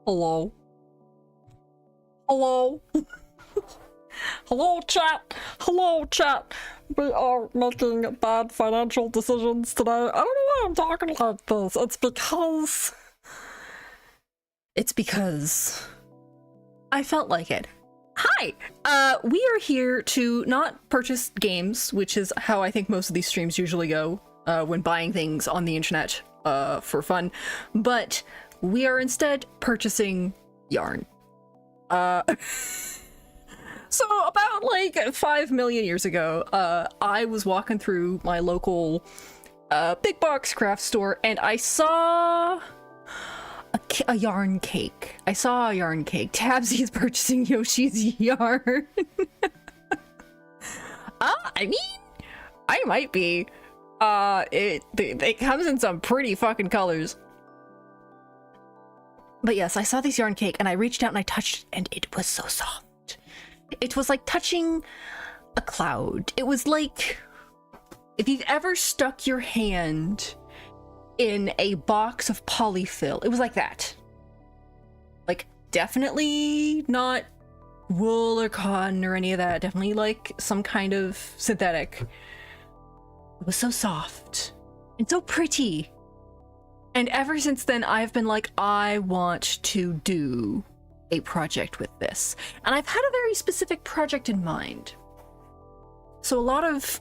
Hello. Hello. Hello, chat. Hello, chat. We are making bad financial decisions today. I don't know why I'm talking like this. It's because I felt like it. Hi! We are here to not purchase games, which is how I think most of these streams usually go, when buying things on the internet, for fun, but we are instead purchasing yarn. So about like 5 million years ago, I was walking through my local, big box craft store and I saw a yarn cake. Tabsy is purchasing Yoshi's yarn. I mean, I might be. It comes in some pretty fucking colors. But yes, I saw this yarn cake and I reached out and I touched it and it was so soft. It was like touching a cloud. It was like if you've ever stuck your hand in a box of polyfill. It was like that. Like, definitely not wool or cotton or any of that. Definitely like some kind of synthetic. It was so soft and so pretty. And ever since then, I've been like, I want to do a project with this. And I've had a very specific project in mind. So a lot of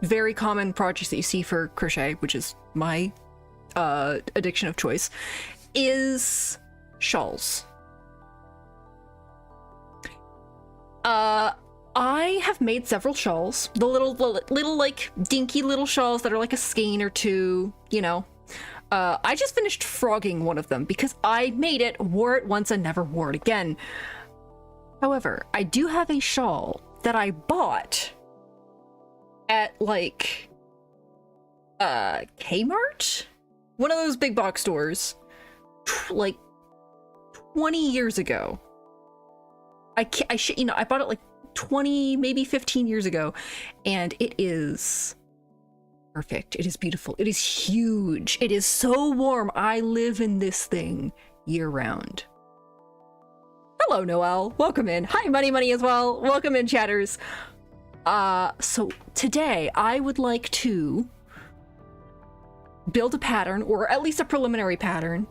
very common projects that you see for crochet, which is my addiction of choice, is shawls. I have made several shawls. The little like dinky little shawls that are like a skein or two, you know. I just finished frogging one of them because I made it, wore it once, and never wore it again. However, I do have a shawl that I bought at like Kmart? One of those big box stores, like 20 years ago. I bought it like 20, maybe 15 years ago, and it is perfect. It is beautiful. It is huge. It is so warm. I live in this thing year round. Hello, Noelle. Welcome in. Hi, Money as well. Welcome in, chatters. So today I would like to build a pattern, or at least a preliminary pattern,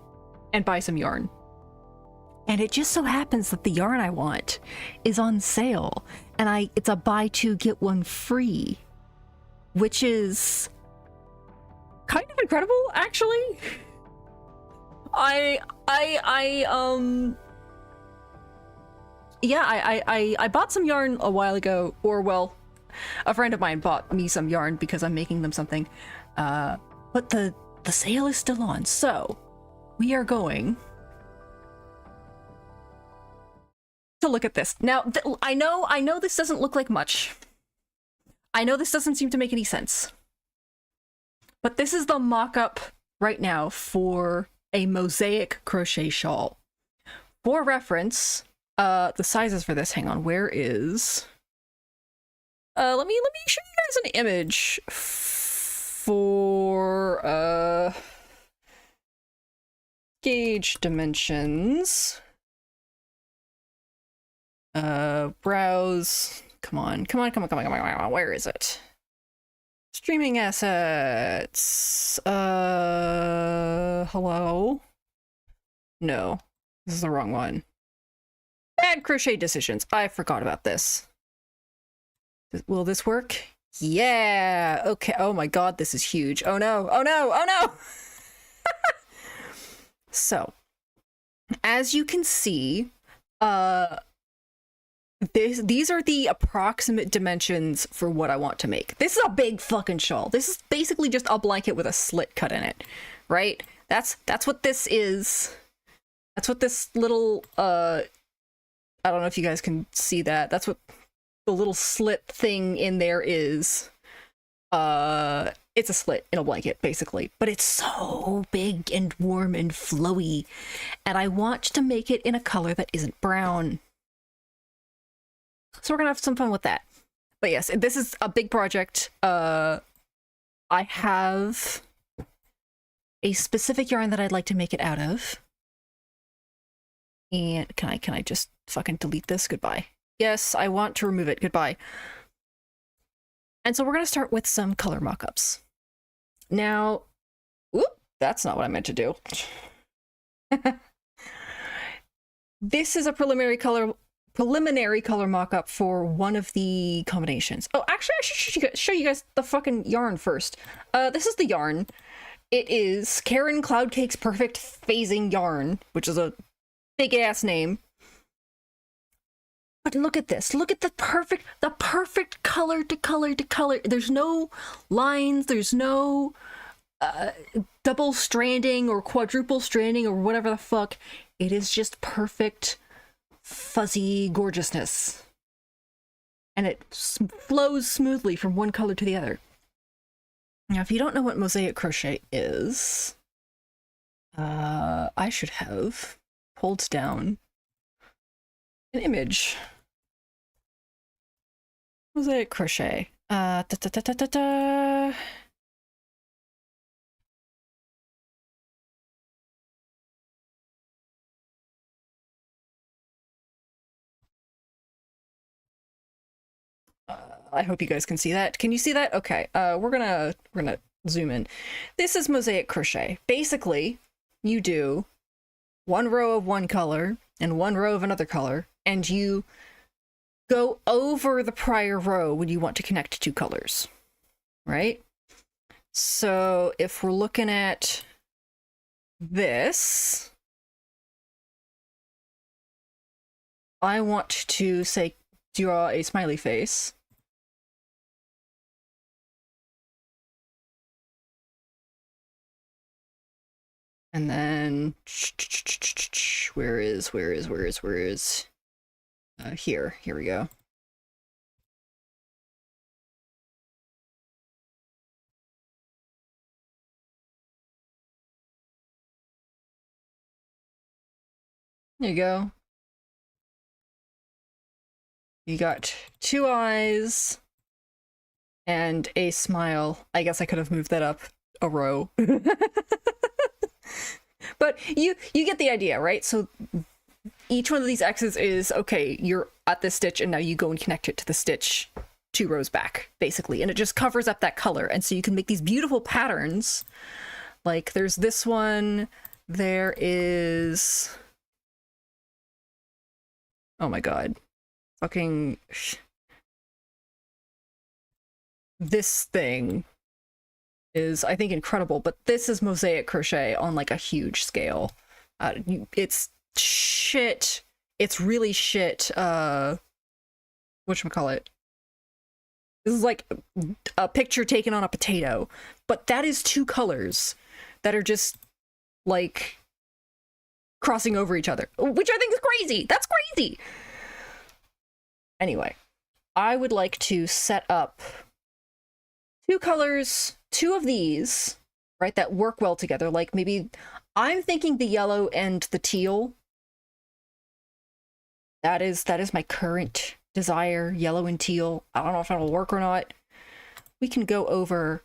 and buy some yarn. And it just so happens that the yarn I want is on sale, and it's a buy two get one free, which is kind of incredible, actually. I bought some yarn a while ago, or well, a friend of mine bought me some yarn because I'm making them something. But the sale is still on, so we are going to look at this. Now, I know this doesn't look like much. I know this doesn't seem to make any sense. But this is the mock-up right now for a mosaic crochet shawl. For reference, the sizes for this, hang on, where is... let me show you guys an image for, gauge dimensions. Browse. Come on, where is it? Streaming assets. Hello? No, this is the wrong one. Bad crochet decisions. I forgot about this. Will this work? Yeah. Okay. Oh my god, this is huge. Oh no. Oh no. Oh no. So, as you can see, these are the approximate dimensions for what I want to make. This is a big fucking shawl. This is basically just a blanket with a slit cut in it, right? That's what this is. That's what this little, I don't know if you guys can see that. That's what the little slit thing in there is. It's a slit in a blanket, basically. But it's so big and warm and flowy. And I want to make it in a color that isn't brown. So we're gonna have some fun with that. But yes, this is a big project. I have a specific yarn that I'd like to make it out of. And can I just fucking delete this? Goodbye. Yes, I want to remove it. Goodbye. And so we're going to start with some color mockups. Now, whoop, that's not what I meant to do. This is a preliminary color mock-up for one of the combinations. Oh, actually, I should show you guys the fucking yarn first. This is the yarn. It is Karen Cloud Cake's Perfect Phasing Yarn, which is a big-ass name. But look at this. Look at the perfect color to color to color. There's no lines. There's no double stranding or quadruple stranding or whatever the fuck. It is just perfect fuzzy gorgeousness. And it flows smoothly from one color to the other. Now, if you don't know what mosaic crochet is, I should have pulled down an image. Mosaic crochet. I hope you guys can see that. Can you see that? Okay. We're gonna zoom in. This is mosaic crochet. Basically, you do one row of one color and one row of another color, and you go over the prior row when you want to connect two colors, right? So if we're looking at this, I want to say draw a smiley face. And then where is here we go. There you go. You got two eyes and a smile. I guess I could have moved that up a row. But you get the idea, right? So each one of these X's is, okay, you're at this stitch and now you go and connect it to the stitch 2 rows back, basically. And it just covers up that color. And so you can make these beautiful patterns. Like there's this one, there is... Oh my god. Fucking... This thing is, I think, incredible, but this is mosaic crochet on like a huge scale. It's shit. It's really shit. Whatchamacallit? This is like a picture taken on a potato, but that is 2 colors that are just like crossing over each other, which I think is crazy. That's crazy. Anyway, I would like to set up 2 colors, 2 of these, right, that work well together. Like maybe I'm thinking the yellow and the teal. That is my current desire, yellow and teal. I don't know if that'll work or not. We can go over...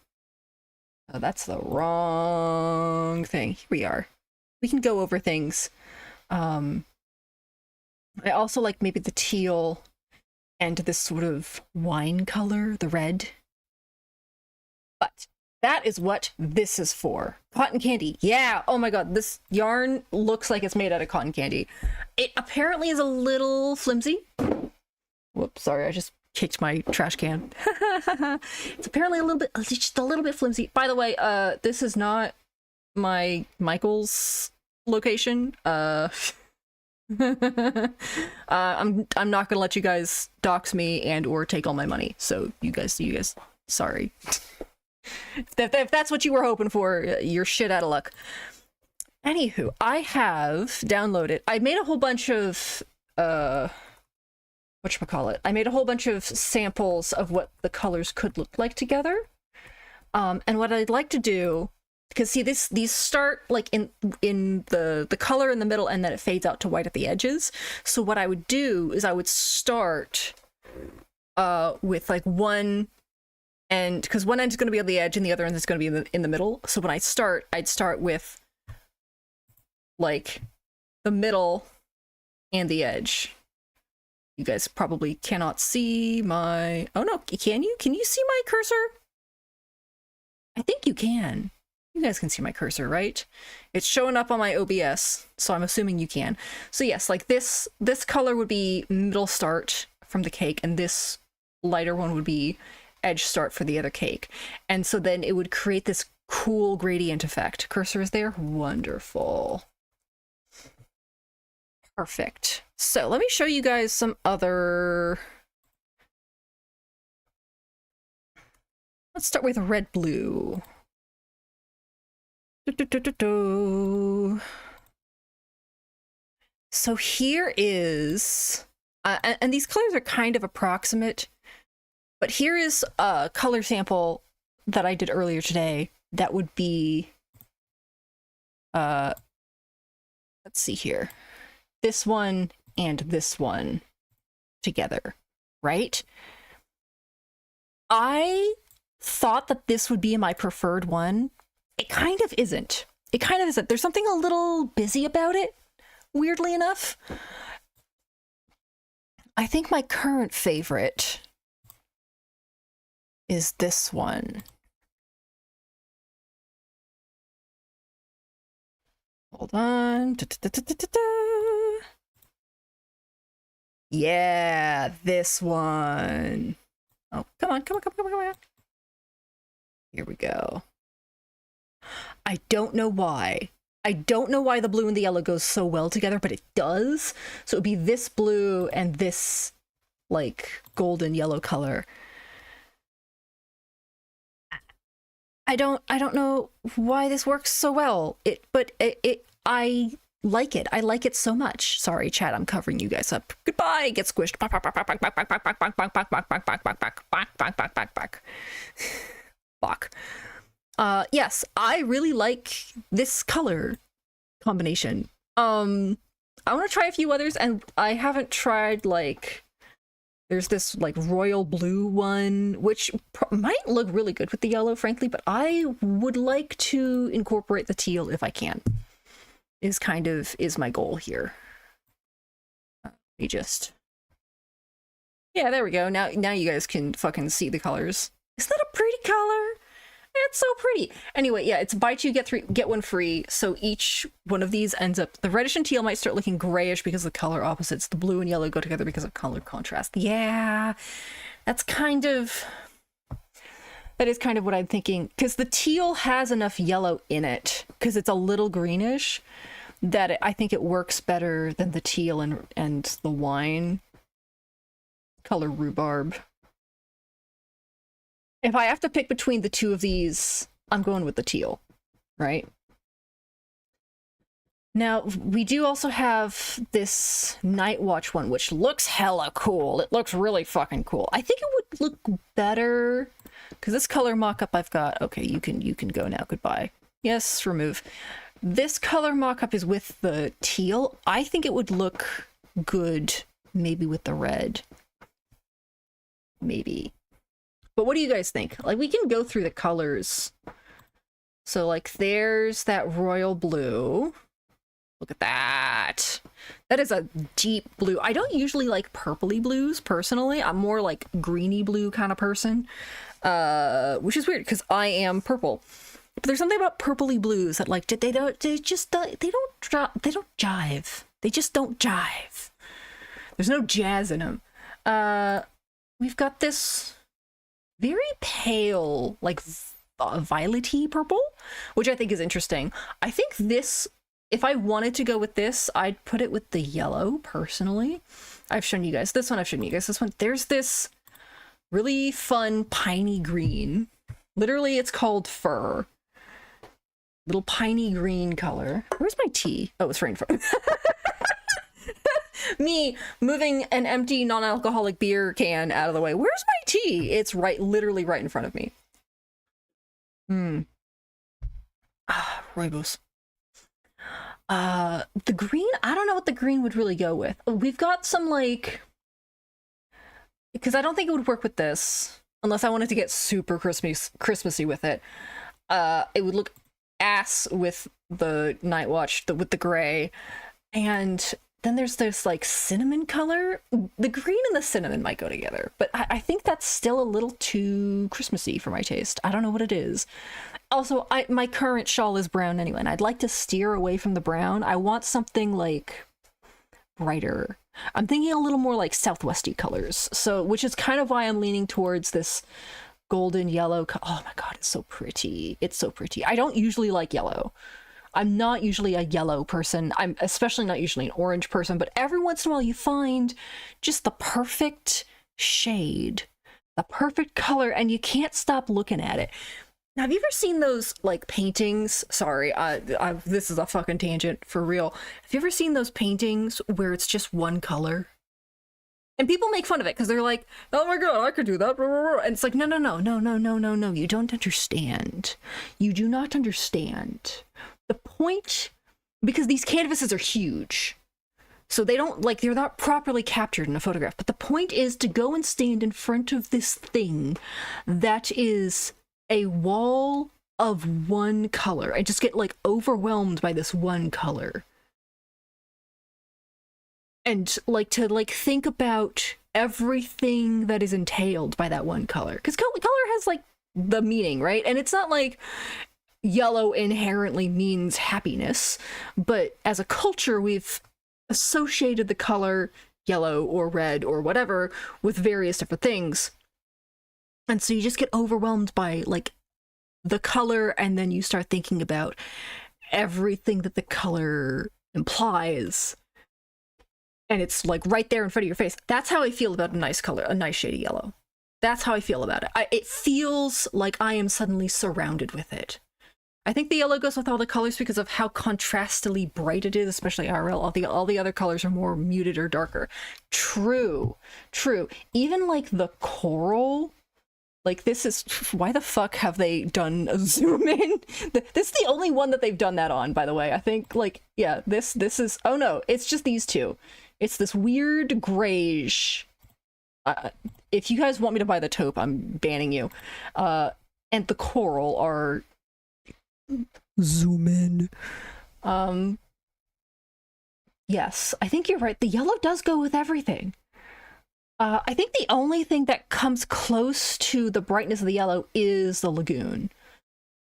Oh, that's the wrong thing. Here we are. We can go over things. I also like maybe the teal and this sort of wine color, the red. But that is what this is for. Cotton candy. Yeah. Oh my god. This yarn looks like it's made out of cotton candy. It apparently is a little flimsy. Whoops. Sorry. I just kicked my trash can. It's apparently just a little bit flimsy. By the way, this is not my Michael's location. I'm not gonna let you guys dox me and or take all my money. So you guys, sorry. If that's what you were hoping for, you're shit out of luck. Anywho, I have downloaded. I made a whole bunch of whatchamacallit? I made a whole bunch of samples of what the colors could look like together. And what I'd like to do, because see these start like in the color in the middle and then it fades out to white at the edges. So what I would do is I would start with like one end, because one end is going to be on the edge and the other end is going to be in the middle. So when I'd start with like the middle and the edge. You guys probably cannot see my... Oh no, can you? Can you see my cursor? I think you can. You guys can see my cursor, right? It's showing up on my OBS, so I'm assuming you can. So yes, like this color would be middle start from the cake, and this lighter one would be edge start for the other cake. And so then it would create this cool gradient effect. Cursor is there? Wonderful. Perfect. So let me show you guys some other... Let's start with red blue. So here is, and these colors are kind of approximate, but here is a color sample that I did earlier today that would be, let's see here, this one and this one together, right? I thought that this would be my preferred one. It kind of isn't. It kind of isn't. There's something a little busy about it, weirdly enough. I think my current favorite is this one. Hold on. Yeah, this one. Oh, come on, come on, come on, come on. Here we go. I don't know why. I don't know why the blue and the yellow goes so well together, but it does. So it would be this blue and this like golden yellow color. I don't know why this works so well. I like it. I like it so much. Sorry, chat, I'm covering you guys up. Goodbye. Get squished. Fuck. Yes, I really like this color combination. I want to try a few others, and I haven't tried, like, there's this like royal blue one, which might look really good with the yellow, frankly, but I would like to incorporate the teal if I can. Is my goal here. Yeah, there we go. Now you guys can fucking see the colors. Is that a pretty color? It's so pretty. Anyway, yeah, it's buy two, get one free. So each one of these ends up, the reddish and teal might start looking grayish because the color opposites. The blue and yellow go together because of color contrast. Yeah, that is kind of what I'm thinking. Because the teal has enough yellow in it, because it's a little greenish, that I think it works better than the teal and the wine color rhubarb. If I have to pick between the two of these, I'm going with the teal, right? Now, we do also have this Night Watch one, which looks hella cool. It looks really fucking cool. I think it would look better, because this color mock-up I've got... Okay, you can go now. Goodbye. Yes, remove. This color mock-up is with the teal. I think it would look good maybe with the red. Maybe. But what do you guys think? Like, we can go through the colors. So, like, there's that royal blue. Look at that. That is a deep blue. I don't usually like purpley blues, personally. I'm more like greeny blue kind of person. Which is weird, because I am purple. But there's something about purpley blues that, like, they don't jive. They just don't jive. There's no jazz in them. We've got this... very pale, like violet-y purple, which I think is interesting. I think this, if I wanted to go with this, I'd put it with the yellow, personally. I've shown you guys this one, I've shown you guys this one. There's this really fun piney green. Literally, it's called fur. Little piney green color. Where's my tea? Oh, it's right in front. Me moving an empty non-alcoholic beer can out of the way. Where's my tea? It's literally right in front of me. Rooibos. The green, I don't know what the green would really go with. We've got some, like, because I don't think it would work with this unless I wanted to get super Christmassy with it. It would look ass with the Night Watch, with the gray, and then there's this like cinnamon color. The green and the cinnamon might go together, but I think that's still a little too Christmassy for my taste. I don't know what it is. Also, my current shawl is brown anyway, and I'd like to steer away from the brown. I want something like brighter. I'm thinking a little more like southwesty colors, so which is kind of why I'm leaning towards this golden yellow. Oh my god, it's so pretty. It's so pretty. I don't usually like yellow. I'm not usually a yellow person. I'm especially not usually an orange person, but every once in a while you find just the perfect shade, the perfect color, and you can't stop looking at it. Now, have you ever seen those like paintings? Sorry, this is a fucking tangent for real. Have you ever seen those paintings where it's just one color? And people make fun of it because they're like, oh my god, I could do that. And it's like, no, you don't understand. You do not understand. The point, because these canvases are huge, so they don't, like, they're not properly captured in a photograph, but the point is to go and stand in front of this thing that is a wall of one color. I just get, like, overwhelmed by this one color. And, like, to, like, think about everything that is entailed by that one color. Because color has, like, the meaning, right? And it's not like yellow inherently means happiness, but as a culture we've associated the color yellow or red or whatever with various different things, and so you just get overwhelmed by like the color, and then you start thinking about everything that the color implies, and it's like right there in front of your face. That's how I feel about a nice color, a nice shade of yellow. That's how I feel about it. It feels like I am suddenly surrounded with it. I think the yellow goes with all the colors because of how contrastily bright it is, especially IRL. All the other colors are more muted or darker. True. Even like the coral, like this is, why the fuck have they done a zoom in? This is the only one that they've done that on, by the way. I think like, yeah, this is, oh no, it's just these two. It's this weird grayish. If you guys want me to buy the taupe, I'm banning you. And the coral are, zoom in. Yes, I think you're right. The yellow does go with everything. I think the only thing that comes close to the brightness of the yellow is the lagoon.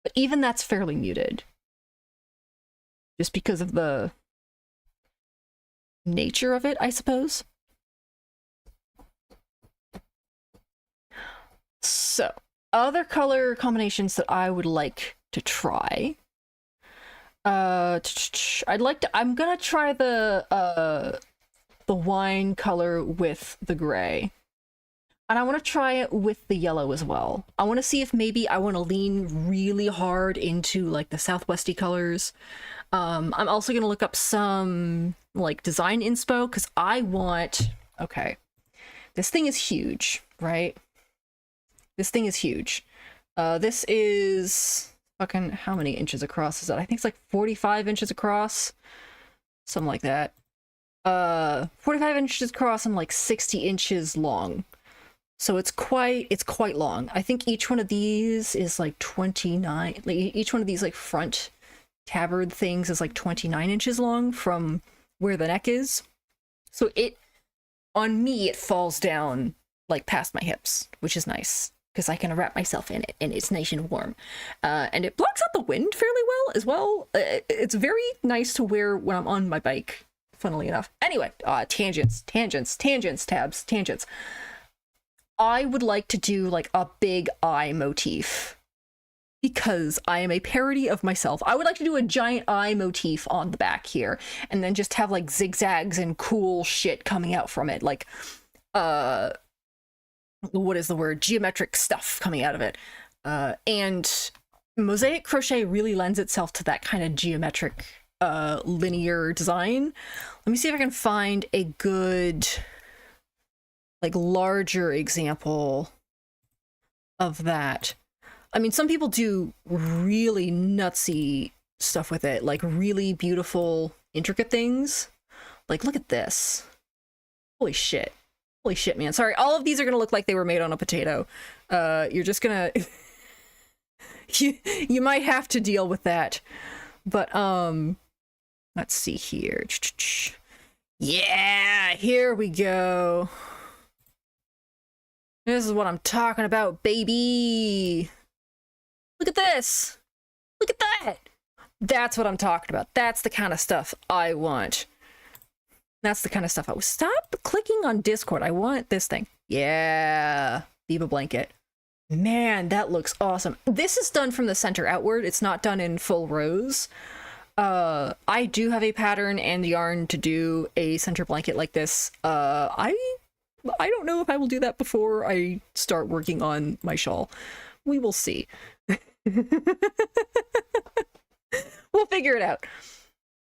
But even that's fairly muted. Just because of the nature of it, I suppose. So, other color combinations that I would like to try. I'm gonna try the wine color with the gray. And I want to try it with the yellow as well. I want to see if maybe I want to lean really hard into like the southwesty colors. I'm also going to look up some like design inspo because I want, okay, this thing is huge, right? This thing is huge. This is fucking, how many inches across is that? I think it's like 45 inches across. Something like that. 45 inches across and like 60 inches long. So it's quite long. I think each one of these is like 29, like each one of these like front tabard things is like 29 inches long from where the neck is. So it, on me, it falls down like past my hips, which is nice because I can wrap myself in it and it's nice and warm. And it blocks out the wind fairly well as well. It's very nice to wear when I'm on my bike, funnily enough. Anyway, tangents. I would like to do like a big eye motif because I am a parody of myself. I would like to do a giant eye motif on the back here and then just have like zigzags and cool shit coming out from it. Like, what is the word? Geometric stuff coming out of it. And mosaic crochet really lends itself to that kind of geometric, linear design. Let me see if I can find a good, like, larger example of that. I mean, some people do really nutsy stuff with it, like really beautiful, intricate things. Like, look at this. Holy shit. Holy shit, man. Sorry, all of these are gonna look like they were made on a potato. You're just gonna... you might have to deal with that. But, let's see here. Yeah, here we go. This is what I'm talking about, baby. Look at this. Look at that. That's what I'm talking about. That's the kind of stuff I want. That's the kind of stuff I was. Stop clicking on Discord. I want this thing. Yeah. Viva blanket. Man, that looks awesome. This is done from the center outward. It's not done in full rows. I do have a pattern and yarn to do a center blanket like this. I don't know if I will do that before I start working on my shawl. We will see. We'll figure it out.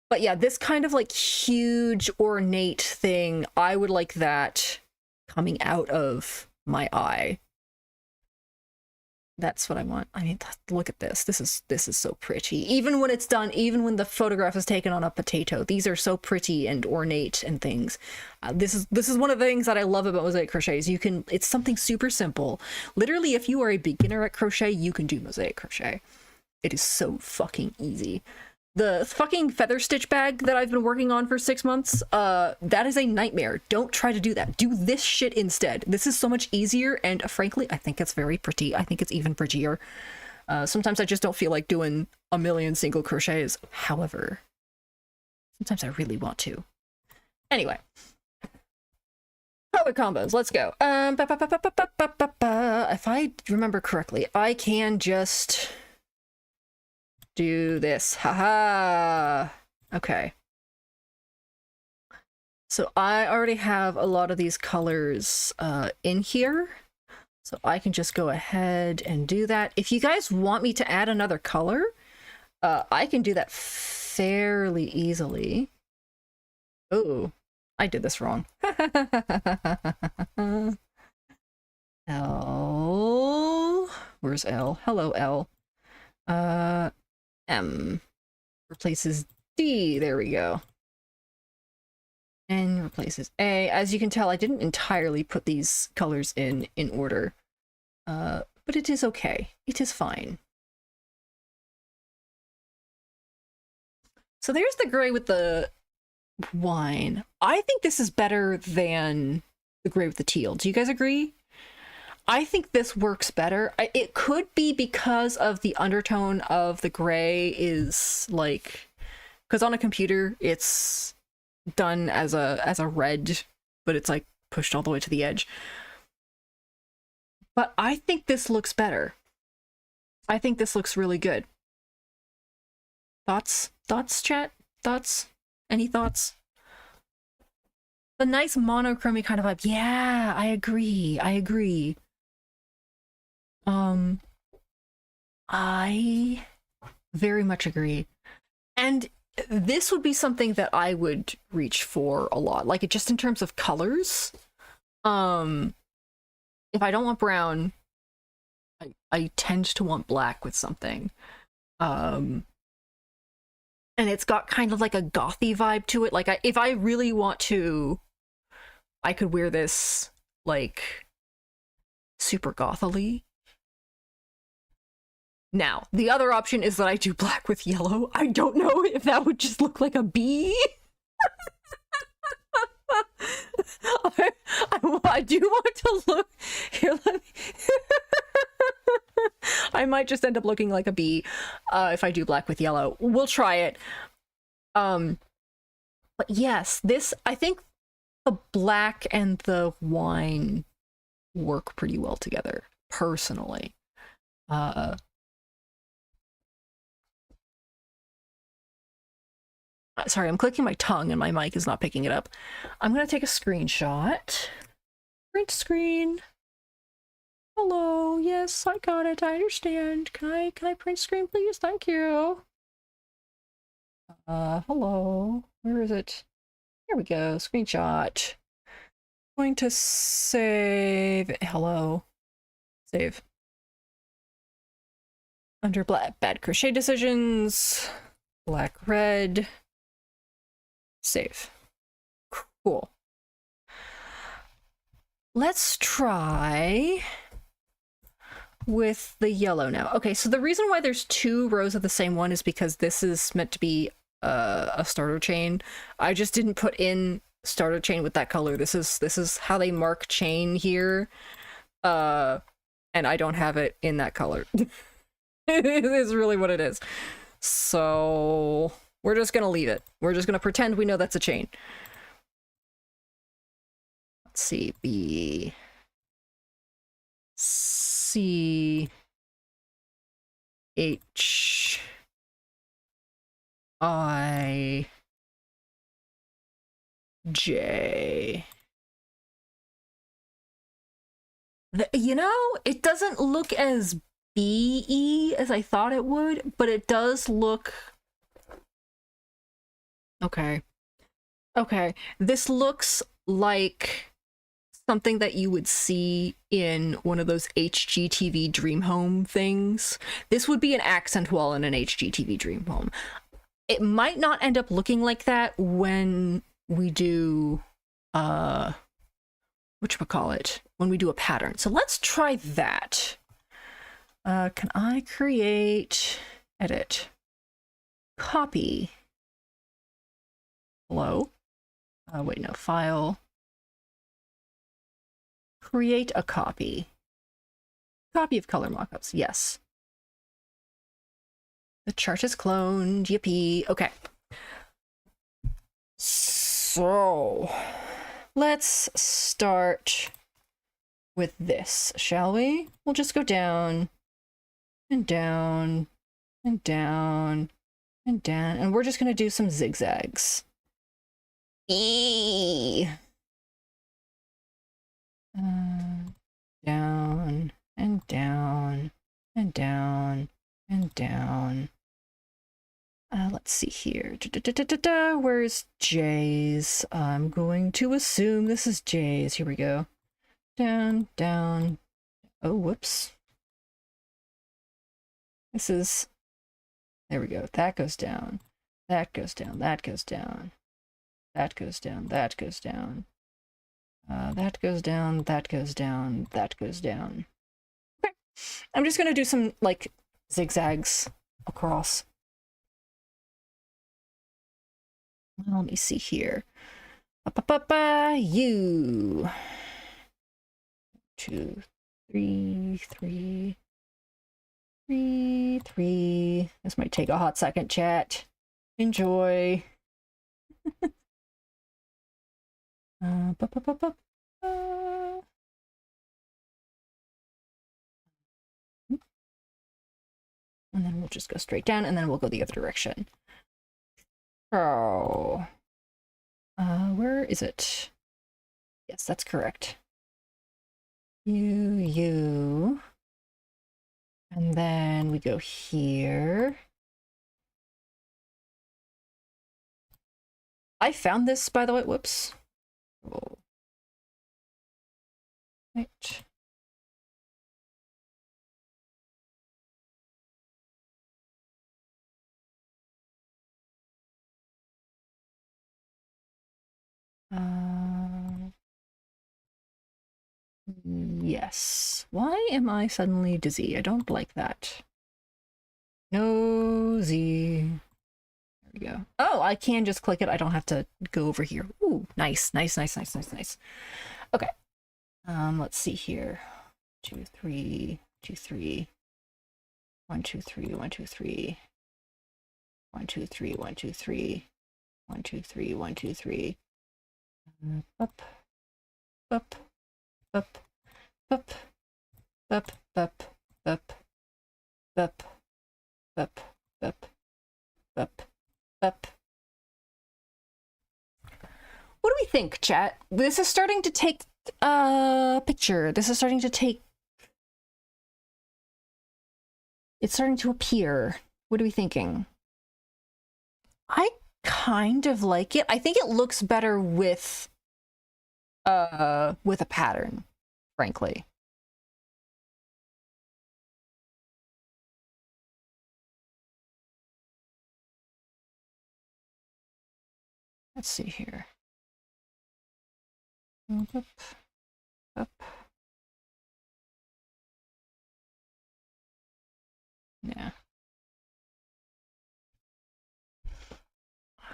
But yeah, this kind of like huge ornate thing, I would like that coming out of my eye. That's what I want. I mean, look at this. This is so pretty. Even when it's done, even when the photograph is taken on a potato, these are so pretty and ornate and things. This is one of the things that I love about mosaic crochets. It's something super simple. Literally, if you are a beginner at crochet, you can do mosaic crochet. It is so fucking easy. The fucking feather stitch bag that I've been working on for 6 months, that is a nightmare. Don't try to do that. Do this shit instead. This is so much easier, and frankly, I think it's very pretty. I think it's even prettier. Sometimes I just don't feel like doing a million single crochets. However, sometimes I really want to. Anyway. Color combos, let's go. If I remember correctly, I can just do this. Haha. Okay. So I already have a lot of these colors in here. So I can just go ahead and do that. If you guys want me to add another color, I can do that fairly easily. Oh, I did this wrong. L. Where's L? Hello, L. M replaces D. There we go. N replaces A. As you can tell, I didn't entirely put these colors in order. But it is okay. It is fine. So there's the gray with the wine. I think this is better than the gray with the teal. Do you guys agree? I think this works better. It could be because of the undertone of the gray is like, because on a computer it's done as a red, but it's like pushed all the way to the edge. But I think this looks better. I think this looks really good. Thoughts, chat? Thoughts? Any thoughts? The nice monochrome kind of vibe. Yeah, I agree. I very much agree. And this would be something that I would reach for a lot. Like, just in terms of colors. If I don't want brown, I tend to want black with something. And it's got kind of like a gothy vibe to it. Like, if I really want to, I could wear this, like, super gothily. Now, the other option is that I do black with yellow. I don't know if that would just look like a bee. I do want to look... Here, let me... I might just end up looking like a bee if I do black with yellow. We'll try it. But yes, this... I think the black and the wine work pretty well together, personally. Sorry, I'm clicking my tongue and my mic is not picking it up. I'm gonna take a screenshot. Print screen. Hello, yes, I got it, I understand. Can I print screen, please? Thank you. Hello. Where is it? Here we go, screenshot. Going to save. Hello. Save. Under bad crochet decisions. Black, red. Save. Cool. Let's try with the yellow now. Okay, so the reason why there's 2 rows of the same one is because this is meant to be a starter chain. I just didn't put in start a chain with that color. This is how they mark chain here. And I don't have it in that color. It is really what it is. So we're just gonna leave it. We're just gonna pretend we know that's a chain. Let's see, B, C, H, I, J. You know, it doesn't look as B-y as I thought it would, but it does look... Okay. Okay. This looks like something that you would see in one of those HGTV Dream Home things. This would be an accent wall in an HGTV Dream Home. It might not end up looking like that when we do, whatchamacallit, when we do a pattern. So let's try that. Can I create, edit, copy, hello? Wait, no, file, create a copy. Copy of color mockups, yes. The chart is cloned, yippee. Okay. So, let's start with this, shall we? We'll just go down, and down, and down, and down, and we're just gonna do some zigzags. Down, and down, and down, and down. Let's see here. Where's J's? I'm going to assume this is J's. Here we go. Down, down. Oh, whoops. This is... There we go. That goes down. That goes down. That goes down. That goes down. That goes down. That goes down. That goes down. That goes down. Okay. I'm just gonna do some, like, zigzags across. Let me see here. You. 2, 3, 3, 3, 3. This might take a hot second, chat. Enjoy. And then we'll just go straight down, and then we'll go the other direction. Oh. Where is it? Yes, that's correct. You. And then we go here. I found this, by the way. Whoops. Oh. Right. Yes. Why am I suddenly dizzy? I don't like that. No Z. There we go. Oh, I can just click it. I don't have to go over here. Ooh, nice, nice, nice, nice, nice, nice. Okay. Let's see here. 2, 3, 2, 3. 1, 2, 3, 1, 2, 3. 1, 2, 3, 1, 2, 3. 1, 2, 3, 1, 2, 3. Up, up, up, up, up, up, up, up, up, up, up, up. What do we think, chat? This is starting to take a picture. This is starting to take... It's starting to appear. What are we thinking? I kind of like it. I think it looks better with a pattern, frankly. Let's see here. Up, up. Yeah.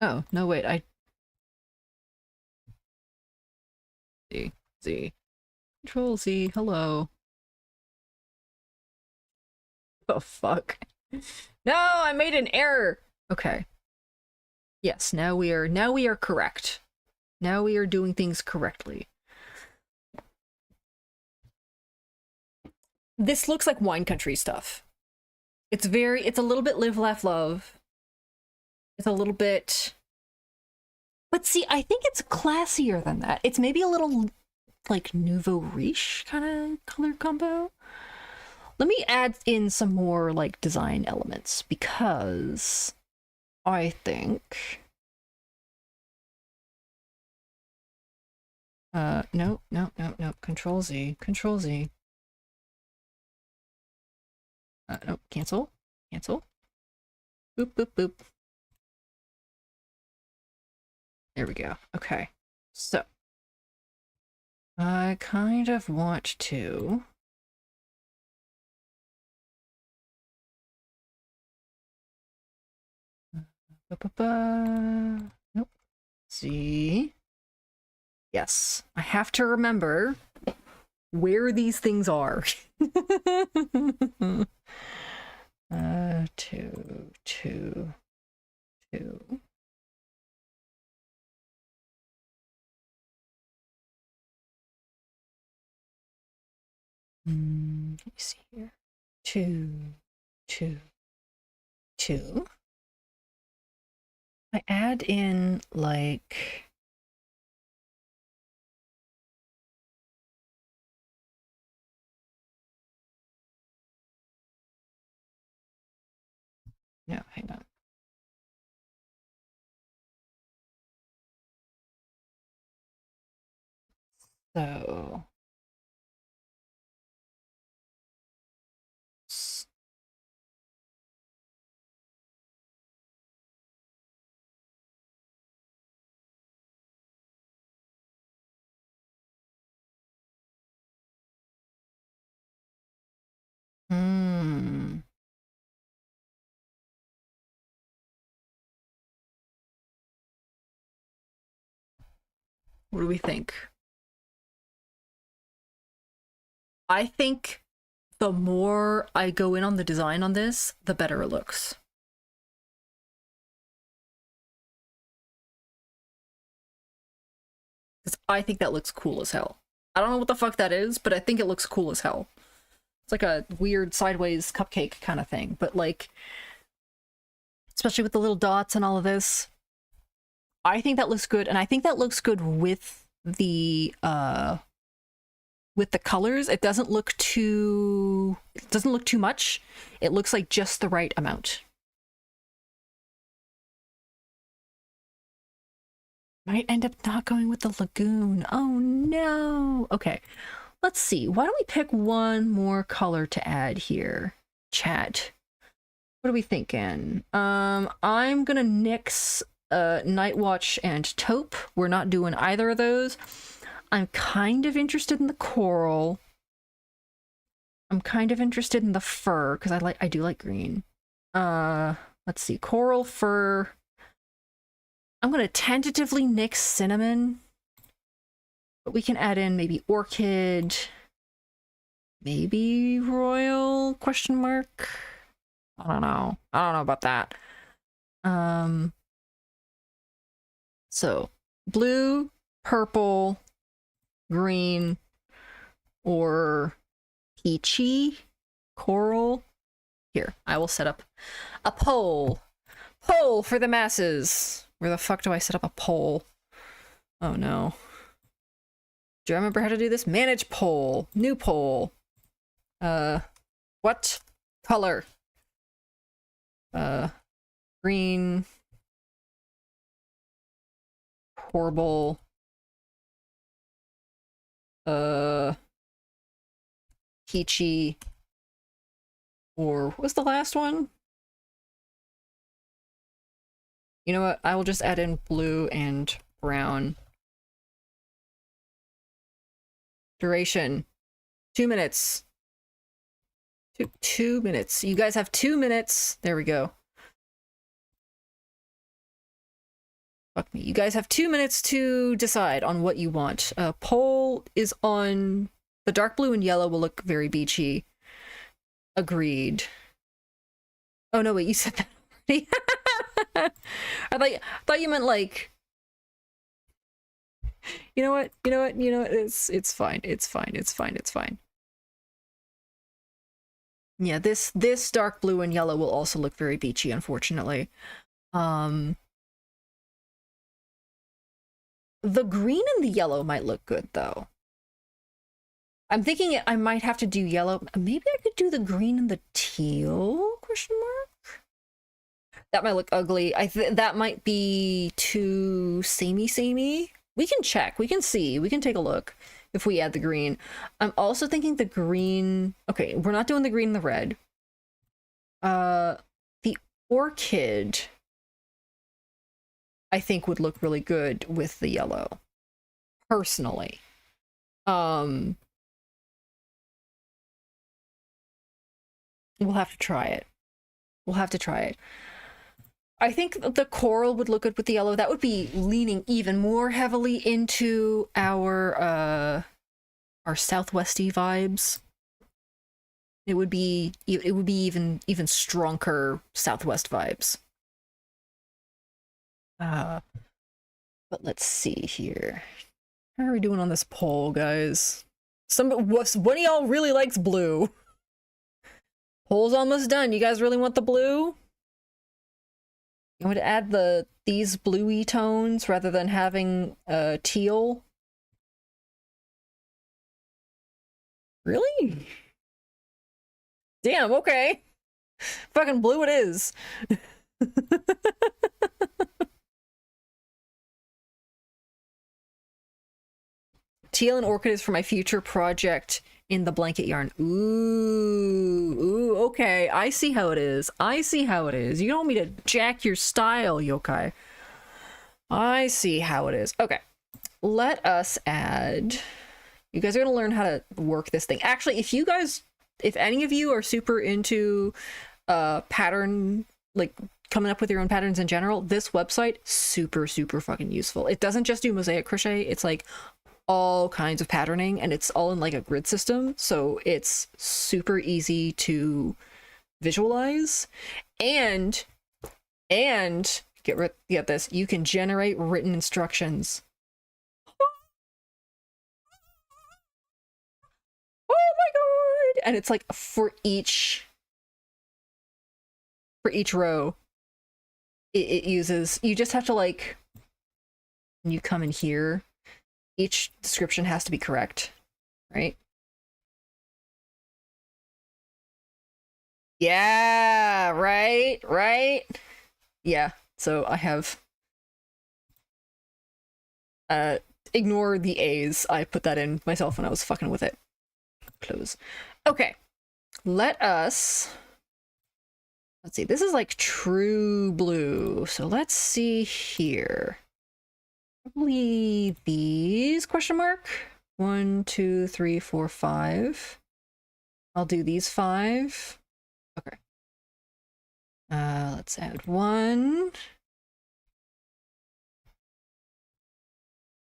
Oh, no, wait, I... Z. Z. Control Z, hello. Oh, fuck. No, I made an error! Okay. Yes, now we are correct. Now we are doing things correctly. This looks like wine country stuff. It's a little bit live, laugh, love. It's a little bit... But see, I think it's classier than that. It's maybe a little, like, nouveau riche kind of color combo. Let me add in some more, like, design elements, because I think... no, no, no, no. Control Z. Control Z. No, cancel. Cancel. Boop, boop, boop. There we go. Okay. So. I kind of want to... Nope. Z. Yes. I have to remember where these things are. Two, two, two. Let me see here. Two, two, two. I add in like... No, hang on. So... Hmm. What do we think? I think the more I go in on the design on this, the better it looks. Because I think that looks cool as hell. I don't know what the fuck that is, but I think it looks cool as hell. It's like a weird sideways cupcake kind of thing, but like, especially with the little dots and all of this, I think that looks good, and I think that looks good with the colors. It doesn't look too much. It looks like just the right amount. Might end up not going with the lagoon. Oh no. Okay. Let's see. Why don't we pick one more color to add here? Chat. What are we thinking? I'm gonna nix Night Watch and Taupe. We're not doing either of those. I'm kind of interested in the coral. I'm kind of interested in the fur because I do like green. Let's see. Coral, fur. I'm gonna tentatively nix cinnamon. But we can add in maybe orchid, maybe royal question mark. I don't know. I don't know about that. So blue, purple, green, or peachy, coral. Here, I will set up a poll. Poll for the masses. Where the fuck do I set up a poll? Oh no. Do I remember how to do this? Manage poll. New poll. What color? Green. Horrible. Peachy. Or what was the last one? You know what? I will just add in blue and brown. Duration. 2 minutes. 2 minutes. You guys have 2 minutes. There we go. Fuck me. You guys have 2 minutes to decide on what you want. Poll is on the dark blue and yellow will look very beachy. Agreed. Oh no, wait, you said that already. I thought you meant like, you know what? It's fine. It's fine. Yeah, this dark blue and yellow will also look very beachy, unfortunately. The green and the yellow might look good though. I'm thinking I might have to do yellow. Maybe I could do the green and the teal, question mark? That might look ugly. That might be too samey. We can check, we can see, we can take a look if we add the green. I'm also thinking the green, okay, we're not doing the green and the red. The orchid, I think would look really good with the yellow, personally. We'll have to try it. I think the coral would look good with the yellow. That would be leaning even more heavily into our southwesty vibes. It would be even stronger southwest vibes. But let's see here. How are we doing on this poll, guys? One of y'all really likes blue. Poll's almost done. You guys really want the blue? You want to add these bluey tones rather than having teal? Really? Damn, okay. Fucking blue it is. Teal and orchid is for my future project in the blanket yarn. Ooh, okay. I see how it is. You don't want me to jack your style, yokai. I see how it is. Okay. Let us add... You guys are going to learn how to work this thing. Actually, if any of you are super into pattern, like coming up with your own patterns in general, this website, super fucking useful. It doesn't just do mosaic crochet. It's like all kinds of patterning, and it's all in like a grid system, so it's super easy to visualize. And get this, you can generate written instructions. Oh my god! And it's like for each row it uses, you just have to like, you come in here, each description has to be correct, right? Yeah, right? Yeah, so I have... ignore the A's. I put that in myself when I was fucking with it. Close. Okay, let us... Let's see, this is like true blue, so let's see here. Probably these, question mark? 1, 2, 3, 4, 5. I'll do these 5. Okay. Let's add 1,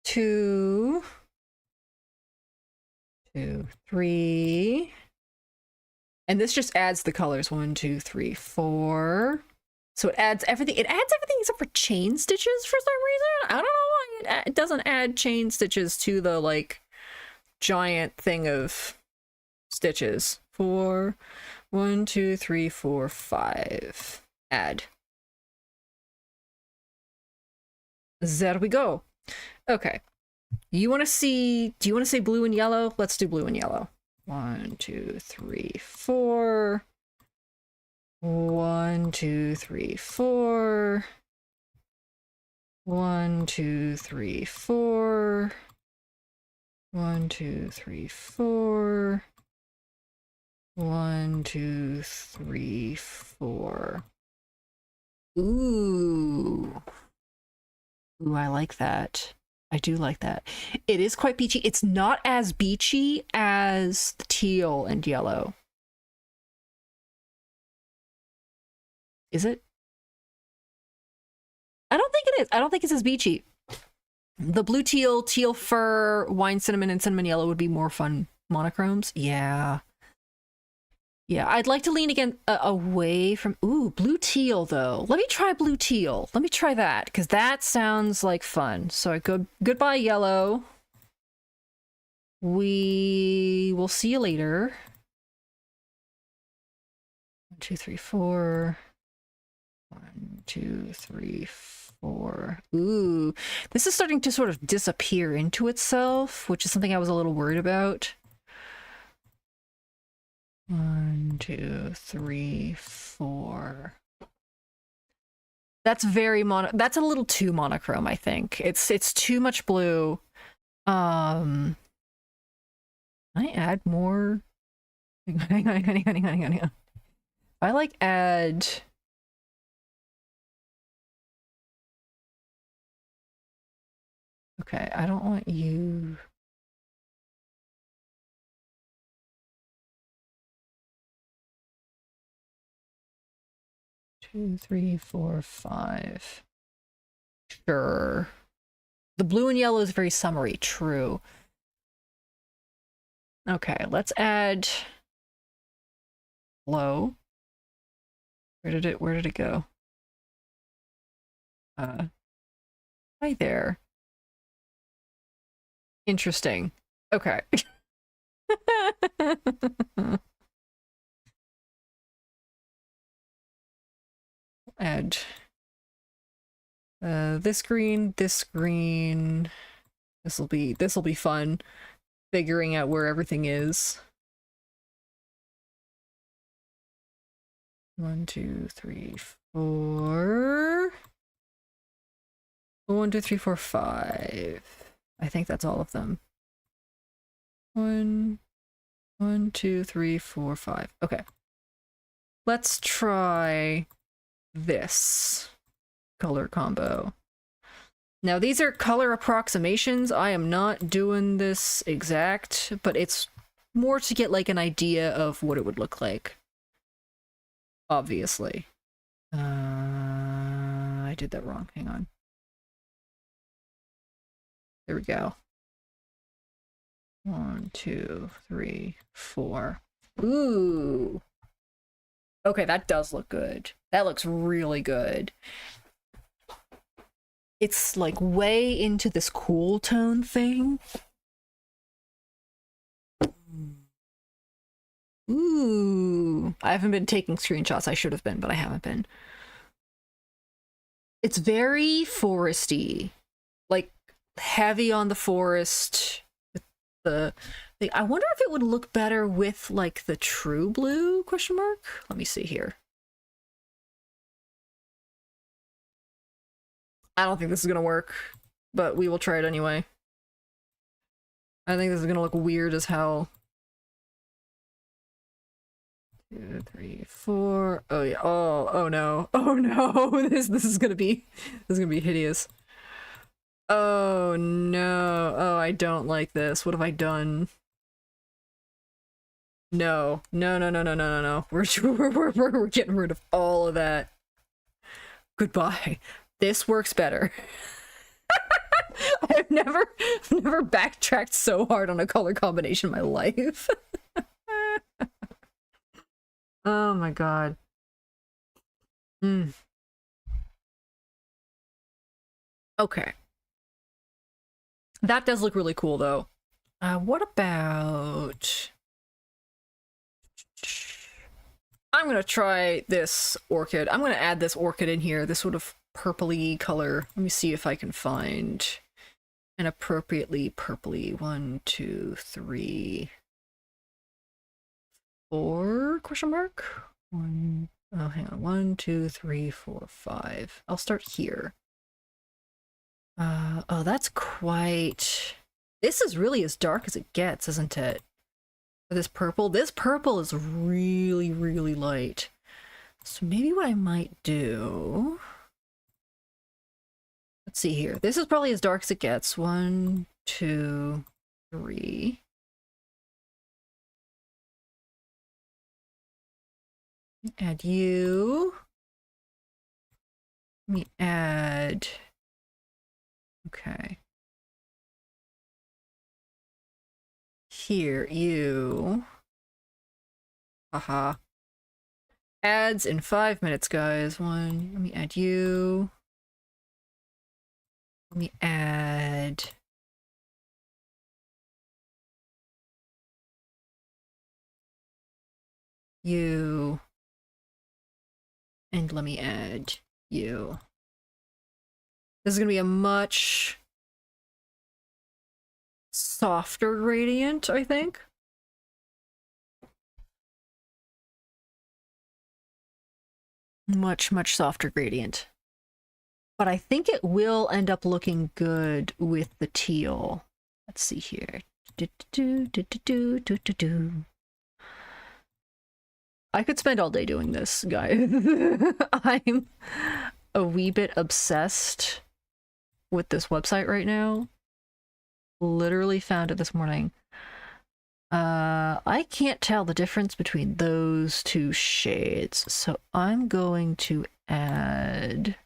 2, 3. And this just adds the colors. 1, 2, 3, 4. So it adds everything. It adds everything except for chain stitches for some reason. I don't know why it doesn't add chain stitches to the like giant thing of stitches. 4, 1, 2, 3, 4, 5. Add. There we go. Okay. Do you want to say blue and yellow? Let's do blue and yellow. 1, 2, 3, 4. 1, 2, 3, 4. 1, 2, 3, 4. 1, 2, 3, 4. 1, 2, 3, 4. Ooh. Ooh, I like that. I do like that. It is quite beachy. It's not as beachy as the teal and yellow. Is it? I don't think it is. I don't think it's as beachy. The blue teal, teal fur, wine cinnamon, and cinnamon yellow would be more fun monochromes. Yeah. Yeah, I'd like to lean again away from... Ooh, blue teal, though. Let me try blue teal. Let me try that, because that sounds like fun. So I go... Goodbye, yellow. We will see you later. 1, 2, 3, 4. 1, 2, 3, 4. Ooh, this is starting to sort of disappear into itself, which is something I was a little worried about. 1, 2, 3, 4. That's very that's a little too monochrome, I think. It's too much blue. Can I add more? Hang on. I like add... Okay, I don't want you... 2, 3, 4, 5. Sure. The blue and yellow is very summery, true. Okay, let's add glow. Where did it go? Hi there. Interesting. Okay. Add this green, this green. This'll be fun. Figuring out where everything is. 1, 2, 3, 4. 1, 2, 3, 4, 5. I think that's all of them. 1, 2, 3, 4, 5. Okay. Let's try this color combo. Now these are color approximations. I am not doing this exact, but it's more to get like an idea of what it would look like. Obviously. I did that wrong. Hang on. There we go. 1, 2, 3, 4. Ooh. Okay, that does look good. That looks really good. It's like way into this cool tone thing. Ooh. I haven't been taking screenshots. I should have been, but I haven't been. It's very foresty. Like, heavy on the forest. The I wonder if it would look better with, like, the true blue, question mark? Let me see here. I don't think this is gonna work, but we will try it anyway. I think this is gonna look weird as hell. 2, 3, 4. Oh yeah. Oh no. Oh no. This is gonna be hideous. Oh no. Oh, I don't like this. What have I done? No. No. We're getting rid of all of that. Goodbye. This works better. I've never backtracked so hard on a color combination in my life. Oh my god. Okay. That does look really cool though. What about... I'm gonna try this orchid. I'm gonna add this orchid in here, this sort of purpley color. Let me see if I can find an appropriately purpley. 1, 2, 3, 4 question mark? 1, oh hang on, 1, 2, 3, 4, 5. I'll start here. Oh, that's quite... This is really as dark as it gets, isn't it? For this purple is really, really light. So maybe what I might do... Let's see here. This is probably as dark as it gets. 1, 2, 3. Add you. Let me add. Okay. Here, you. Haha. Ads in 5 minutes, guys. One. Let me add you. Let me add. You. And let me add you. This is gonna be a much softer gradient, I think. Much, much softer gradient. But I think it will end up looking good with the teal. Let's see here. I could spend all day doing this, guys. I'm a wee bit obsessed with this website right now. Literally found it this morning. I can't tell the difference between those two shades, so I'm going to add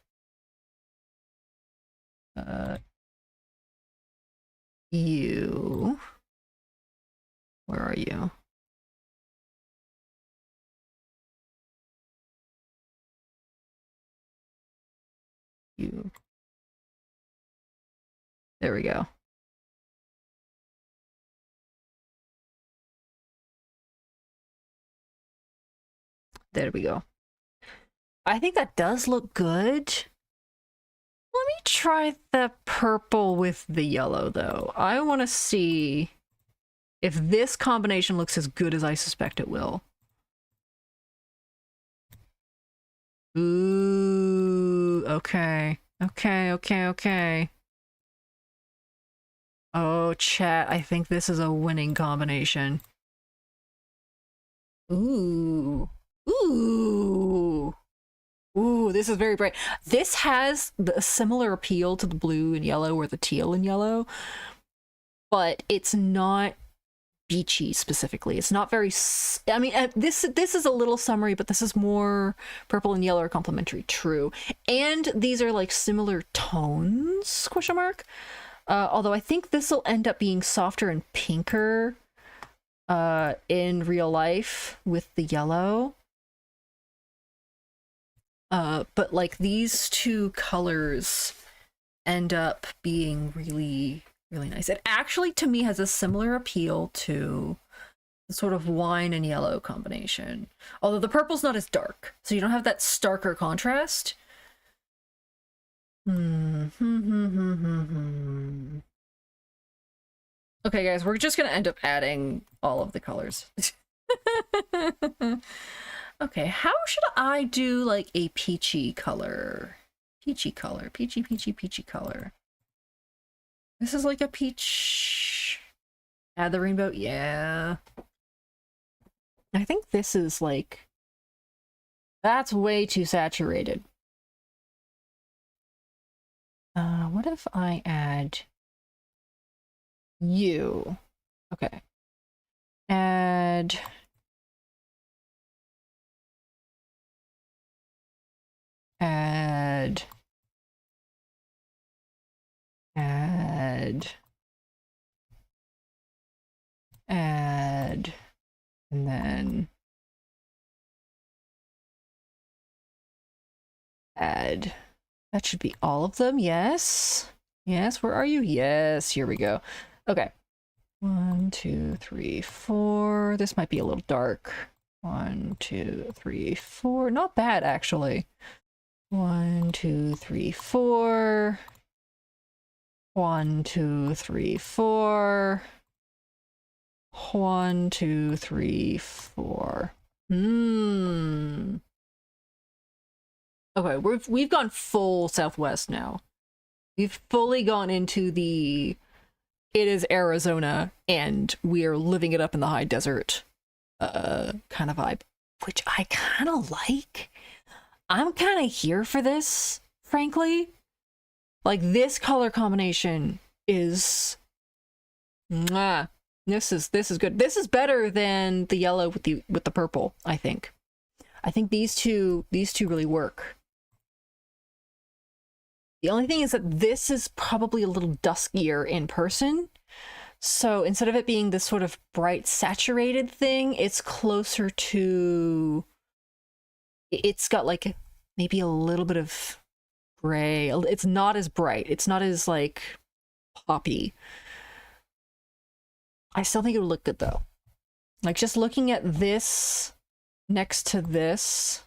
you. Where are you? You. There we go. There we go. I think that does look good. Let me try the purple with the yellow, though. I want to see if this combination looks as good as I suspect it will. Ooh, okay. Okay. Oh, chat, I think this is a winning combination. Ooh. Ooh, this is very bright. This has a similar appeal to the blue and yellow or the teal and yellow, but it's not beachy specifically. It's not very, I mean, this is a little summery, but this is more purple and yellow are complementary, true. And these are like similar tones, question mark. Although I think this will end up being softer and pinker in real life with the yellow. But like these two colors end up being really, really nice. It actually, to me, has a similar appeal to the sort of wine and yellow combination. Although the purple's not as dark, so you don't have that starker contrast. Okay, guys, we're just gonna end up adding all of the colors. Okay, how should I do like a peachy color? Peachy color. Peachy color. This is like a peach. Add the rainbow. Yeah. I think this is like... That's way too saturated. What if I add you? Okay. Add... Add, and then add. That should be all of them, yes? Yes, where are you? Yes, here we go. Okay. 1, 2, 3, 4. This might be a little dark. 1, 2, 3, 4. Not bad, actually. 1, 2, 3, 4. 1, 2, 3, 4. 1, 2, 3, 4. Okay, we've gone full Southwest now. We've fully gone into the it is Arizona and we are living it up in the high desert kind of vibe, which I kind of like. I'm kind of here for this, frankly. Like, this color combination is mwah. This is good. This is better than the yellow with the purple, I think. I think these two really work. The only thing is that this is probably a little duskier in person. So instead of it being this sort of bright saturated thing, it's closer to, it's got like maybe a little bit of gray. It's not as bright. It's not as like poppy. I still think it would look good though. Like just looking at this next to this,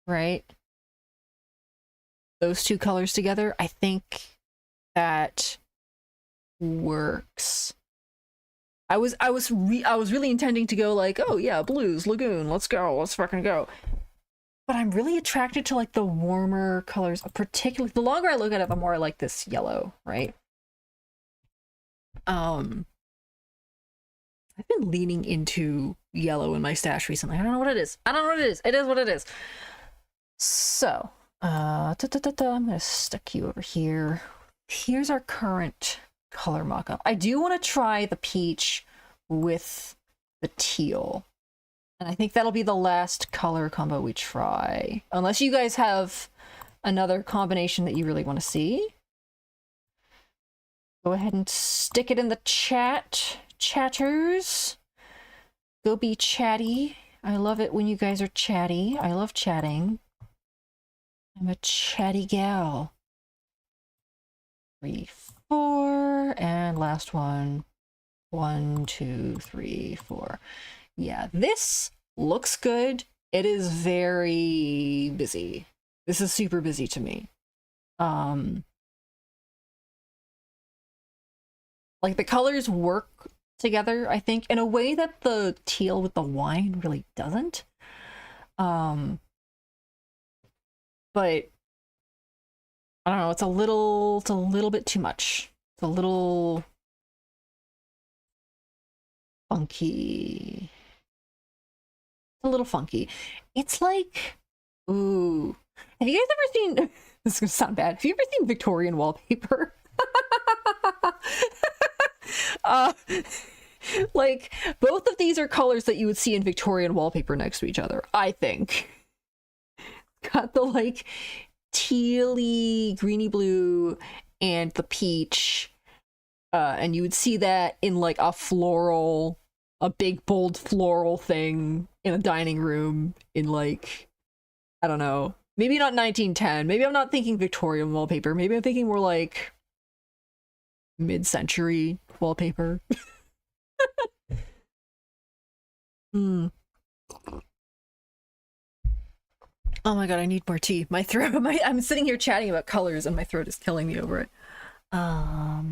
right? Those two colors together, I think that works. I was really intending to go like, oh yeah, blues, lagoon, let's fucking go. But I'm really attracted to like the warmer colors, particularly the longer I look at it, the more I like this yellow, right? I've been leaning into yellow in my stash recently. I don't know what it is. I don't know what it is. It is what it is. So, I'm gonna stick you over here. Here's our current color mock-up. I do want to try the peach with the teal. And I think that'll be the last color combo we try. Unless you guys have another combination that you really want to see. Go ahead and stick it in the chat, chatters. Go be chatty. I love it when you guys are chatty. I love chatting. I'm a chatty gal. 3, 4, and last one. 1, 2, 3, 4. Yeah, this looks good. It is very busy. This is super busy to me. Like the colors work together, I think, in a way that the teal with the wine really doesn't. But I don't know, it's a little bit too much. It's a little funky. A little funky. It's like, ooh. Have you guys ever seen, this is gonna sound bad, have you ever seen Victorian wallpaper? Like, both of these are colors that you would see in Victorian wallpaper next to each other, I think. Got the, like, tealy, greeny blue, and the peach. And you would see that in, like, a big, bold floral thing in a dining room in, like, I don't know. Maybe not 1910. Maybe I'm not thinking Victorian wallpaper. Maybe I'm thinking more, like, mid-century wallpaper. Oh my god, I need more tea. My throat, I'm sitting here chatting about colors and my throat is killing me over it. Hello?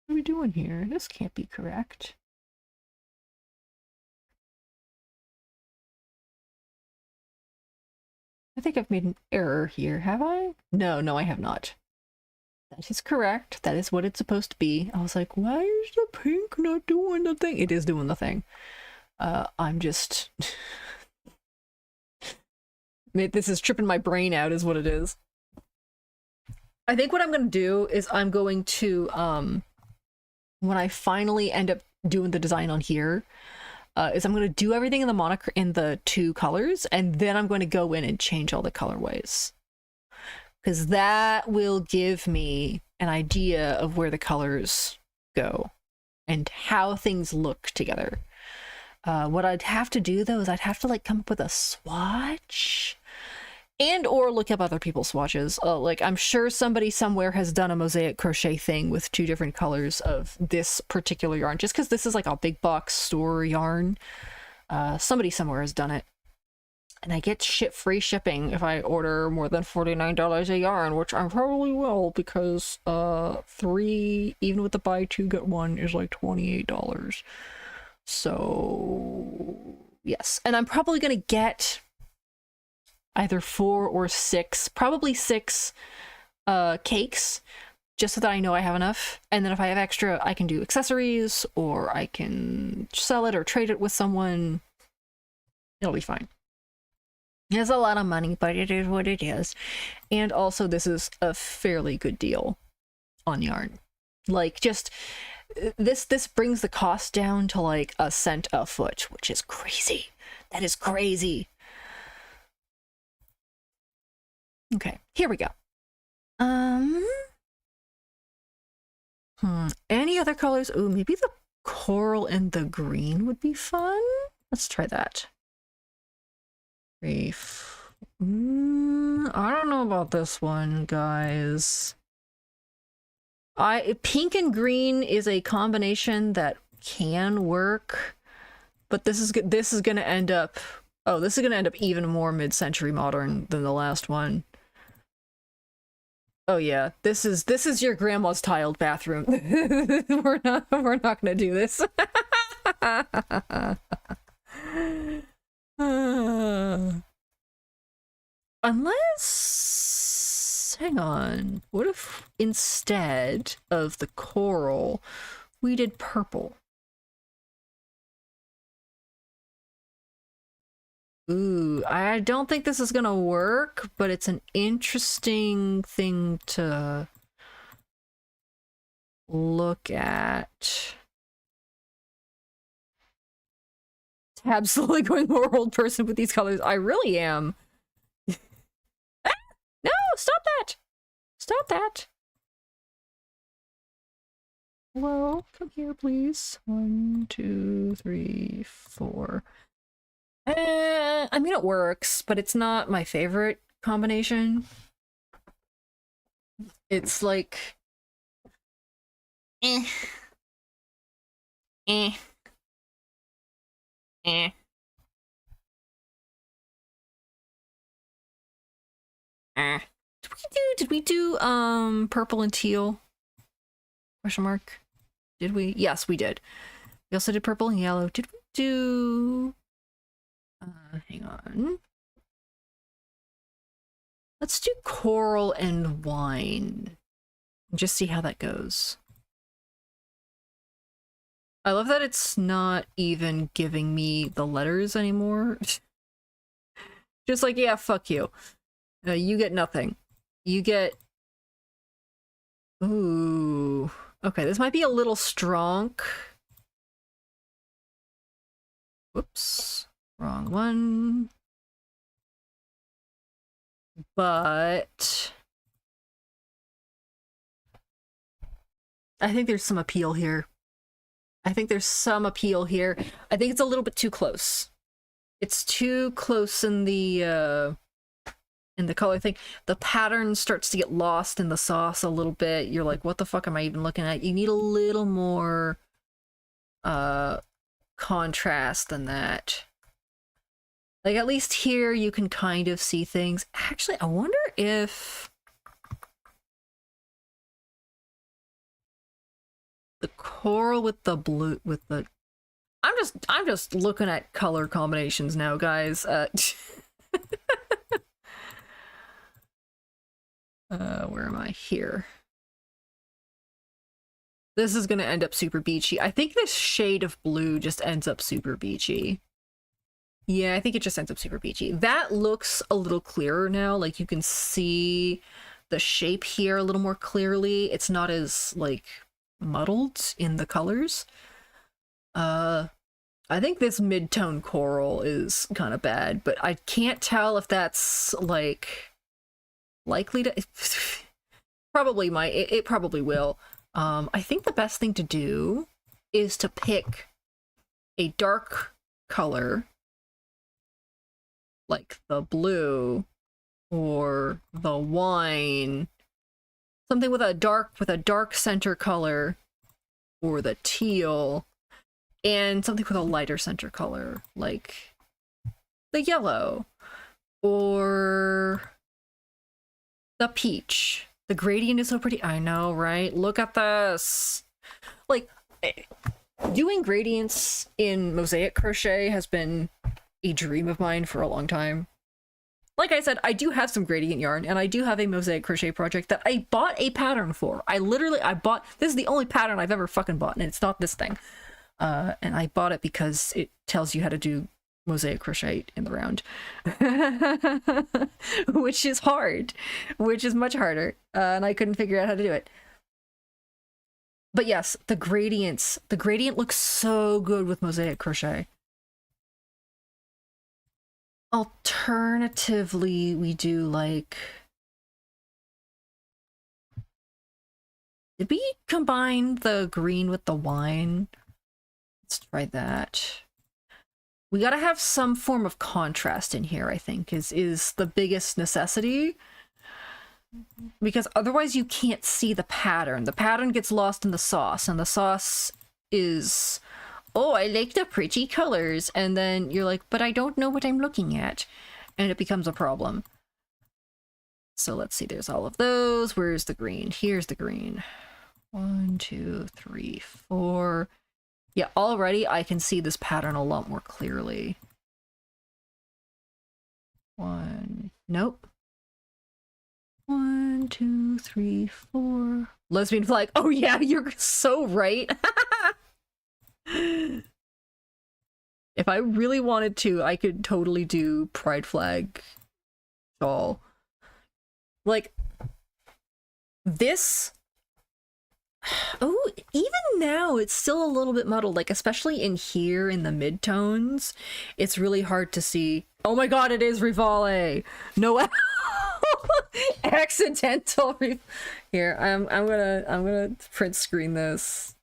What are we doing here? This can't be correct. I think I've made an error here, have I? No, I have not. That is correct. That is what it's supposed to be. I was like, why is the pink not doing the thing? It is doing the thing. I'm just... This is tripping my brain out is what it is. I think what I'm going to do is I'm going to, when I finally end up doing the design on here, is I'm going to do everything in the 2 colors, and then I'm going to go in and change all the colorways. Because that will give me an idea of where the colors go and how things look together. What I'd have to do though is I'd have to like come up with a swatch and or look up other people's swatches. Like I'm sure somebody somewhere has done a mosaic crochet thing with 2 different colors of this particular yarn, just because this is like a big box store yarn. Somebody somewhere has done it. And I get free shipping if I order more than $49 a yarn, which I probably will, because 3, even with the buy 2 get 1, is like $28. So yes, and I'm probably gonna get either 4 or 6, probably 6 cakes, just so that I know I have enough. And then if I have extra, I can do accessories, or I can sell it or trade it with someone. It'll be fine. It's a lot of money, but it is what it is. And also, this is a fairly good deal on yarn. Like, just this brings the cost down to like a cent a foot, which is crazy. That is crazy. Okay, here we go. Any other colors? Ooh, maybe the coral and the green would be fun. Let's try that. I don't know about this one, guys. Pink and green is a combination that can work, but this is gonna end up. Oh, this is gonna end up even more mid-century modern than the last one. Oh yeah, this is your grandma's tiled bathroom. we're not gonna do this. Unless, hang on, what if instead of the coral, we did purple? Ooh, I don't think this is gonna work, but it's an interesting thing to look at. Absolutely going more old person with these colors. I really am. Ah! No, stop that! Stop that! Hello, come here, please. 1, 2, 3, 4. I mean, it works, but it's not my favorite combination. It's like... Eh. Eh. Eh. Did we do purple and teal? Question mark. Did we? Yes, we did. We also did purple and yellow. Did we do hang on. Let's do coral and wine. Just see how that goes. I love that it's not even giving me the letters anymore. Just like, yeah, fuck you. You get nothing. You get... Ooh. Okay, this might be a little strong. Whoops. Wrong one. But... I think there's some appeal here. I think there's some appeal here. I think it's a little bit too close. It's too close in the color thing. The pattern starts to get lost in the sauce a little bit. You're like, what the fuck am I even looking at? You need a little more contrast than that. Like, at least here you can kind of see things. Actually, I wonder if the coral with the blue with the I'm just looking at color combinations now, guys. Where am I? Here. This is gonna end up super beachy. I think this shade of blue just ends up super beachy. Yeah, I think it just ends up super beachy. That looks a little clearer now. Like, you can see the shape here a little more clearly. It's not as, like, muddled in the colors. I think this mid-tone coral is kind of bad, but I can't tell if that's, like, likely to... Probably might. It probably will. I think the best thing to do is to pick a dark color, like the blue or the wine, something with a dark center color, or the teal, and something with a lighter center color, like the yellow or the peach. The gradient is so pretty. I know, right? Look at this. Like, doing gradients in mosaic crochet has been a dream of mine for a long time. Like I said, I do have some gradient yarn, and I do have a mosaic crochet project that I bought a pattern for. I bought, this is the only pattern I've ever fucking bought, and it's not this thing. And I bought it because it tells you how to do mosaic crochet in the round. Which is hard. Which is much harder. And I couldn't figure out how to do it. But yes, the gradients. The gradient looks so good with mosaic crochet. Alternatively, we do like... Did we combine the green with the wine? Let's try that. We gotta have some form of contrast in here, I think, is the biggest necessity. Because otherwise you can't see the pattern. The pattern gets lost in the sauce, and the sauce is, oh, I like the pretty colors. And then you're like, but I don't know what I'm looking at. And it becomes a problem. So let's see, there's all of those. Where's the green? Here's the green. 1, 2, 3, 4. Yeah, already I can see this pattern a lot more clearly. 1, nope. 1, 2, 3, 4. Lesbian flag. Oh yeah, you're so right. If I really wanted to, I could totally do pride flag shawl. Like, this... Oh, even now it's still a little bit muddled, like especially in here in the midtones. It's really hard to see. Oh my god, it is Rivale. No accidental here. I'm gonna print screen this.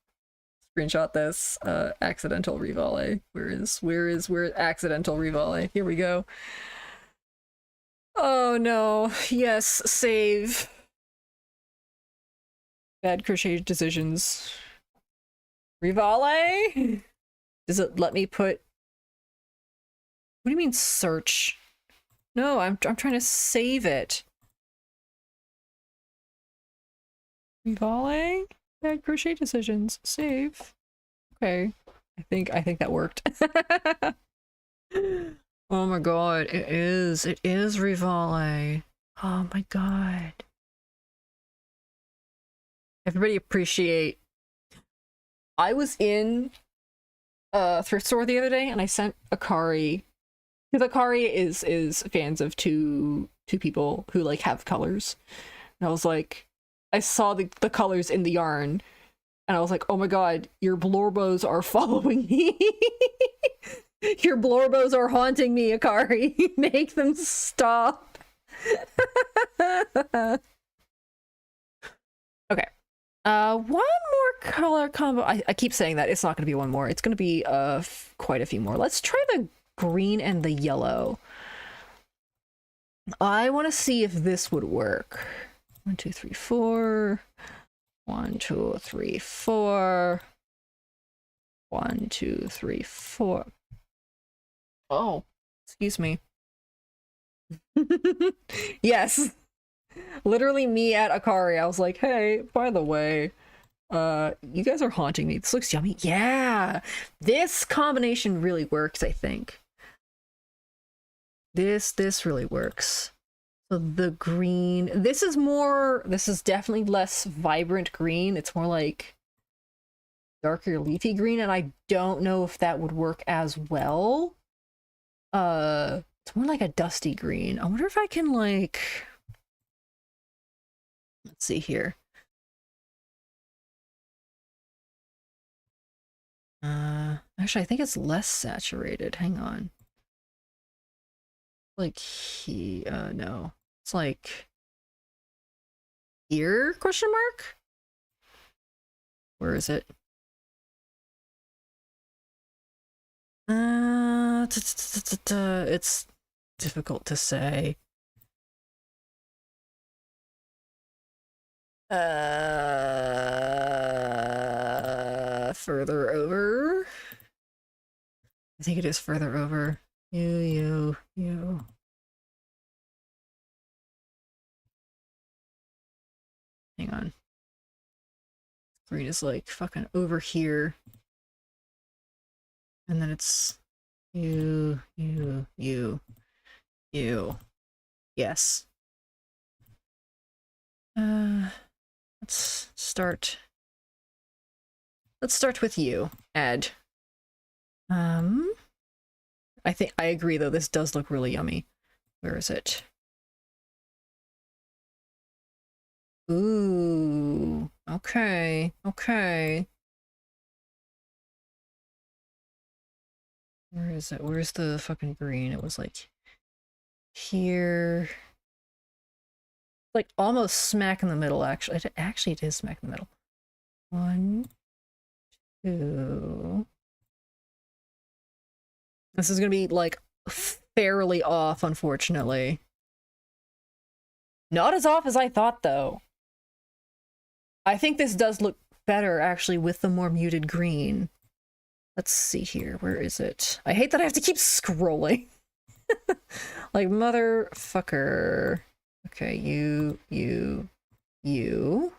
Screenshot this. Accidental Rivale. Where accidental Rivale? Here we go. Oh no. Yes, save. Bad crochet decisions. Rivale? Does it let me put... What do you mean search? No, I'm trying to save it. Rivale? Bad crochet decisions. Save. Okay. I think that worked. Oh my god, it is Rivale. Oh my god. Everybody appreciate... I was in a thrift store the other day and I sent Akari, because Akari is fans of two people who like have colors. And I was like, I saw the colors in the yarn and I was like, oh my god, your blorbos are following me. Your blorbos are haunting me, Akari. Make them stop. Okay. One more color combo. I keep saying that. It's not going to be one more. It's going to be quite a few more. Let's try the green and the yellow. I want to see if this would work. 1, 2, 3, 4. 1, 2, 3, 4. 1, 2, 3, 4. Oh, excuse me. Yes. Literally me at Akari. I was like, hey, by the way, you guys are haunting me. This looks yummy. Yeah, this combination really works, I think. This really works. So the green, this is definitely less vibrant green. It's more like darker leafy green, and I don't know if that would work as well. It's more like a dusty green. I wonder if I can like... Let's see here. Actually, I think it's less saturated. Hang on. Like no. It's like here, question mark? Where is it? It's difficult to say. Further over? I think it is further over. You. Hang on. Green is like fucking over here. And then it's you. Yes. Let's start with you, Ed. I think I agree though, this does look really yummy. Where is it? Ooh. Okay, okay. Where is it? Where's the fucking green? It was like here. Like almost smack in the middle, actually. Actually, it is smack in the middle. 1, 2. This is gonna be like fairly off, unfortunately. Not as off as I thought, though. I think this does look better, actually, with the more muted green. Let's see here. Where is it? I hate that I have to keep scrolling. Like, motherfucker. Okay, you. Where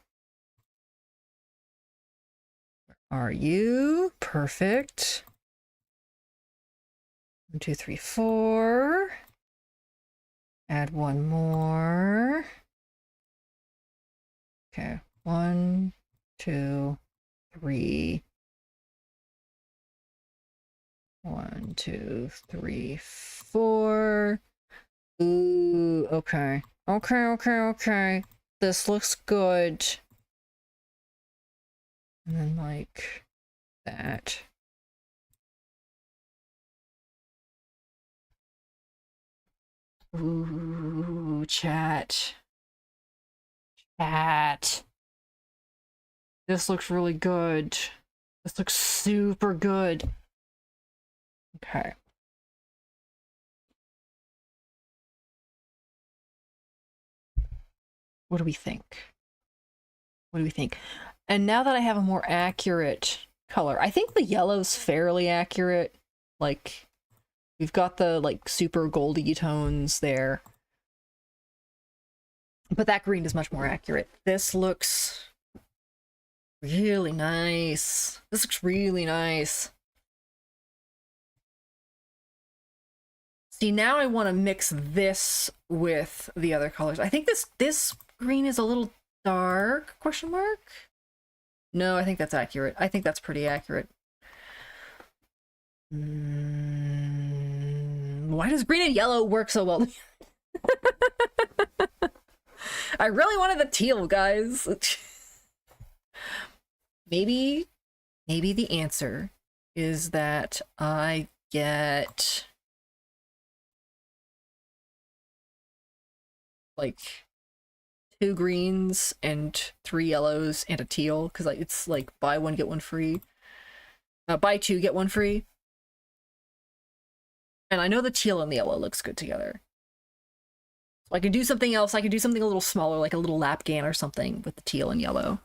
are you? Perfect. 1, 2, 3, 4. Add one more. Okay, 1, 2, 3. 1, 2, 3, 4. Ooh, okay. Okay. This looks good. And then like that. Ooh, chat. This looks really good. This looks super good. Okay. What do we think? And now that I have a more accurate color, I think the yellow's fairly accurate. Like, we've got the, like, super goldy tones there. But that green is much more accurate. This looks really nice. This looks really nice. See, now I want to mix this with the other colors. I think this green is a little dark, question mark? No, I think that's accurate. I think that's pretty accurate. Why does green and yellow work so well? I really wanted the teal, guys. Maybe the answer is that I get like 2 greens and 3 yellows and a teal, because like it's like buy one get one free. Buy 2 get 1 free. And I know the teal and the yellow looks good together. So I could do something else. I could do something a little smaller, like a little lapgan or something with the teal and yellow.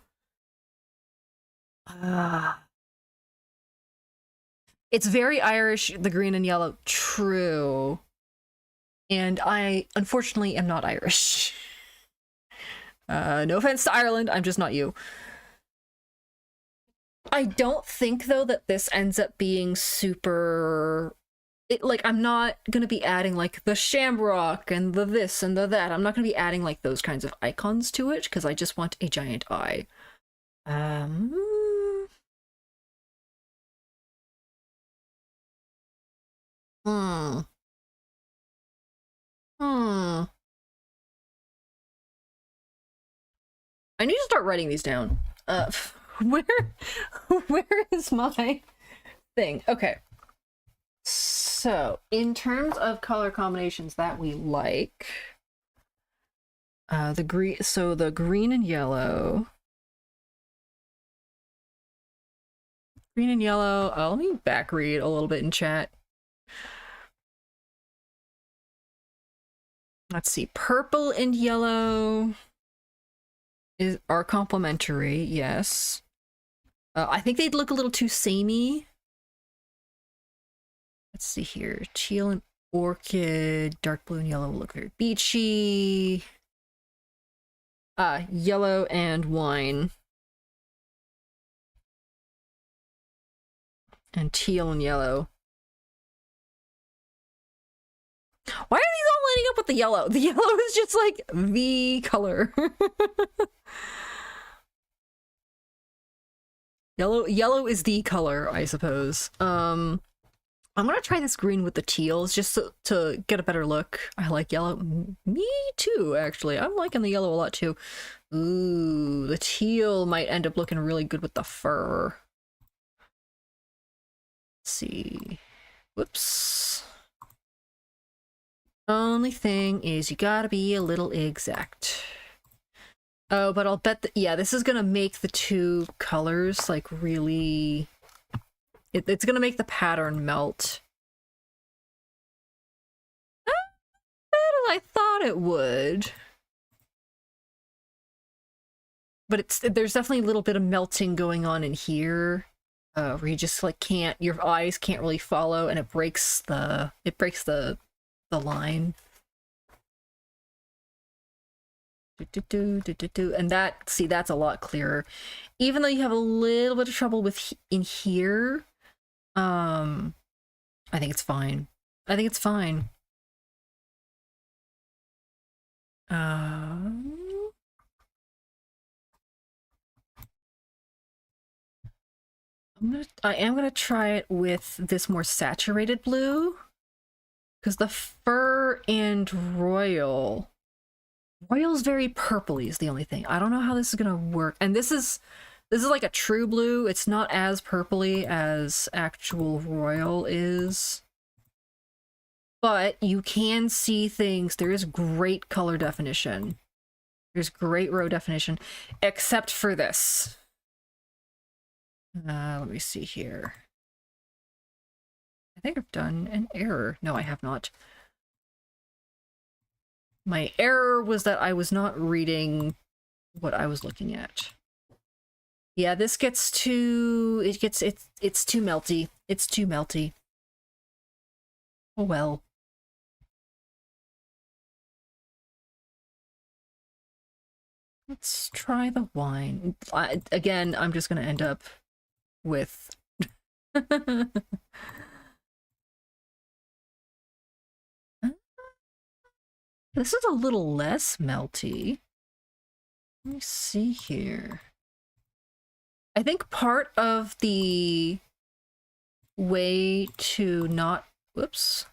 It's very Irish, the green and yellow. True. And I, unfortunately, am not Irish. No offense to Ireland, I'm just not you. I don't think, though, that this ends up being super... like, I'm not gonna be adding, like, the shamrock and the this and the that. I'm not gonna be adding, like, those kinds of icons to it, because I just want a giant eye. I need to start writing these down. Where is my thing? Okay. So, in terms of color combinations that we like, the green and yellow. Green and yellow. Let me back read a little bit in chat. Let's see. Purple and yellow are complementary, yes. I think they'd look a little too samey. Let's see here. Teal and orchid, dark blue and yellow will look very beachy. Yellow and wine. And teal and yellow. Why are these all lining up with the yellow? The yellow is just like the color. Yellow is the color, I suppose. I'm gonna try this green with the teals just to get a better look. I like yellow. Me too, actually. I'm liking the yellow a lot too. Ooh, the teal might end up looking really good with the fur. Let's see. Whoops. Only thing is you gotta be a little exact. Oh, but I'll bet that, yeah, this is gonna make the two colors, like, really... It's gonna make the pattern melt. Better than I thought it would. But there's definitely a little bit of melting going on in here. Where you just, like, your eyes can't really follow, and it breaks the line. And that's a lot clearer. Even though you have a little bit of trouble with in here, I think it's fine. I think it's fine. I am gonna try it with this more saturated blue, because the fur and royal's very purpley is the only thing. I don't know how this is gonna work. And this is like a true blue. It's not as purpley as actual royal is. But you can see things. There is great color definition. There's great row definition, except for this. Let me see here. I think I've done an error. No, I have not. My error was that I was not reading what I was looking at. Yeah, this gets too... It's too melty. It's too melty. Oh well. Let's try the wine. Again, I'm just gonna end up with... This is a little less melty. Let me see here. I think part of the way to not... Whoops.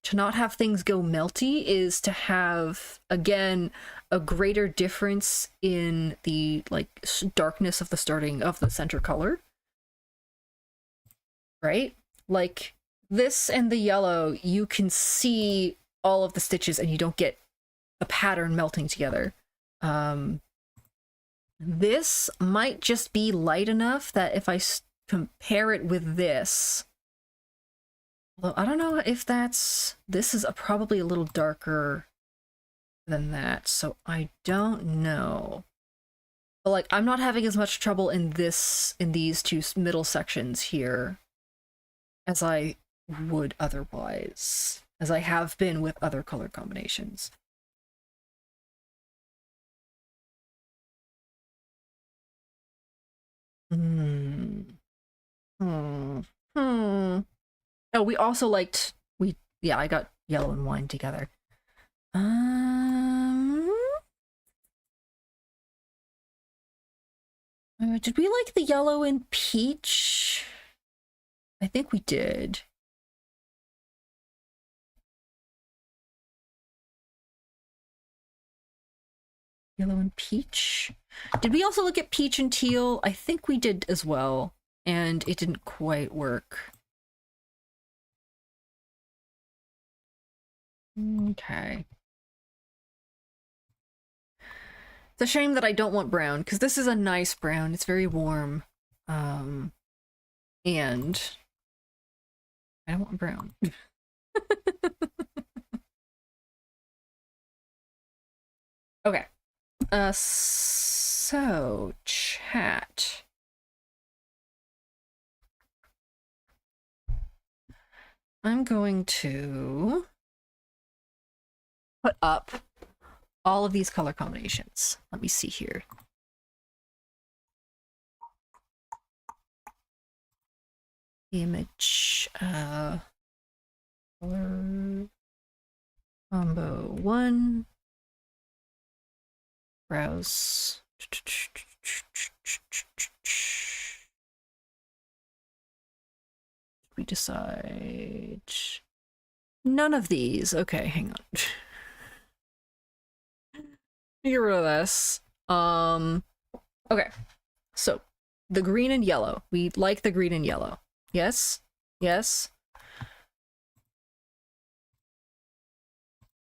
To not have things go melty is to have, again, a greater difference in the, like, darkness of the center color. Right? Like, this and the yellow, you can see all of the stitches and you don't get a pattern melting together. This might just be light enough that if I compare it with this, although I don't know if this is probably a little darker than that, so I don't know. But, like, I'm not having as much trouble in these two middle sections here as I would otherwise, as I have been with other color combinations. Oh, we also liked, yeah, I got yellow and wine together. Did we like the yellow and peach? I think we did. Yellow and peach. Did we also look at peach and teal? I think we did as well, and it didn't quite work. Okay. It's a shame that I don't want brown, because this is a nice brown. It's very warm. And I don't want brown. Okay. So, chat. I'm going to put up all of these color combinations. Let me see here. Image, color combo 1. Browse. We decide none of these. Okay, hang on. get rid of this. Okay. So, the green and yellow. We like the green and yellow. Yes? Yes?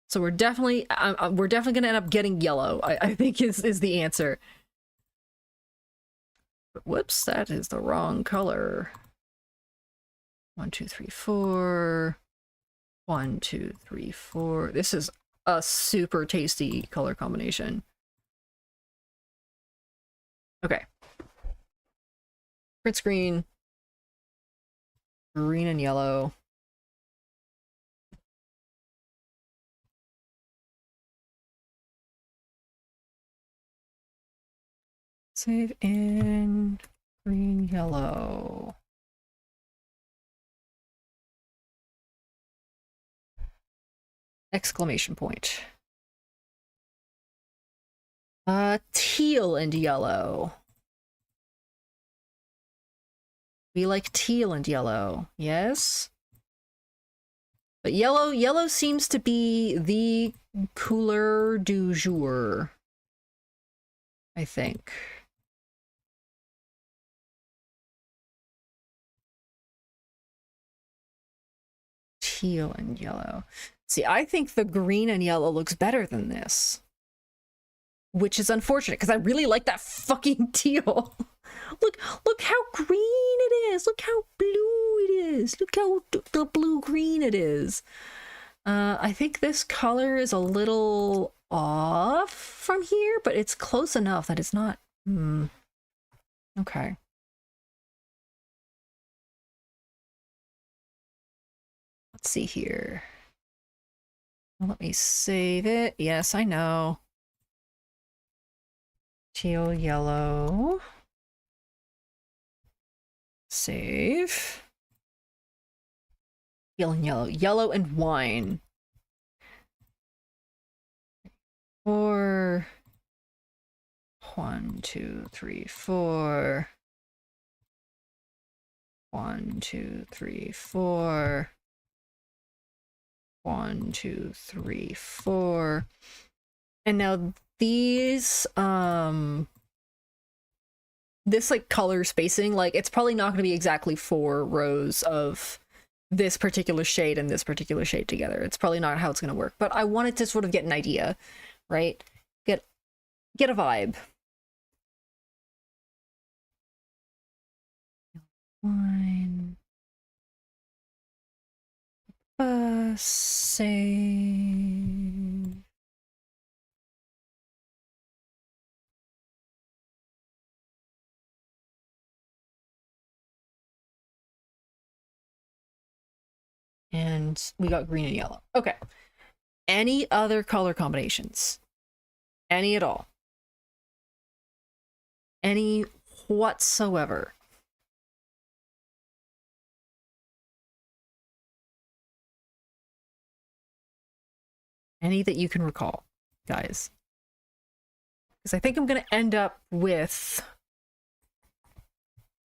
So we're definitely gonna end up getting yellow, I think is the answer. But whoops, that is the wrong color. 1, 2, 3, 4. 1, 2, 3, 4. This is a super tasty color combination. Okay. Print screen. Green and yellow. Save in green, yellow. Exclamation point. Teal and yellow. We like teal and yellow. Yes? But yellow seems to be the couleur du jour, I think. Teal and yellow. See, I think the green and yellow looks better than this. Which is unfortunate, because I really like that fucking teal. Look how green it is. Look how blue it is. Look how the blue-green it is. I think this color is a little off from here, but it's close enough that it's not... Okay. Let's see here. Let me save it. Yes, I know. Teal, yellow. Save. Teal and yellow. Yellow and wine. 4. 1, 2, 3, 4. 1, 2, 3, 4. 1, 2, 3, 4. And now these, this like color spacing, like it's probably not going to be exactly 4 rows of this particular shade and this particular shade together. It's probably not how it's going to work, but I wanted to sort of get an idea, right? Get a vibe. 1. Save. And we got green and yellow. Okay. Any other color combinations? Any at all? Any whatsoever? Any that you can recall, guys? Because I think I'm going to end up with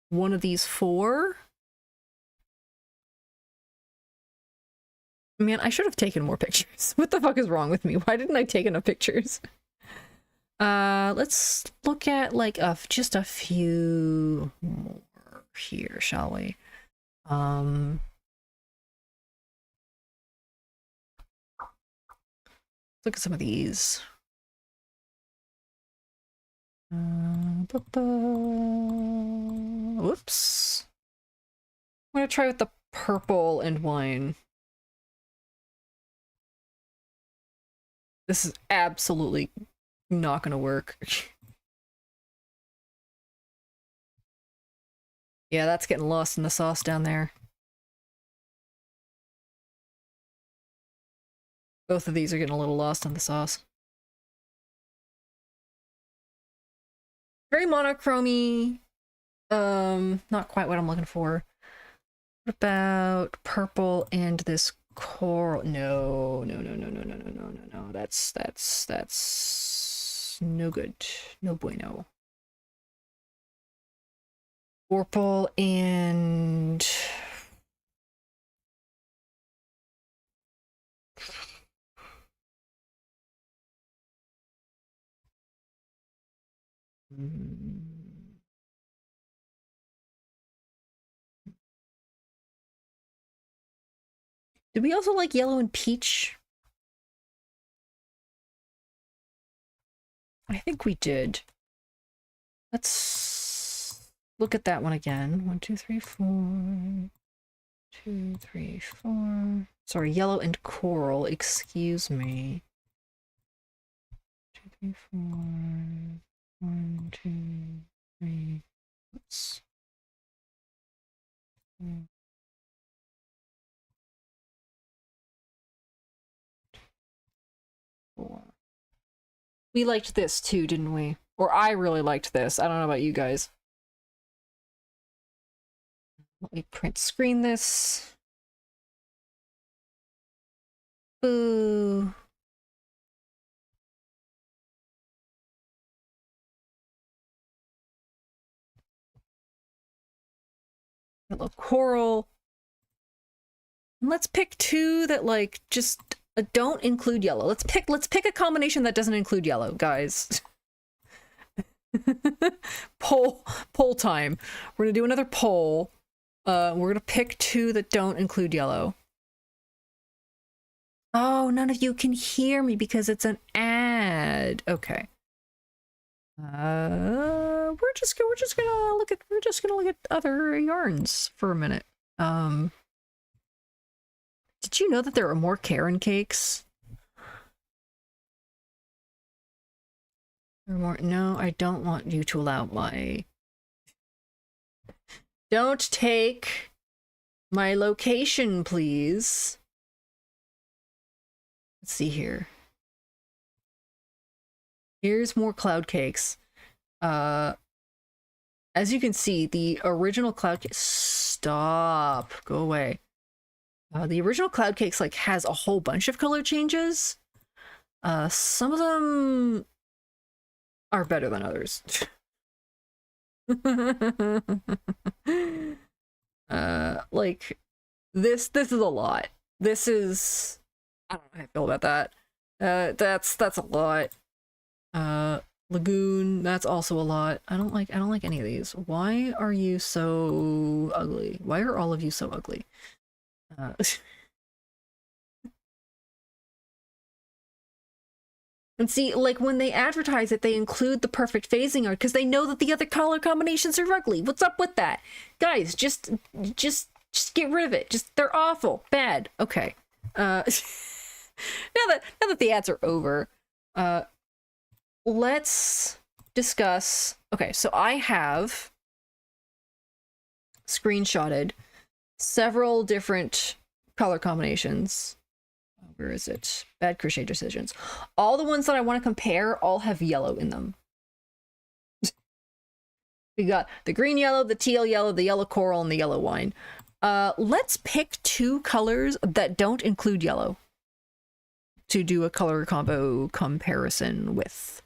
one of these 4. Man, I should have taken more pictures. What the fuck is wrong with me? Why didn't I take enough pictures? Let's look at like just a few more here, shall we? Look at some of these. Whoops. I'm gonna try with the purple and wine. This is absolutely not gonna work. Yeah, that's getting lost in the sauce down there. Both of these are getting a little lost in the sauce. Very monochrome-y. Not quite what I'm looking for. What about purple and this coral? No. That's no good. No bueno. Purple and Did we also like yellow and peach? I think we did. Let's look at that one again. 1, 2, 3, 4. 2, 3, 4. Sorry, yellow and coral. Excuse me. 2, 3, 4. 1, 2, 3. Oops. 4. We liked this too, didn't we? Or I really liked this. I don't know about you guys. Let me print screen this. Boo. Yellow coral. Let's pick two that like just don't include yellow. Let's pick a combination that doesn't include yellow, guys. Poll time. We're gonna do another poll. We're gonna pick two that don't include yellow. Oh, none of you can hear me because it's an ad. Okay. We're just gonna look at other yarns for a minute. Did you know that there are more Karen cakes? There are more. No, I don't want you to allow my. Don't take my location, please. Let's see here. Here's more cloud cakes. As you can see, the original cloud cake. Stop. Go away. The original cloud cakes like has a whole bunch of color changes. Some of them are better than others. Like this is a lot. This is I don't know how I feel about that. That's a lot. Lagoon, that's also a lot. I don't like any of these. Why are you so ugly? Why are all of you so ugly? And see, like when they advertise it, they include the perfect phasing art because they know that the other color combinations are ugly. What's up with that? Guys, just get rid of it. Just they're awful. Bad. Okay. Now that the ads are over, let's discuss. Okay, so I have screenshotted several different color combinations. Where is it? Bad crochet decisions. All the ones that I want to compare all have yellow in them. We got the green yellow, the teal yellow, the yellow coral, and the yellow wine. Let's pick two colors that don't include yellow to do a color combo comparison with.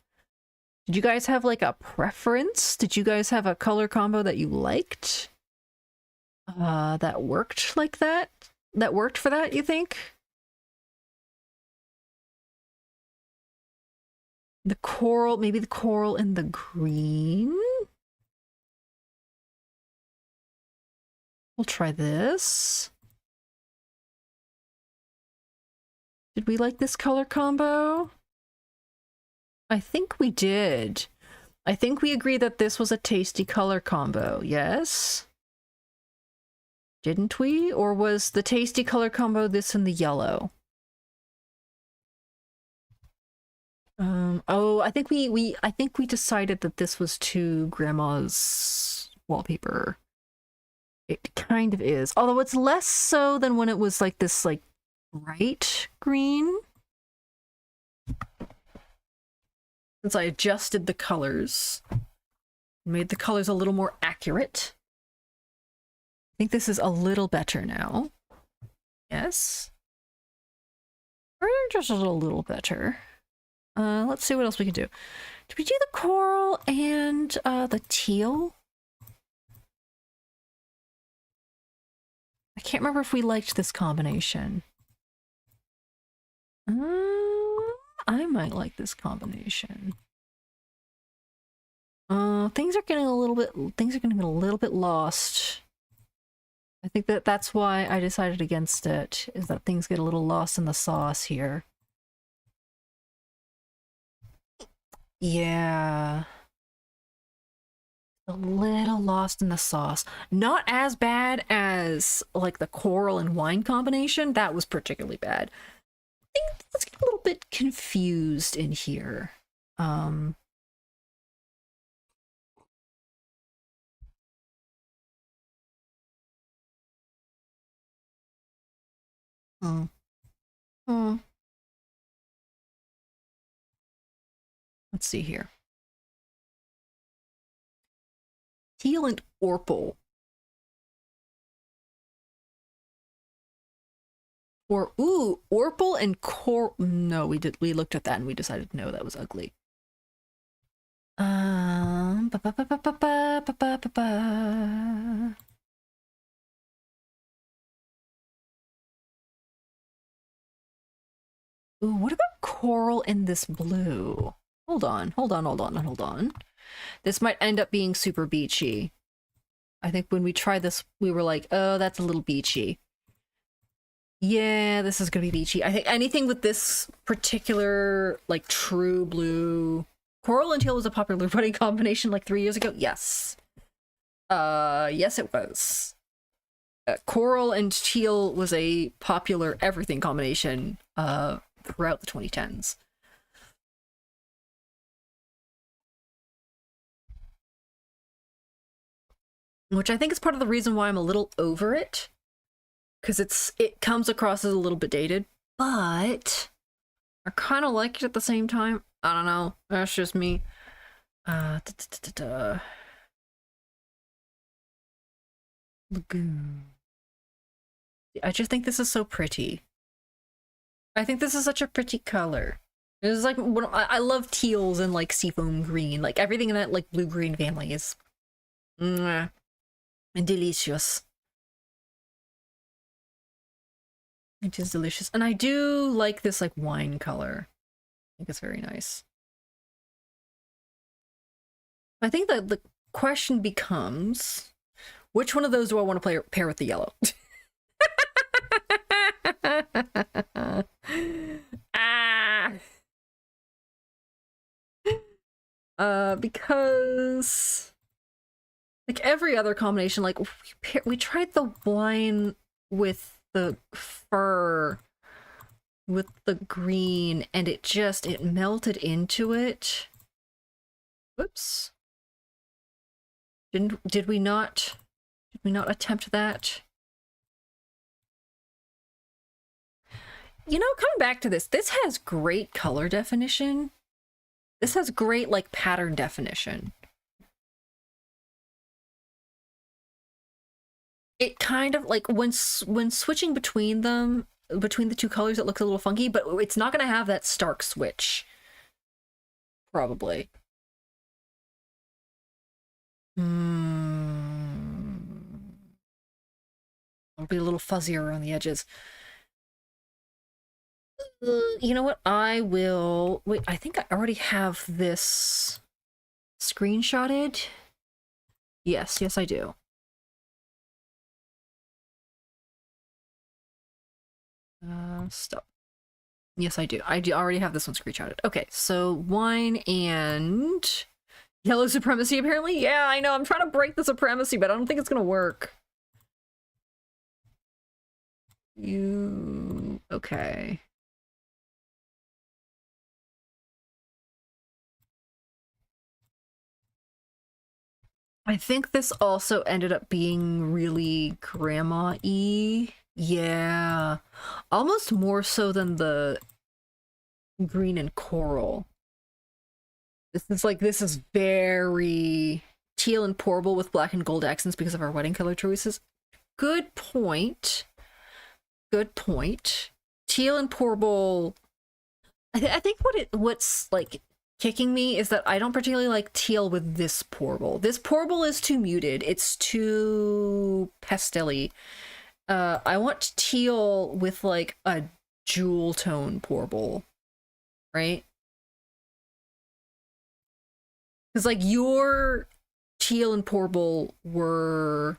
Did you guys have like a preference? Did you guys have a color combo that you liked? That worked like that? That worked for that, you think? The coral, maybe the coral and the green? We'll try this. Did we like this color combo? I think we did. I think we agreed that this was a tasty color combo, yes? Didn't we? Or was the tasty color combo this and the yellow? Oh, I think we decided that this was to Grandma's wallpaper. It kind of is. Although it's less so than when it was like this like bright green. Since I adjusted the colors, made the colors a little more accurate. I think this is a little better now. Yes. Or just a little better. Let's see what else we can do. Did we do the coral and the teal? I can't remember if we liked this combination. I might like this combination. Things are getting a little bit lost. I think that's why I decided against it, is that things get a little lost in the sauce here. Yeah. A little lost in the sauce. Not as bad as, like, the coral and wine combination. That was particularly bad. I think let's get a little bit confused in here. Hmm. Hmm. Let's see here. Teal and Orpal. Or, ooh, Orpal and Coral. No, we looked at that and we decided no, that was ugly. Ba -ba -ba -ba -ba -ba -ba -ba -ba. Ooh, what about coral in this blue? Hold on. This might end up being super beachy. I think when we tried this, we were like, oh, that's a little beachy. Yeah, this is gonna be beachy. I think anything with this particular, like, true blue... Coral and teal was a popular wedding combination like 3 years ago? Yes. Yes it was. Coral and teal was a popular everything combination, throughout the 2010s. Which I think is part of the reason why I'm a little over it. Because it comes across as a little bit dated, but I kind of like it at the same time. I don't know. That's just me. Lagoon. I just think this is so pretty. I think this is such a pretty color. This is like I love teals and like seafoam green. Like everything in that like blue-green family is mwah, delicious. It is delicious. And I do like this like wine color. I think it's very nice. I think that the question becomes, which one of those do I want to pair with the yellow? Ah. Because like every other combination, like we tried the wine with the fur with the green, and it melted into it. Whoops. Did we not attempt that? You know, coming back to this has great color definition. This has great, like, pattern definition. It kind of, like, when switching between them, between the two colors, it looks a little funky, but it's not gonna have that stark switch. Probably. It'll be a little fuzzier around the edges. You know what? I will... Wait, I think I already have this screenshotted. Yes, I do. Stop. Yes, I do. I do already have this one screenshotted. Okay, so wine and yellow supremacy, apparently? Yeah, I know. I'm trying to break the supremacy, but I don't think it's gonna work. Okay. I think this also ended up being really grandma-y. Yeah. Almost more so than the green and coral. This is very teal and portable with black and gold accents because of our wedding color choices. Good point. Good point. Teal and portable... I think what's like kicking me is that I don't particularly like teal with this portable. This portable is too muted. It's too pastel-y. I want teal with like a jewel tone portable, right? Because, like, your teal and purple were...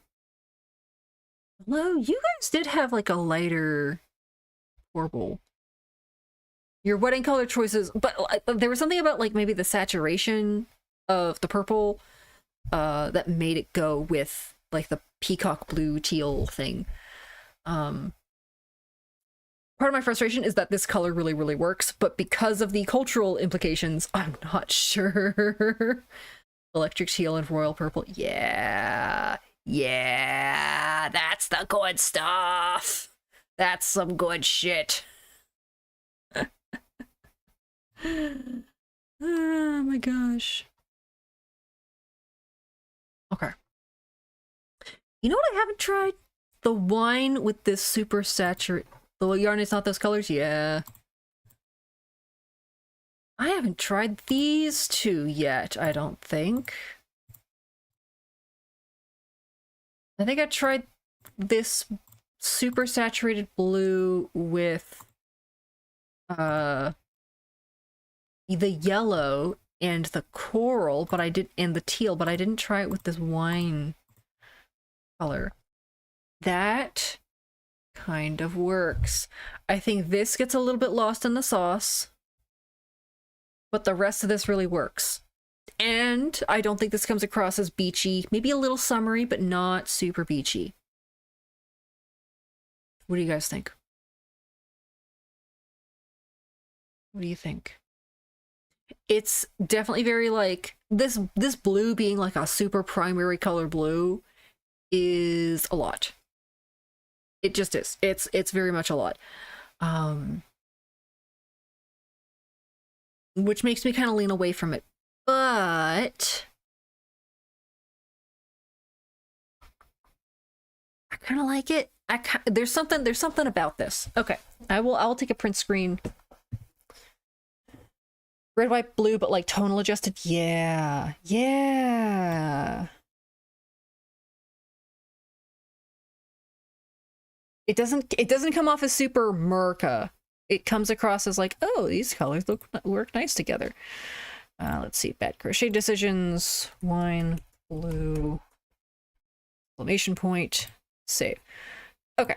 Although, you guys did have, like, a lighter purple. Your wedding color choices... But there was something about, like, maybe the saturation of the purple that made it go with, like, the peacock blue teal thing. Part of my frustration is that this color really, really works, but because of the cultural implications, I'm not sure. Electric teal and royal purple. Yeah. Yeah. That's the good stuff. That's some good shit. Oh my gosh. Okay. You know what I haven't tried? The wine with this super saturated... The yarn is not those colors? Yeah. I haven't tried these two yet, I don't think. I think I tried this super saturated blue with the yellow and the coral, but and the teal, but I didn't try it with this wine color. That kind of works. I think this gets a little bit lost in the sauce, but the rest of this really works. And I don't think this comes across as beachy. Maybe a little summery, but not super beachy. What do you guys think? What do you think? It's definitely very like this blue being like a super primary color blue is a lot. It just is. It's very much a lot. Which makes me kind of lean away from it. But I kind of like it. There's something about this. Okay. I'll take a print screen. Red, white, blue, but like tonal adjusted. Yeah. Yeah. It doesn't come off as super Merca. It comes across as like, oh, these colors work nice together. Let's see, bad crochet decisions, wine, blue, exclamation point, save. Okay,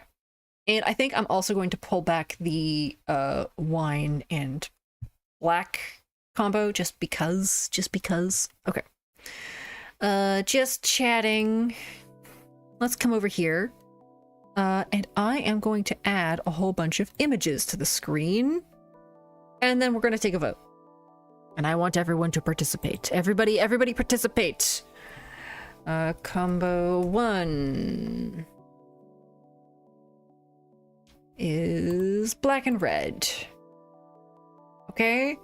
and I think I'm also going to pull back the wine and black combo just because. Okay, just chatting. Let's come over here. And I am going to add a whole bunch of images to the screen. And then we're going to take a vote. And I want everyone to participate. Everybody participate. Combo 1 is black and red. Okay?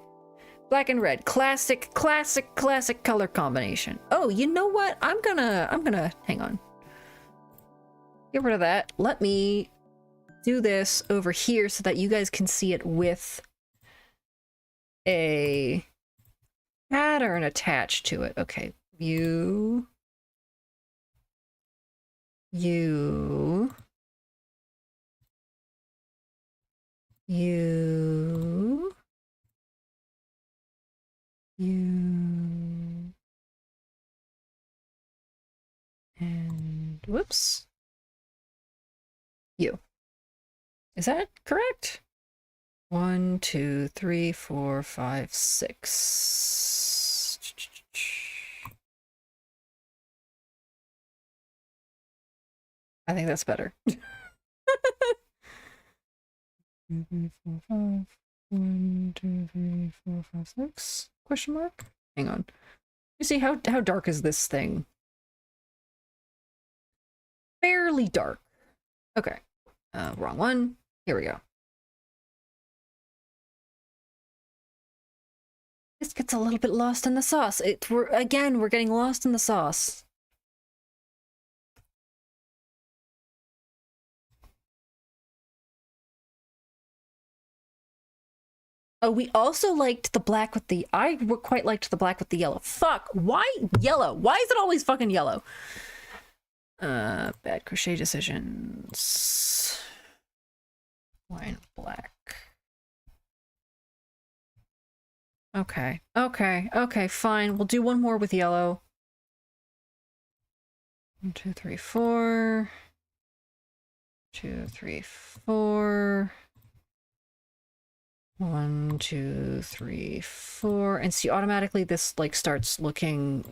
Black and red. Classic color combination. Oh, you know what? I'm gonna hang on. Get rid of that. Let me do this over here so that you guys can see it with a pattern attached to it. Okay, you, you, and whoops. You. Is that correct? 1, 2, 3, 4, 5, 6. I think that's better. 2, 3, 4, 5. 1, 2, 3, 4, 5, 6. Question mark? Hang on. You see how dark is this thing? Fairly dark. Okay. Wrong one. Here we go. This gets a little bit lost in the sauce. We're getting lost in the sauce. Oh, we also liked the black with the... I quite liked the black with the yellow. Fuck, why yellow? Why is it always fucking yellow? Bad crochet decisions. Wine black. Okay, okay, okay, fine. We'll do one more with yellow. 1, 2, 3, 4. 2, 3, 4. 1, 2, 3, 4. And see, automatically this like starts looking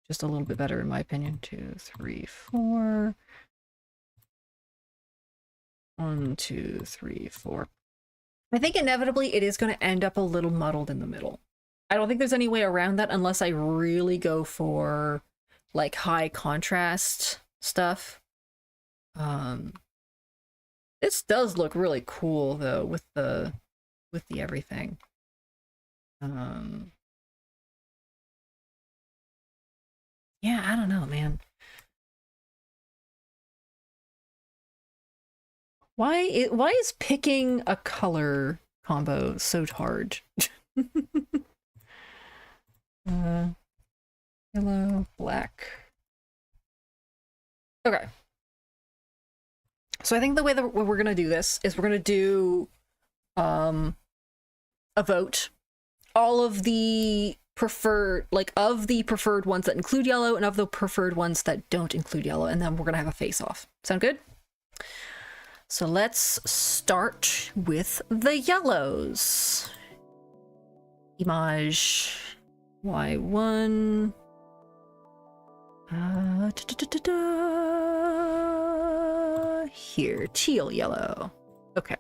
just a little bit better in my opinion. 2, 3, 4. 1, 2, 3, 4. I think inevitably it is going to end up a little muddled in the middle. I don't think there's any way around that unless I really go for like high contrast stuff. This does look really cool though with the everything. Yeah, I don't know, man. Why is picking a color combo so hard? Yellow, black. Okay. So I think the way that we're gonna do this is we're gonna do a vote. All of the preferred, like of the preferred ones that include yellow and of the preferred ones that don't include yellow, and then we're gonna have a face-off. Sound good? So let's start with the yellows. Image Y1. Here, teal yellow. Okay.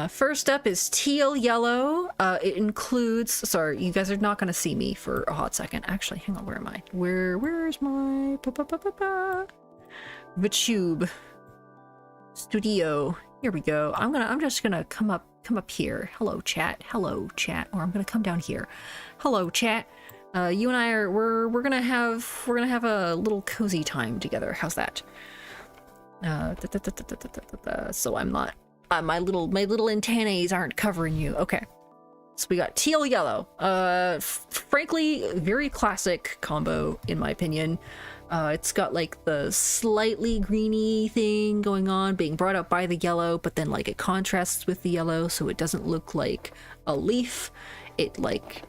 First up is teal yellow. It includes, sorry, you guys are not going to see me for a hot second. Actually, hang on, where am I? Where's my VTube studio? Here we go. I'm just gonna come up here. Hello chat. Hello chat. Or I'm gonna come down here. Hello chat. You and I are we're gonna have a little cozy time together. How's that? So I'm not my little antennae aren't covering you. Okay. So we got teal yellow. Frankly, very classic combo in my opinion. It's got like the slightly greeny thing going on being brought up by the yellow, but then like it contrasts with the yellow so it doesn't look like a leaf. It like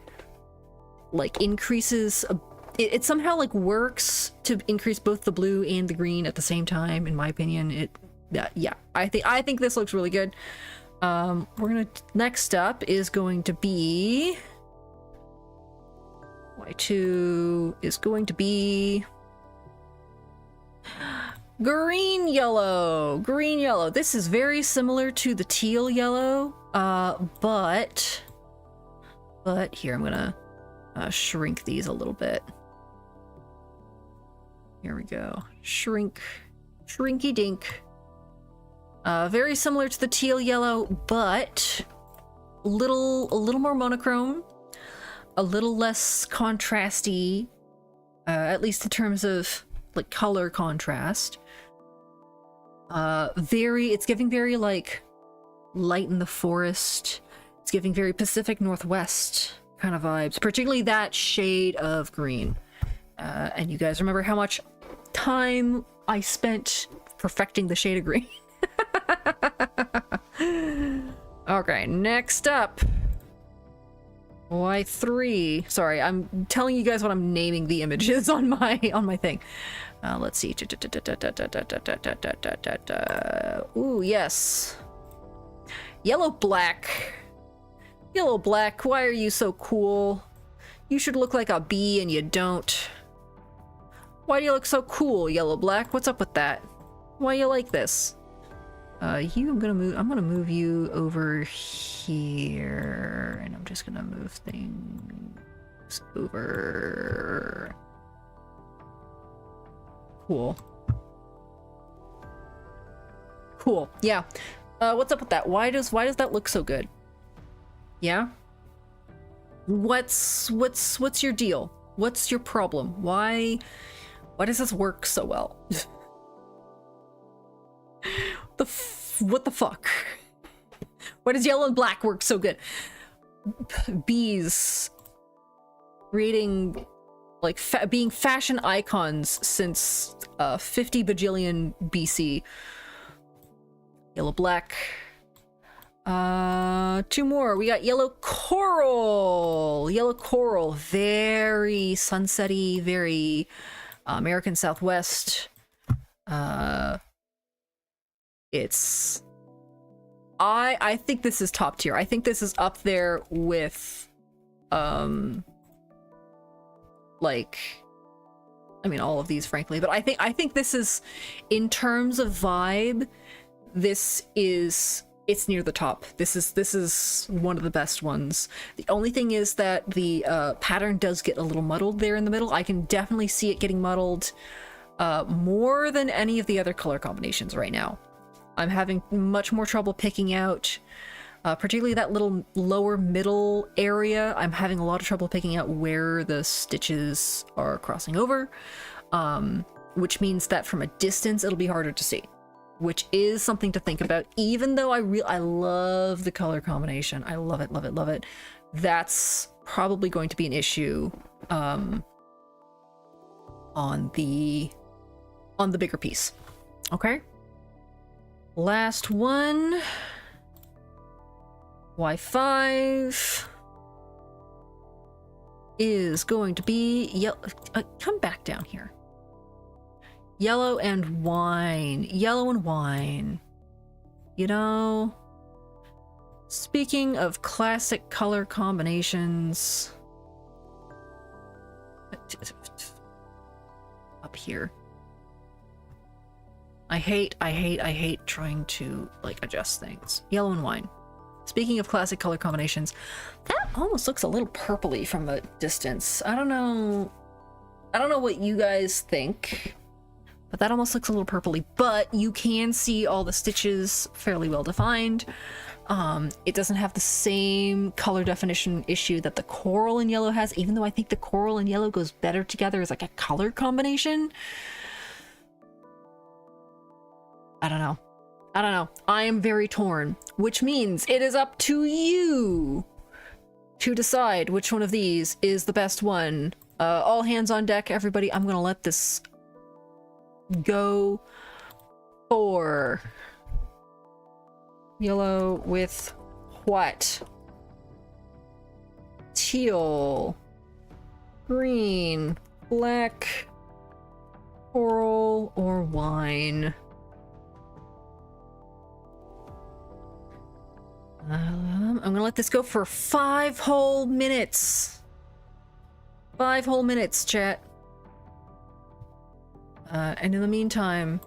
increases it somehow like works to increase both the blue and the green at the same time, in my opinion. Yeah, I think this looks really good. Next up is going to be Y2 is going to be green yellow. This is very similar to the teal yellow, but here I'm gonna shrink these a little bit. Here we go. Shrinky dink. Very similar to the teal yellow, but a little more monochrome, a little less contrasty, at least in terms of like color contrast. It's giving very like light in the forest. It's giving very Pacific Northwest kind of vibes, particularly that shade of green. And you guys remember how much time I spent perfecting the shade of green. Okay, next up, Y3. Sorry, I'm telling you guys what I'm naming the images on my thing. Let's see. Ooh, yes. Yellow black. Yellow black, why are you so cool? You should look like a bee and you don't. Why do you look so cool, yellow black? What's up with that? Why you like this? I'm gonna move you over here, and I'm just gonna move things over. Cool. Yeah. What's up with that? Why does that look so good? Yeah? What's your deal? What's your problem? Why does this work so well? What the fuck? Why does yellow and black work so good? Bees creating like being fashion icons since 50 bajillion BC. Yellow black. Two more. We got yellow coral. Yellow coral, very sunsetty, very American Southwest. It's I think this is top tier. I think this is up there with like, I mean, all of these, frankly, but I think this is, in terms of vibe, it's near the top. This is one of the best ones. The only thing is that the pattern does get a little muddled there in the middle. I can definitely see it getting muddled more than any of the other color combinations right now. I'm having much more trouble picking out, particularly that little lower middle area. I'm having a lot of trouble picking out where the stitches are crossing over, which means that from a distance it'll be harder to see, which is something to think about. Even though I love the color combination, I love it, love it, love it. That's probably going to be an issue on the bigger piece. Okay. Last one. Y5 is going to be yellow. Come back down here. Yellow and wine. Yellow and wine. You know, speaking of classic color combinations, up here. I hate trying to like adjust things. Yellow and wine. Speaking of classic color combinations, that almost looks a little purpley from a distance. I don't know what you guys think, but that almost looks a little purpley, but you can see all the stitches fairly well defined. It doesn't have the same color definition issue that the coral and yellow has, even though I think the coral and yellow goes better together as like a color combination. I don't know. I am very torn, which means it is up to you to decide which one of these is the best one. All hands on deck, everybody. I'm gonna let this go for yellow with what? Teal, green, black, coral, or wine. I'm gonna let this go for 5 whole minutes. 5 whole minutes, chat. And in the meantime,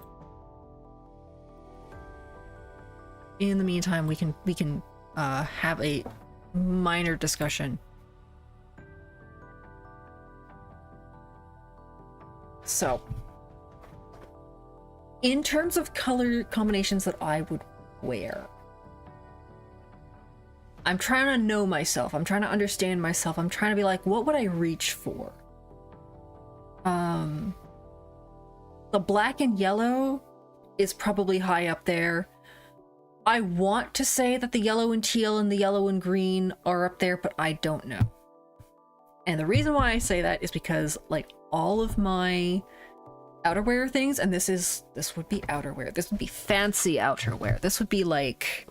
we can have a minor discussion. So, in terms of color combinations that I would wear, I'm trying to know myself. I'm trying to understand myself. I'm trying to be like, what would I reach for? The black and yellow is probably high up there. I want to say that the yellow and teal and the yellow and green are up there, but I don't know. And the reason why I say that is because, like, all of my outerwear things, and this would be outerwear. This would be fancy outerwear. This would be like,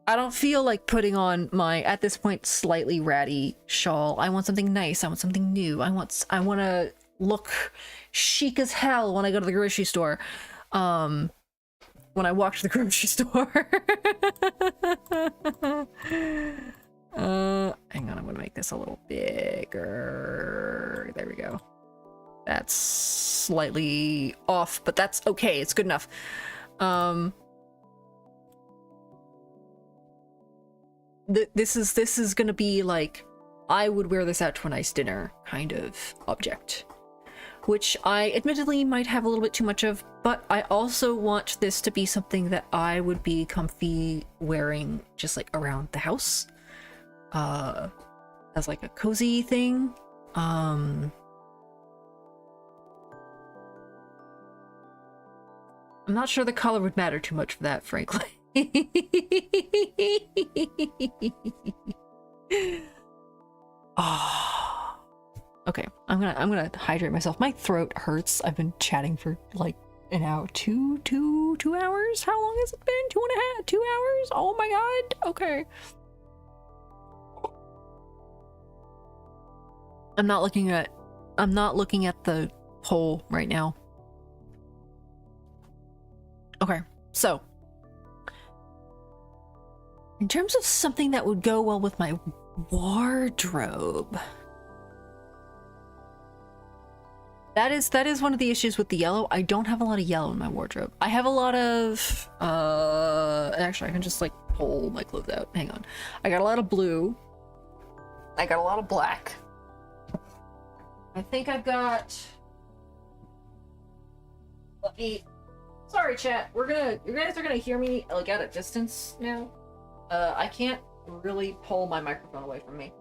I don't feel like putting on my, at this point, slightly ratty shawl. I want something nice. I want something new. I want to look chic as hell when I go to the grocery store. When I walk to the grocery store. Hang on, I'm gonna make this a little bigger. There we go. That's slightly off, but that's okay. It's good enough. This is gonna be like, I would wear this out to a nice dinner kind of object, which I admittedly might have a little bit too much of, but I also want this to be something that I would be comfy wearing just like around the house, as like a cozy thing. I'm not sure the color would matter too much for that, frankly. Oh. Okay, I'm gonna hydrate myself. My throat hurts. I've been chatting for like an hour, two 2 hours? How long has it been? 2.5, 2 hours? Oh my god. Okay. I'm not looking at the poll right now. Okay, so in terms of something that would go well with my wardrobe, that is one of the issues with the yellow. I don't have a lot of yellow in my wardrobe. I have a lot of actually I can just like pull my clothes out. Hang on. I got a lot of blue. I got a lot of black. I think I've got, let me, sorry chat, you guys are gonna hear me like at a distance now. I can't really pull my microphone away from me.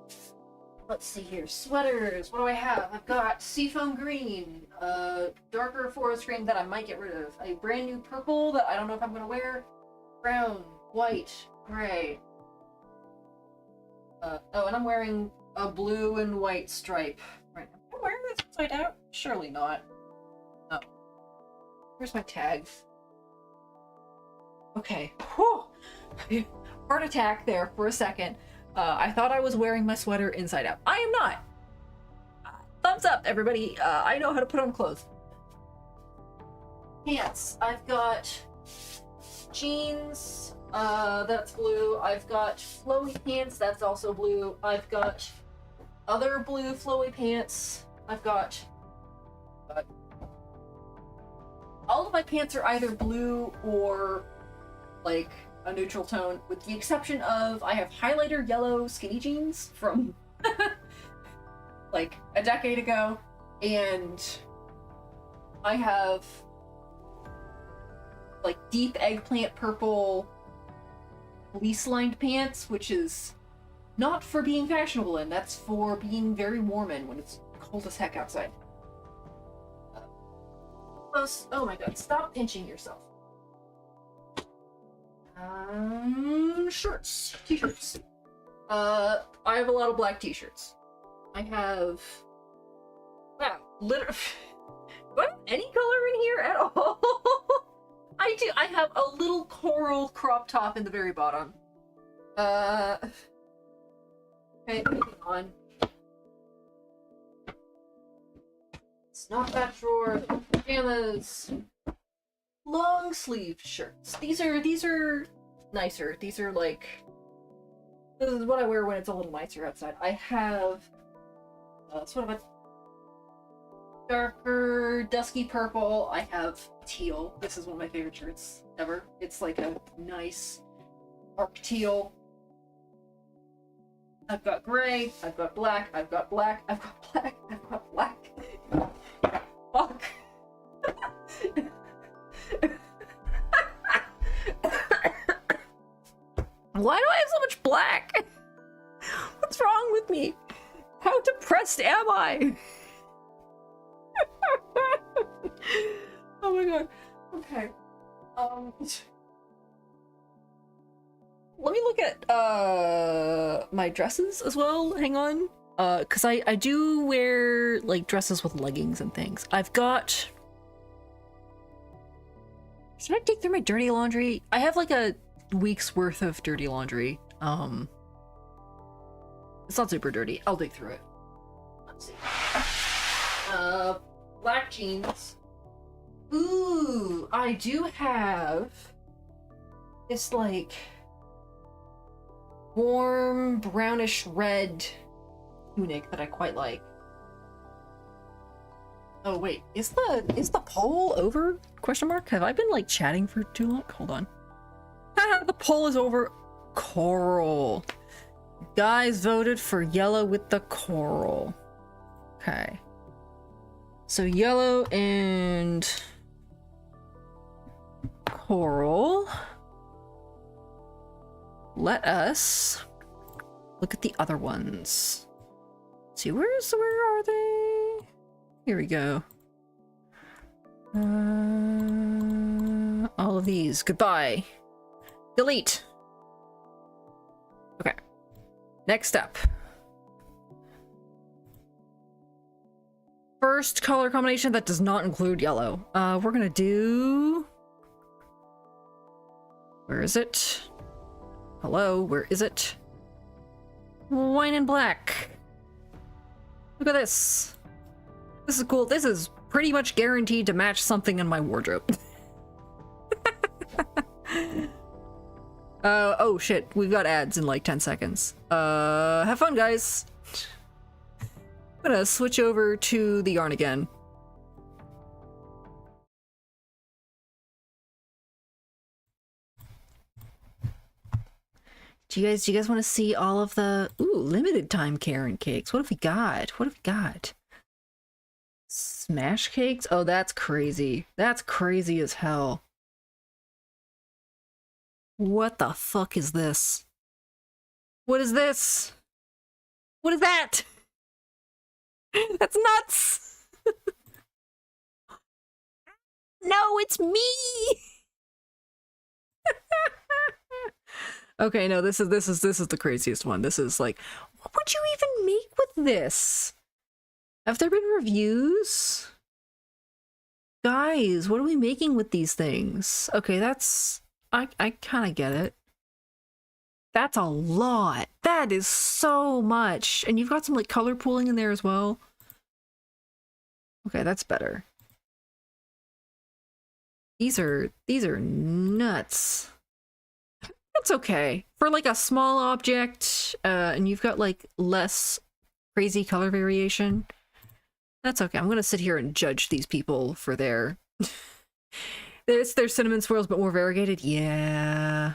Let's see here, sweaters, what do I have? I've got seafoam green, darker forest green that I might get rid of, a brand new purple that I don't know if I'm gonna wear, brown, white, gray. Oh, and I'm wearing a blue and white stripe right now. Am I wearing this inside out? Surely not. Oh. Where's my tags? Okay. Whew. Heart attack there for a second. I thought I was wearing my sweater inside out. I am not. Thumbs up, everybody. I know how to put on clothes. Pants. I've got jeans. That's blue. I've got flowy pants. That's also blue. I've got other blue flowy pants. I've got all of my pants are either blue or like a neutral tone, with the exception of I have highlighter yellow skinny jeans from like a decade ago, and I have like deep eggplant purple fleece-lined pants, which is not for being fashionable in, that's for being very warm in when it's cold as heck outside. Oh my god, stop pinching yourself. Shirts. T-shirts. I have a lot of black t-shirts. I have... Wow, literally... Do I have any color in here at all? I do. I have a little coral crop top in the very bottom. Okay, moving on. It's not that drawer. Pajamas. Long sleeved shirts. These are nicer. These are like, this is what I wear when it's a little nicer outside. I have sort of a darker dusky purple. I have teal. This is one of my favorite shirts ever. It's like a nice dark teal. I've got gray, I've got black, I've got black, I've got black, I've got black. Fuck. Why do I have so much black? What's wrong with me? How depressed am I? Oh my god. Okay. Let me look at my dresses as well. Hang on. Cause I do wear like dresses with leggings and things. I've got, should I dig through my dirty laundry? I have like a week's worth of dirty laundry. It's not super dirty. I'll dig through it. Let's see. Black jeans. Ooh, I do have this like warm brownish red tunic that I quite like. Oh wait, is the poll over? Question mark? Have I been like chatting for too long? Hold on. Haha, the poll is over. Coral. Guys voted for yellow with the coral. Okay. So yellow and coral. Let us look at the other ones. Let's see, where are they? Here we go. All of these. Goodbye. Delete. Okay. Next up. First color combination that does not include yellow. We're gonna do Where is it? Hello, where is it? Wine and black. Look at this. This is cool. This is pretty much guaranteed to match something in my wardrobe. Oh shit, we've got ads in like 10 seconds. Have fun, guys. I'm gonna switch over to the yarn again. Do you guys want to see all of the limited time carrot cakes? What have we got? What have we got? Smash cakes? Oh, that's crazy. That's crazy as hell. What the fuck is this? What is this? What is that? That's nuts. No, it's me. Okay, no, this is the craziest one. This is like, what would you even make with this? Have there been reviews? Guys, what are we making with these things? Okay, that's I kind of get it. That's a lot. That is so much. And you've got some like color pooling in there as well. Okay, that's better. These are nuts. That's okay. For like a small object, and you've got like less crazy color variation, that's okay. I'm gonna sit here and judge these people for their their cinnamon swirls, but more variegated. Yeah.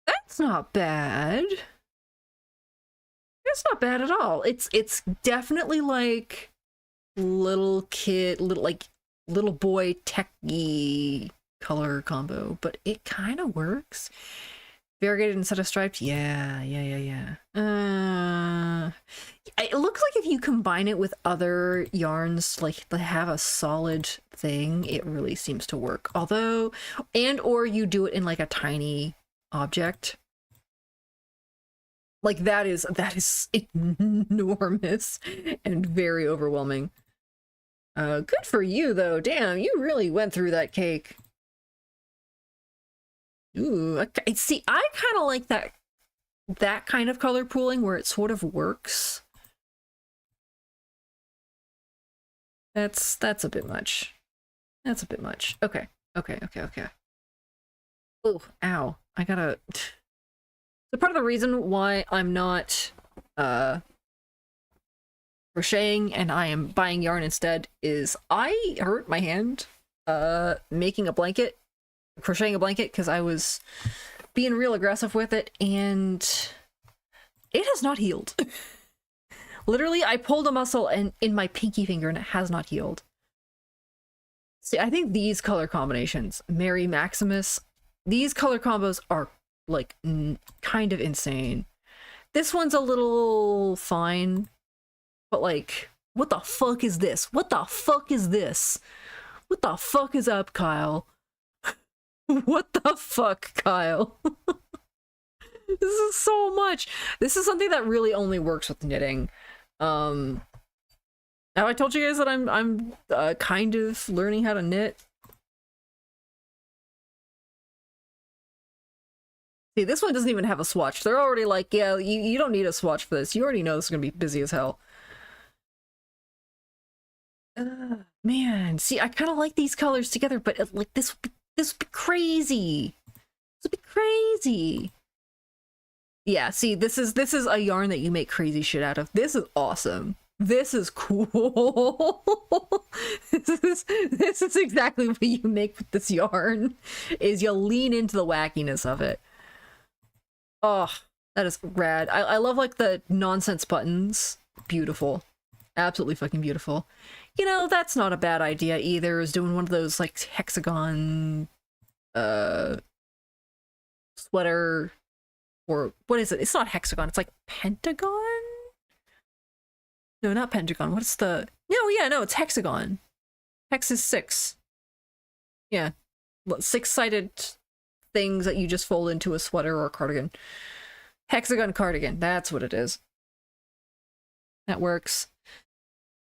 That's not bad. It's not bad at all. It's definitely like little boy techy color combo, but it kind of works. Variegated instead of striped. Yeah. It looks like if you combine it with other yarns, like they have a solid thing, it really seems to work. Although, or you do it in like a tiny object. Like that is enormous and very overwhelming. Good for you though. Damn, you really went through that cake. Ooh, okay. See, I kind of like that kind of color pooling where it sort of works. That's a bit much. That's a bit much. Okay. Oh, ow. I gotta... So part of the reason why I'm not crocheting and I am buying yarn instead is I hurt my hand making a blanket, crocheting a blanket, because I was being real aggressive with it and it has not healed. Literally, I pulled a muscle in my pinky finger and it has not healed. See, I think these color combinations, Mary Maximus, these color combos are like kind of insane. This one's a little fine, but like, what the fuck is this? What the fuck is this? What the fuck is up, Kyle? What the fuck, Kyle? This is so much. This is something that really only works with knitting. Have I told you guys that I'm kind of learning how to knit? See, this one doesn't even have a swatch. They're already like, yeah, you don't need a swatch for this. You already know this is gonna be busy as hell. Man, see, I kind of like these colors together, but like this would be crazy. This would be crazy. Yeah, see, this is a yarn that you make crazy shit out of. This is awesome. This is cool. This is exactly what you make with this yarn, is you lean into the wackiness of it. Oh, that is rad. I love like the nonsense buttons. Beautiful. Absolutely fucking beautiful. You know, that's not a bad idea either, is doing one of those like hexagon sweater, or what is it? It's not hexagon, it's like pentagon? No, not pentagon. What's the... No, it's hexagon. Hex is 6. Yeah. 6-sided things that you just fold into a sweater or a cardigan. Hexagon cardigan. That's what it is. That works.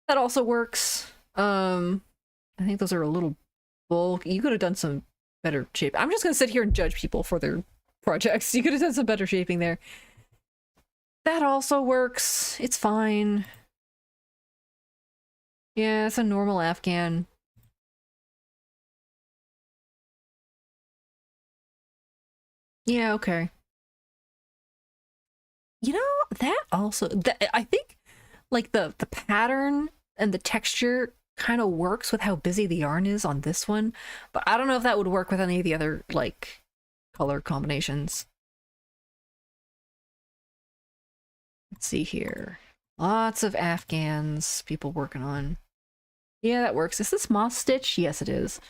That also works. I think those are a little Well, you could have done some better shape. I'm just gonna sit here and judge people for their projects. You could have done some better shaping there. That also works. It's fine. Yeah, it's a normal Afghan. Yeah, okay. You know, that also I think like the pattern and the texture kind of works with how busy the yarn is on this one, but I don't know if that would work with any of the other like color combinations. Let's see here. Lots of Afghans people working on. Yeah, that works. Is this moss stitch? Yes, it is.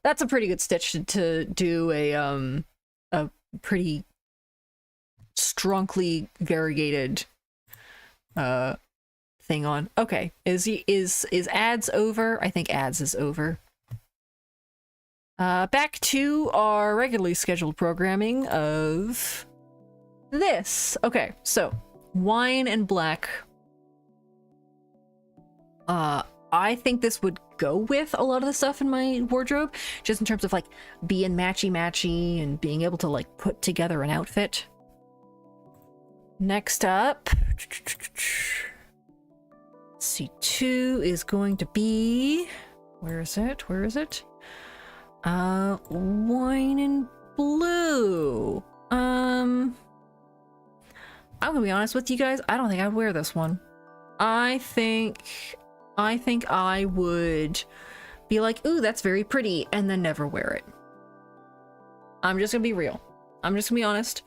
That's a pretty good stitch to do a pretty strongly variegated thing on. Okay, is ads over? I think ads is over. Back to our regularly scheduled programming of this. Okay, so wine and black. I think this would go with a lot of the stuff in my wardrobe, just in terms of like being matchy-matchy and being able to like put together an outfit. Next up, C2 is going to be, where is it? Where is it? Wine and blue. I'm gonna be honest with you guys, I don't think I'd wear this one. I think I would be like, ooh, that's very pretty, and then never wear it. I'm just gonna be real. I'm just gonna be honest.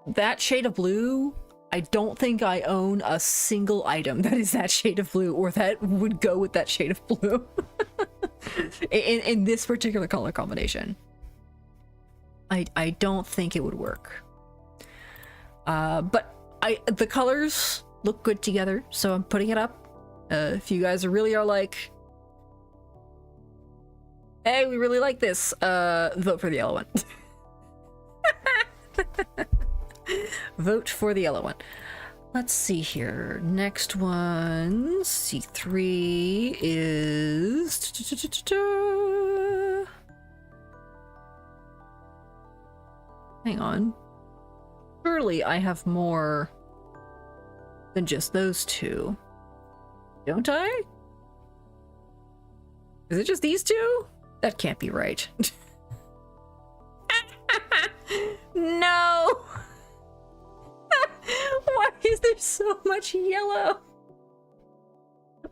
That shade of blue, I don't think I own a single item that is that shade of blue or that would go with that shade of blue. in this particular color combination. I don't think it would work. But the colors look good together, so I'm putting it up. If you guys really are like, hey, we really like this, vote for the yellow one. Vote for the yellow one. Let's see here. Next one, C3 is... Hang on. Surely I have more than just those two. Don't I? Is it just these two? That can't be right. No! Why is there so much yellow?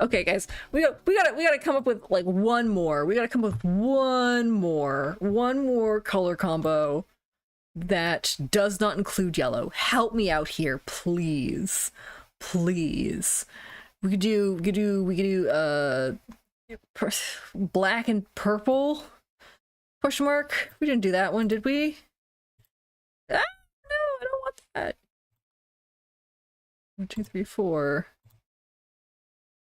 Okay, guys, we gotta come up with like one more. We gotta come up with one more color combo that does not include yellow. Help me out here, please, please. We could do black and purple? Question mark. We didn't do that one, did we? Ah, no, I don't want that. 1, 2, 3, 4.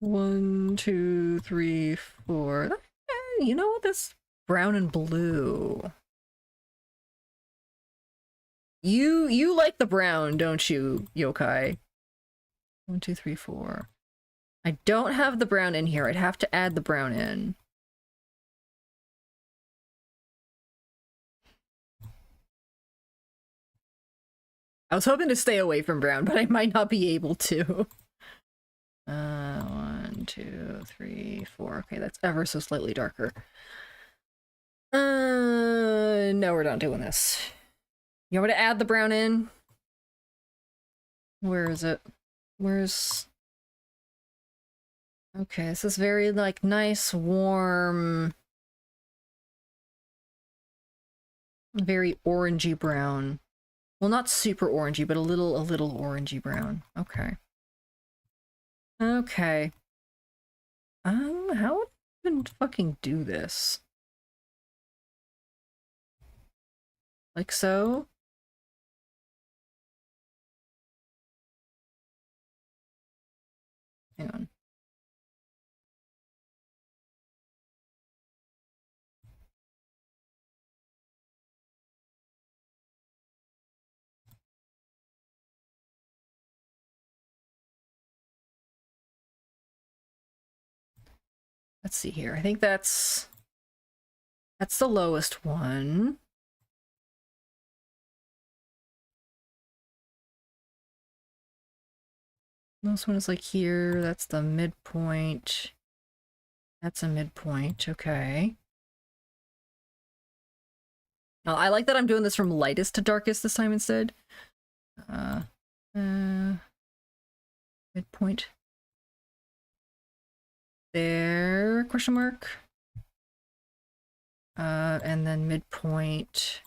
1, 2, 3, 4. You know what? This brown and blue. You like the brown, don't you, Yokai? 1, 2, 3, 4. I don't have the brown in here. I'd have to add the brown in. I was hoping to stay away from brown, but I might not be able to. 1, 2, 3, 4. Okay, that's ever so slightly darker. No, we're not doing this. You want me to add the brown in? Where is it? Where's... Okay, this is very, like, nice, warm... Very orangey brown. Well, not super orangey, but a little orangey brown. Okay. Okay. How would I even fucking do this? Like so? Hang on. Let's see here. I think that's the lowest one. Lowest one is like here. That's the midpoint. That's a midpoint. Okay. Now, I like that I'm doing this from lightest to darkest this time instead. Midpoint. There, question mark. And then midpoint.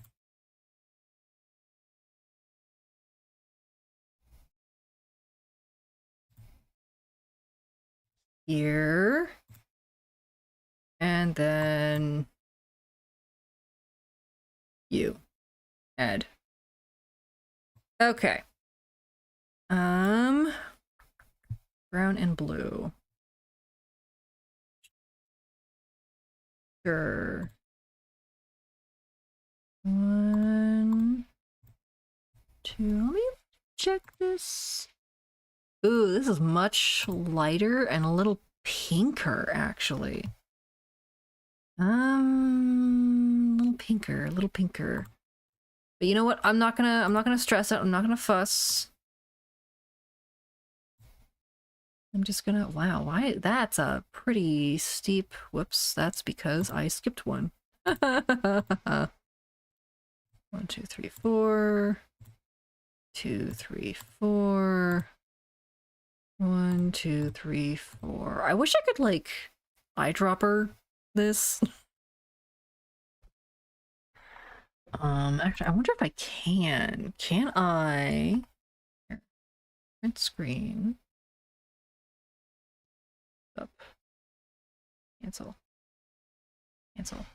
Here. And then you. Add. Okay. Brown and blue. Sure. 1, 2. Let me check this. Ooh, this is much lighter and a little pinker, actually. Little pinker, a little pinker. But you know what? I'm not gonna stress it. I'm not gonna fuss. I'm just gonna, wow, why? That's a pretty steep, whoops, that's because I skipped one. 1, 2, 3, 4. 2, 3, 4. 1, 2, 3, 4. I wish I could, like, eyedropper this. Actually, I wonder if I can. Can I? Here. Print screen. Up. Cancel. Cancel.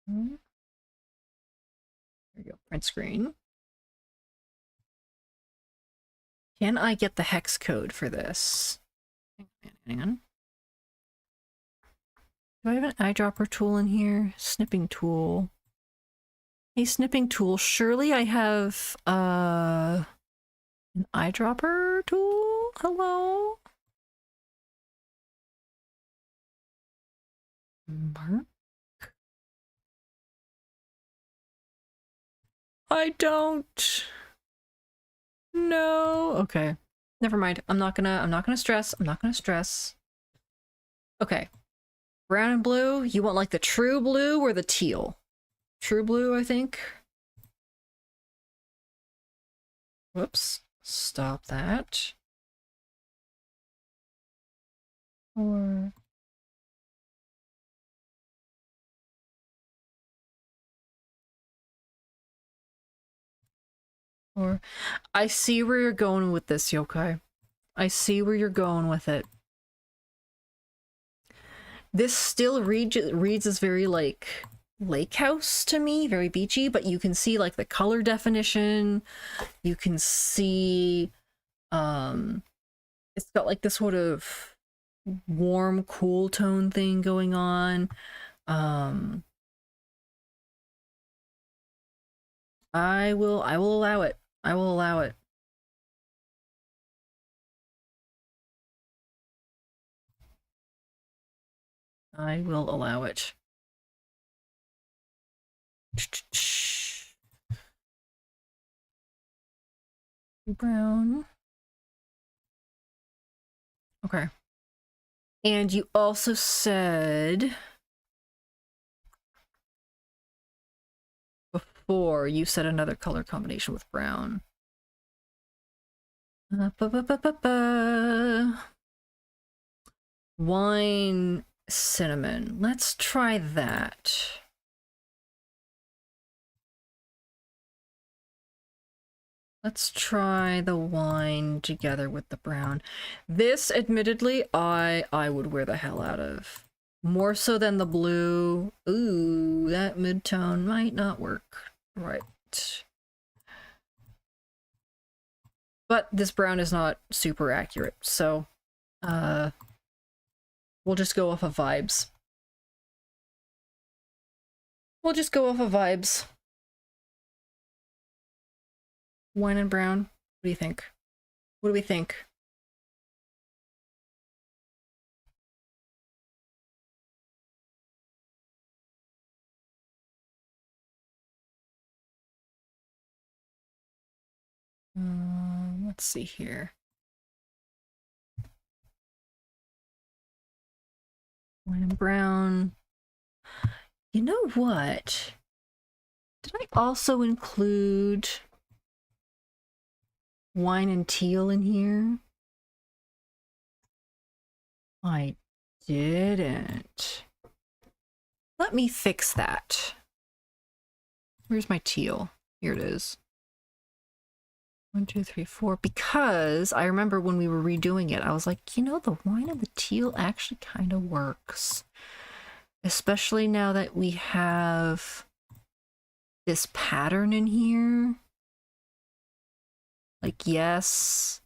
There we go. Print screen. Can I get the hex code for this? Hang on. Do I have an eyedropper tool in here? Snipping tool. Hey, snipping tool. Surely I have an eyedropper tool? Hello? Mark? I don't. No. Okay. Never mind. I'm not gonna stress. I'm not gonna stress. Okay. Brown and blue. You want like the true blue or the teal? True blue, I think. Whoops. Stop that. Or I see where you're going with this, Yokai. I see where you're going with it. This still reads as very like lake house to me, very beachy, but you can see like the color definition. You can see it's got like this sort of warm, cool tone thing going on. I will allow it. I will allow it. I will allow it. Brown. Okay. And you also said before you said another color combination with brown. Wine cinnamon. Let's try that. Let's try the wine together with the brown. This, admittedly, I would wear the hell out of. More so than the blue. Ooh, that mid-tone might not work. Right. But this brown is not super accurate, so we'll just go off of vibes. We'll just go off of vibes. Wine and brown. What do you think? What do we think? Let's see here. Wine and brown. You know what? Did I also include wine and teal in here? I didn't. Let me fix that. Where's my teal? Here it is. 1, 2, 3, 4. Because I remember when we were redoing it, I was like, you know, the wine and the teal actually kind of works. Especially now that we have this pattern in here. Like, yes,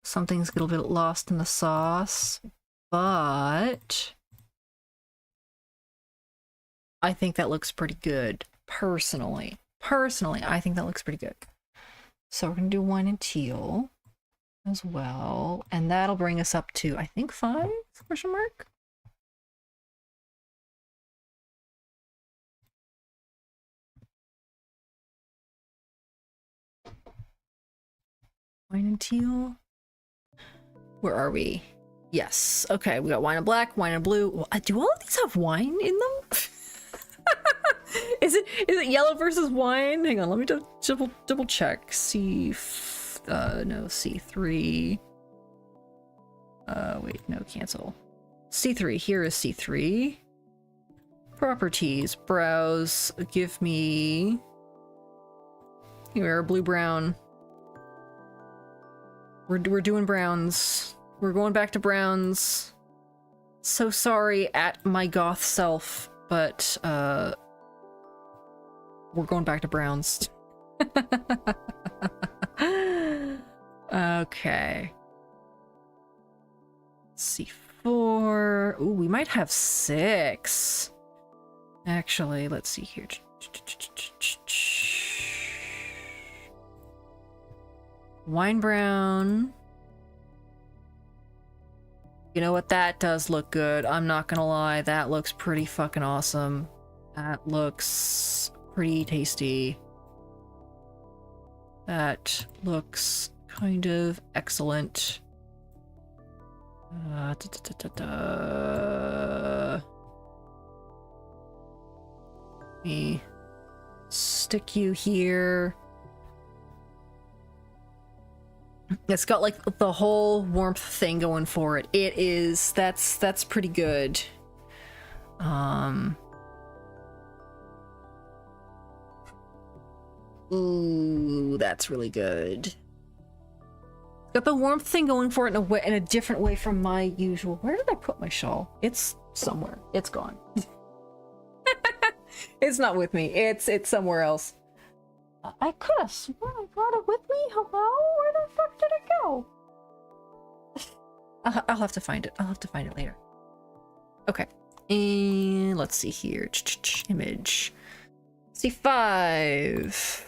something's a little bit lost in the sauce, but I think that looks pretty good. Personally, I think that looks pretty good. So we're gonna do wine and teal as well, and that'll bring us up to, I think, 5? Question mark. Wine and teal. Where are we? Yes. Okay, we got wine and black, wine and blue. Well, do all of these have wine in them? Is it yellow versus wine? Hang on, let me double check. No, C3. Wait, no, cancel. C3, here is C3. Properties, browse, give me... Here, blue, brown. We're doing browns. We're going back to browns. So sorry at my goth self, but, we're going back to browns. Okay. C4. Ooh, we might have 6. Actually, let's see here. Wine brown. You know what? That does look good. I'm not gonna lie. That looks pretty fucking awesome. That looks pretty tasty. That looks kind of excellent. Let me stick you here. It's got like the whole warmth thing going for it. It is, that's pretty good. Ooh, that's really good. Got the warmth thing going for it in a different way from my usual. Where did I put my shawl? It's somewhere. It's gone. It's not with me. It's somewhere else. I could have sworn I brought it with me. Hello? Where the fuck did it go? I'll have to find it. I'll have to find it later. Okay. And let's see here. Image. C5.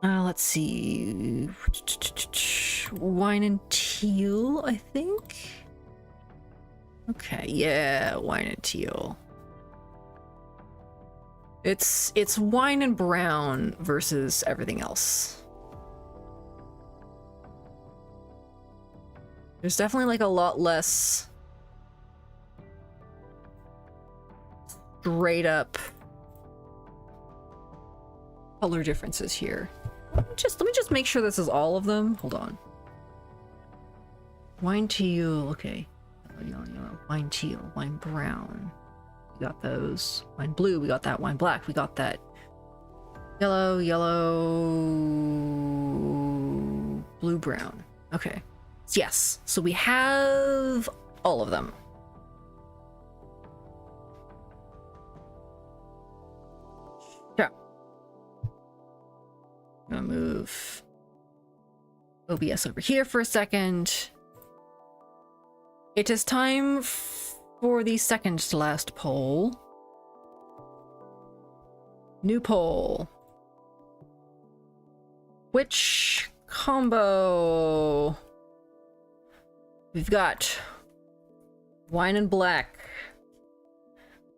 Let's see. Wine and teal, I think. Okay, yeah, wine and teal. It's wine and brown versus everything else. There's definitely like a lot less straight up color differences here. Let me just make sure this is all of them. Hold on. Wine teal, okay. Wine teal, wine brown. We got those. Wine blue, we got that. Wine black, we got that. Yellow, blue, brown. Okay. Yes, so we have all of them. Yeah. I'm gonna move OBS over here for a second. It is time for the second to last poll. New poll. Which combo? We've got wine and black.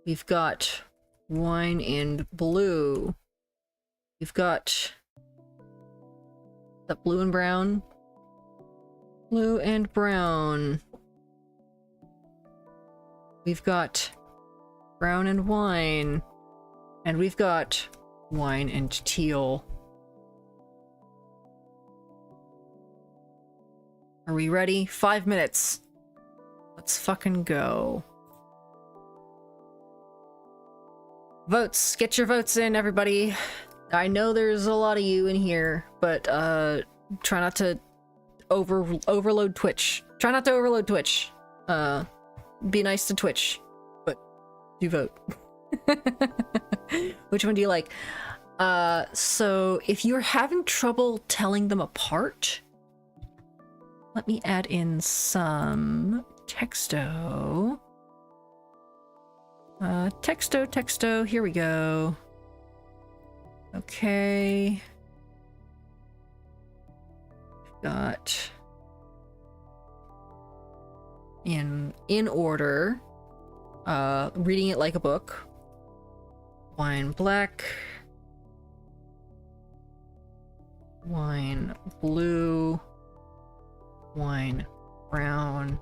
We've got wine, and blue. We've got that blue and brown. Blue and brown. We've got brown and wine. And we've got wine and teal. Are we ready? 5 minutes. Let's fucking go. Votes. Get your votes in, everybody. I know there's a lot of you in here, but try not to overload Twitch. Try not to overload Twitch. Be nice to Twitch, but do vote. Which one do you like? So if you're having trouble telling them apart, let me add in some texto. Texto, here we go. Okay. Got in order, reading it like a book. Wine black, wine blue, wine brown.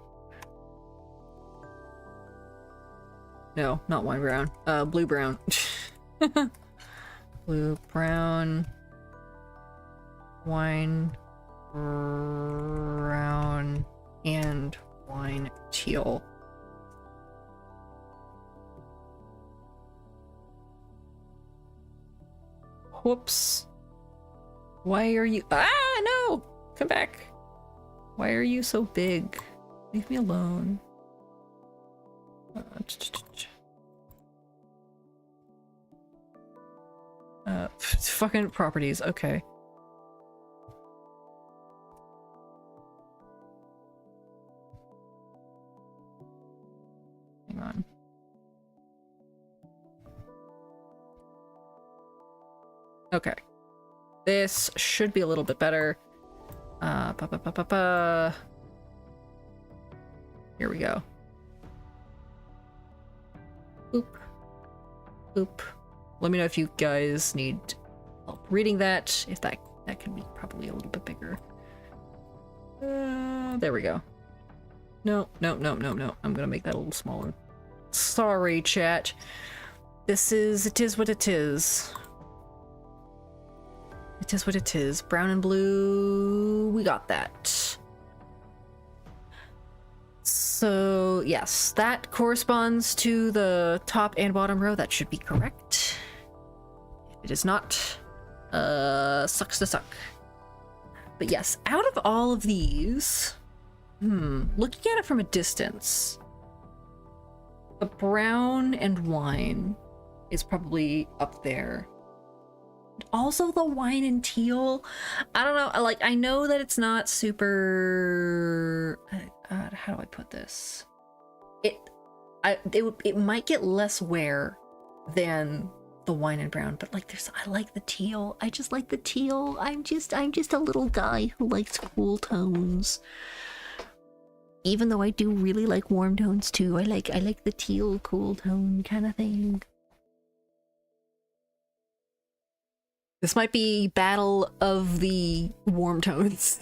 No, not wine brown. Blue brown. Blue brown, wine brown, and wine teal. Whoops. Why are you— ah, no! Come back. Why are you so big? Leave me alone. Fucking properties, okay. Hang on. Okay. This should be a little bit better. Here we go. Oop. Oop. Let me know if you guys need help reading that. If that can be probably a little bit bigger. There we go. No. I'm gonna make that a little smaller. Sorry, chat. It is what it is. It is what it is. Brown and blue, we got that. So, yes, that corresponds to the top and bottom row. That should be correct. If it is not, sucks to suck. But yes, out of all of these, looking at it from a distance, the brown and wine is probably up there. Also the wine and teal, I don't know, I know that it's not super, how do I put this? It might get less wear than the wine and brown, but I like the teal. I just like the teal. I'm just a little guy who likes cool tones. Even though I do really like warm tones too. I like the teal cool tone kind of thing. This might be battle of the warm tones.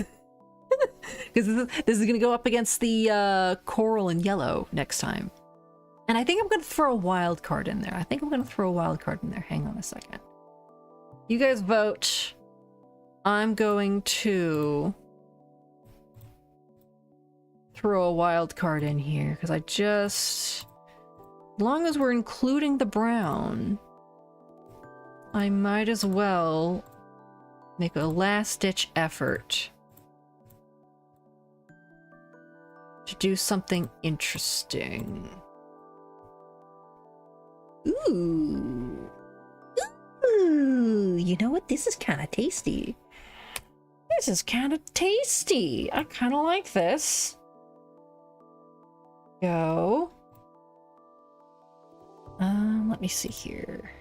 Because this is going to go up against the coral and yellow next time. And I think I'm going to throw a wild card in there. Hang on a second. You guys vote. I'm going to throw a wild card in here. Because as long as we're including the brown, I might as well make a last-ditch effort to do something interesting. Ooh. You know what? This is kind of tasty. I kind of like this. Go. Let me see here.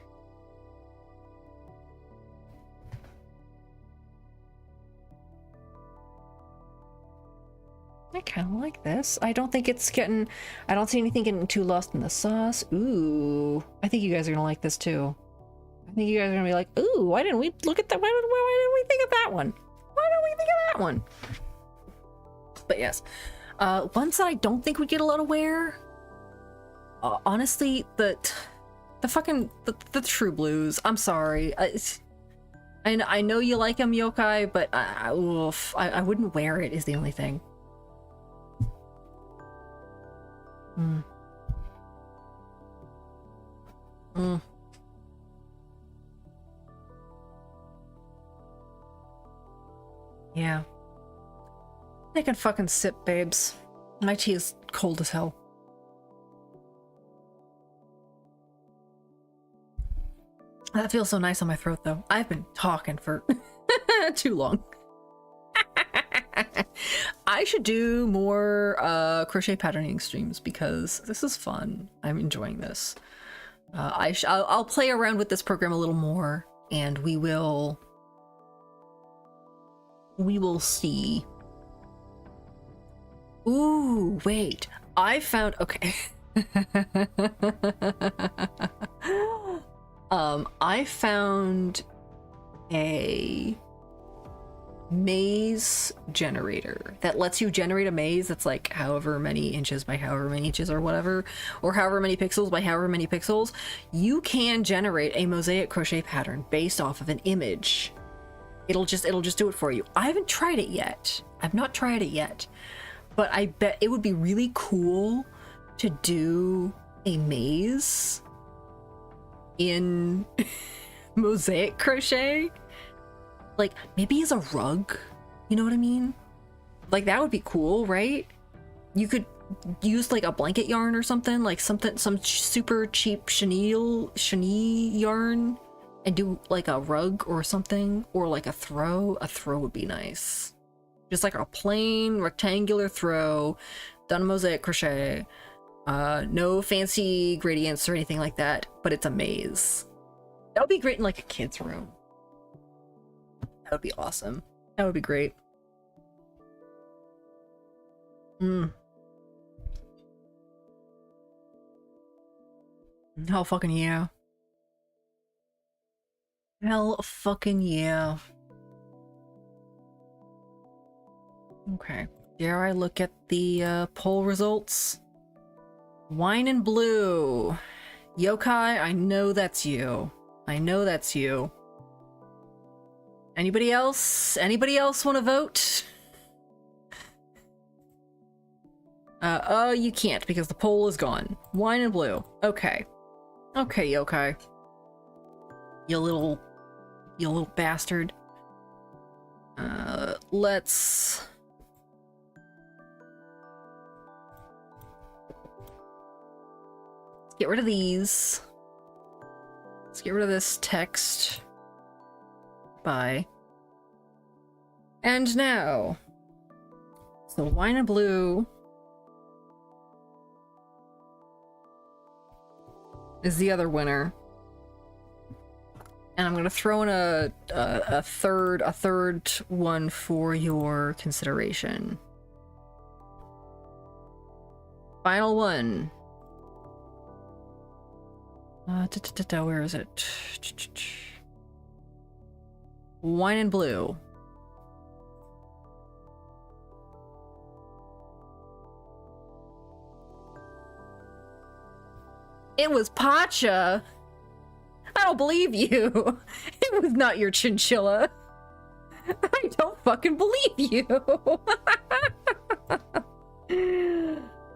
I kind of like this. I don't think it's getting, I don't see anything getting too lost in the sauce. Ooh, I think you guys are gonna like this too. I think you guys are gonna be like, ooh, why didn't we look at that? Why didn't we think of that one? Why didn't we think of that one? But yes, ones that I don't think would get a lot of wear. Honestly, the True Blues. I'm sorry. I know you like them, Yokai, but I wouldn't wear it is the only thing. Yeah. They can fucking sip, babes. My tea is cold as hell. That feels so nice on my throat, though. I've been talking for too long. I should do more crochet patterning streams because this is fun. I'm enjoying this. I'll play around with this program a little more, and we will see. Ooh, wait. I found, okay. I found a maze generator that lets you generate a maze that's like however many inches by however many inches or whatever, or however many pixels by however many pixels. You can generate a mosaic crochet pattern based off of an image. It'll just do it for you. I haven't tried it yet. I've not tried it yet, but I bet it would be really cool to do a maze in mosaic crochet, like maybe as a rug, you know what I mean? Like that would be cool, right? You could use like a blanket yarn or something, like some super cheap chenille yarn, and do like a rug or something, or like a throw. A throw would be nice, just like a plain rectangular throw done mosaic crochet. No fancy gradients or anything like that, but it's a maze. That would be great in like a kid's room. That would be awesome. That would be great. Hell fucking yeah. Hell fucking yeah. Okay. Dare I look at the poll results? Wine and Blue. Yokai, I know that's you. I know that's you. Anybody else? Anybody else want to vote? Oh, you can't because the poll is gone. Wine and Blue. Okay. Okay, Yokai. You little bastard. Let's get rid of these. Let's get rid of this text. Bye. And now, so Wine and Blue is the other winner. And I'm gonna throw in a third one for your consideration. Final one. Where is it? Wine and Blue. It was Pacha. I don't believe you. It was not your chinchilla. I don't fucking believe you.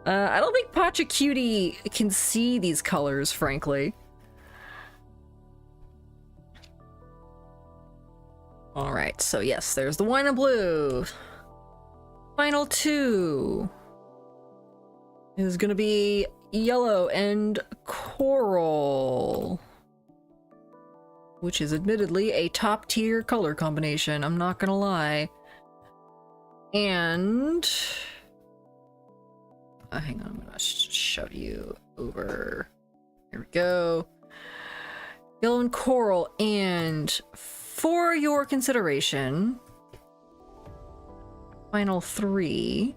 I don't think Pacha Cutie can see these colors, frankly. Alright, so yes, there's the Wine and Blue. Final two is gonna be Yellow and Coral, which is admittedly a top tier color combination, I'm not gonna lie. And hang on, I'm gonna shove you over. Here we go. Yellow and Coral, and for your consideration, final three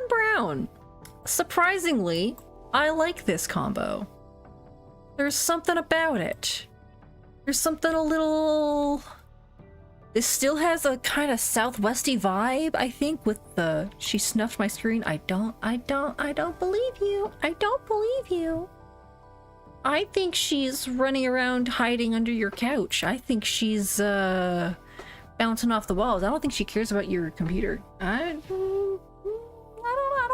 brown. Surprisingly, I like this combo. There's something about it. There's something a little... This still has a kind of southwesty vibe, I think, with the... She snuffed my screen. I don't believe you. I don't believe you. I think she's running around hiding under your couch. I think she's, bouncing off the walls. I don't think she cares about your computer. I don't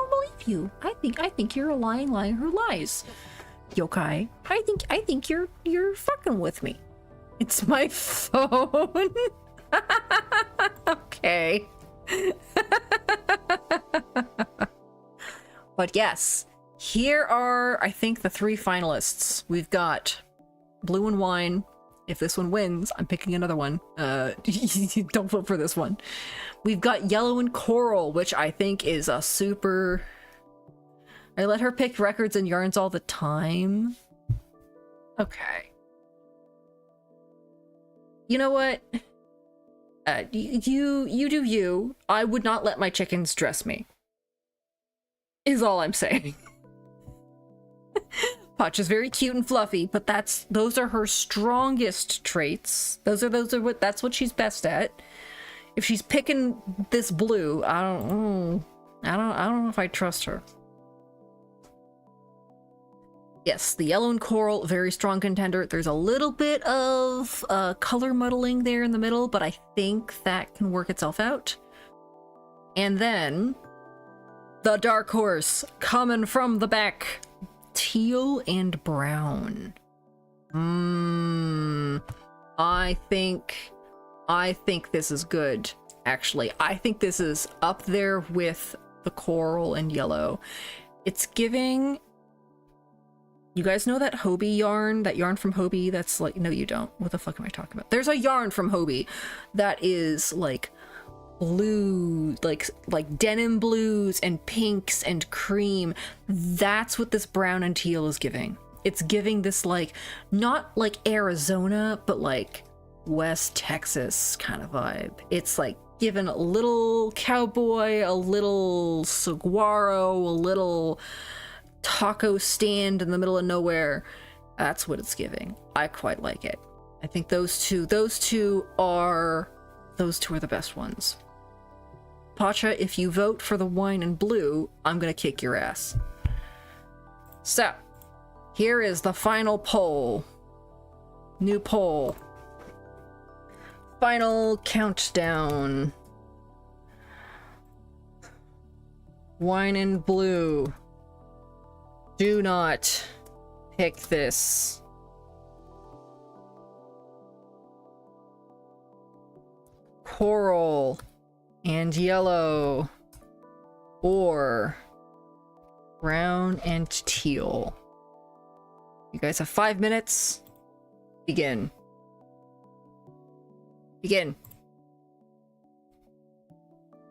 believe you. I think you're a lying liar who lies. Yokai. I think you're fucking with me. It's my phone. Okay. But yes, here are, I think, the 3 finalists. We've got Blue and Wine. If this one wins, I'm picking another one. Don't vote for this one. We've got Yellow and Coral, which I think is a super... I let her pick records and yarns all the time. Okay. You know what? You do you. I would not let my chickens dress me. Is all I'm saying. Potch is very cute and fluffy, but those are her strongest traits. That's what she's best at. If she's picking this blue, I don't know if I trust her. Yes, the Yellow and Coral, very strong contender. There's a little bit of color muddling there in the middle, but I think that can work itself out. And then the dark horse coming from the back, Teal and Brown. I think this is good, actually. I think this is up there with the Coral and Yellow. It's giving... You guys know that Hobie yarn? That yarn from Hobie that's like... No, you don't. What the fuck am I talking about? There's a yarn from Hobie that is like blue, like denim blues and pinks and cream. That's what this brown and teal is giving. It's giving this like, not like Arizona, but like West Texas kind of vibe. It's like giving a little cowboy, a little saguaro, a little... taco stand in the middle of nowhere. That's what it's giving. I quite like it. I think those two are the best ones. Pacha, if you vote for the wine and blue, I'm gonna kick your ass. So, here is the final poll. New poll. Final countdown. Wine and blue. Do not pick this. Coral and Yellow or Brown and Teal. You guys have 5 minutes. Begin. Begin.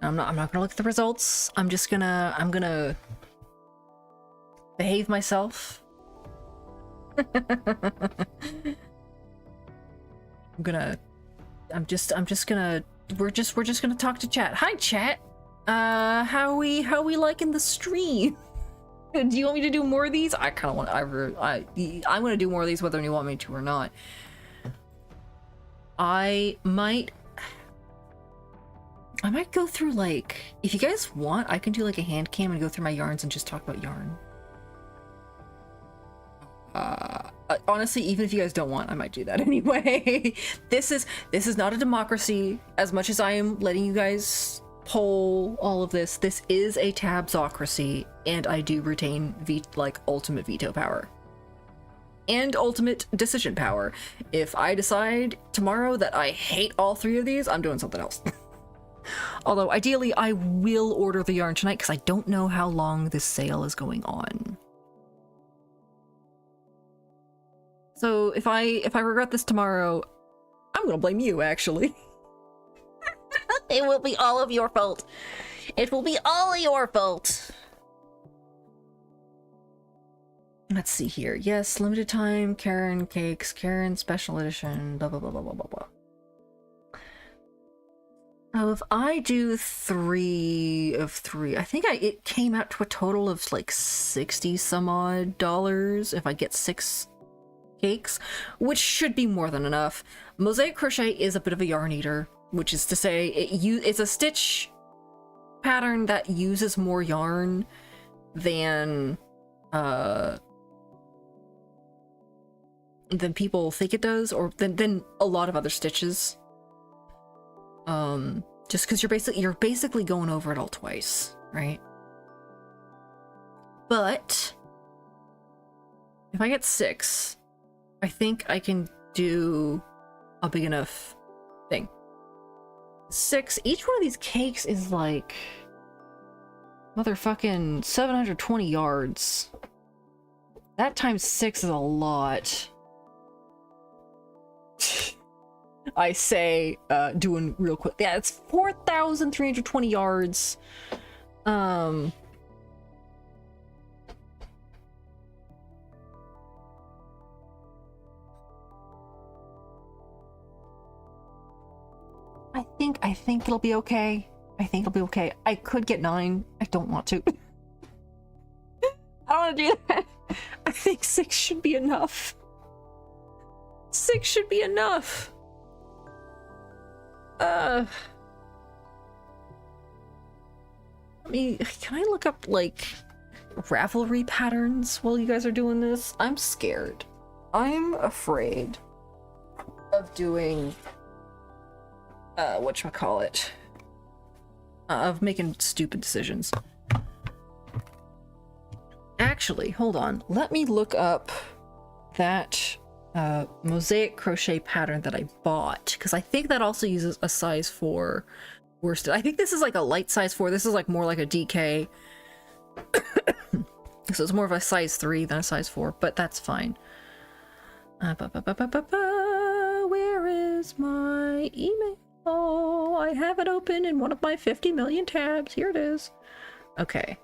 I'm not gonna look at the results. I'm gonna behave myself. We're just gonna talk to chat. Hi chat. How we liking the stream? Do you want me to do more of these? I kind of want. I'm gonna do more of these whether you want me to or not. I might go through, like, if you guys want, I can do like a hand cam and go through my yarns and just talk about yarn. Honestly, even if you guys don't want, I might do that anyway. This is not a democracy. As much as I am letting you guys poll all of this, this is a tabsocracy, and I do retain ultimate veto power and ultimate decision power. If I decide tomorrow that I hate all 3 of these, I'm doing something else. Although ideally I will order the yarn tonight because I don't know how long this sale is going on. So if I regret this tomorrow, I'm gonna blame you, actually. It will be all of your fault. It will be all your fault. Let's see here. Yes, limited time, Karen cakes, Karen special edition, blah blah blah blah blah blah blah. So if I do 3 of 3, I think it came out to a total of like 60 some odd dollars if I get 6 cakes, which should be more than enough. Mosaic crochet is a bit of a yarn eater, which is to say it's a stitch pattern that uses more yarn than people think it does, or than a lot of other stitches. Just because you're basically going over it all twice, right? But if I get 6, I think I can do a big enough thing. 6, each one of these cakes is like motherfucking 720 yards. That times 6 is a lot. I say, doing real quick. Yeah, it's 4,320 yards. I think it'll be okay. I think it'll be okay. I could get 9. I don't want to. I don't want to do that. I think 6 should be enough. 6 should be enough. I mean, can I look up like Ravelry patterns while you guys are doing this? I'm scared. I'm afraid of doing whatchamacallit, of making stupid decisions. Actually, hold on. Let me look up that mosaic crochet pattern that I bought, because I think that also uses a size 4 worsted. I think this is like a light size 4. This is like more like a DK. So it's more of a size 3 than a size 4, but that's fine. Where is my email? Oh, I have it open in one of my 50 million tabs. Here it is. Okay.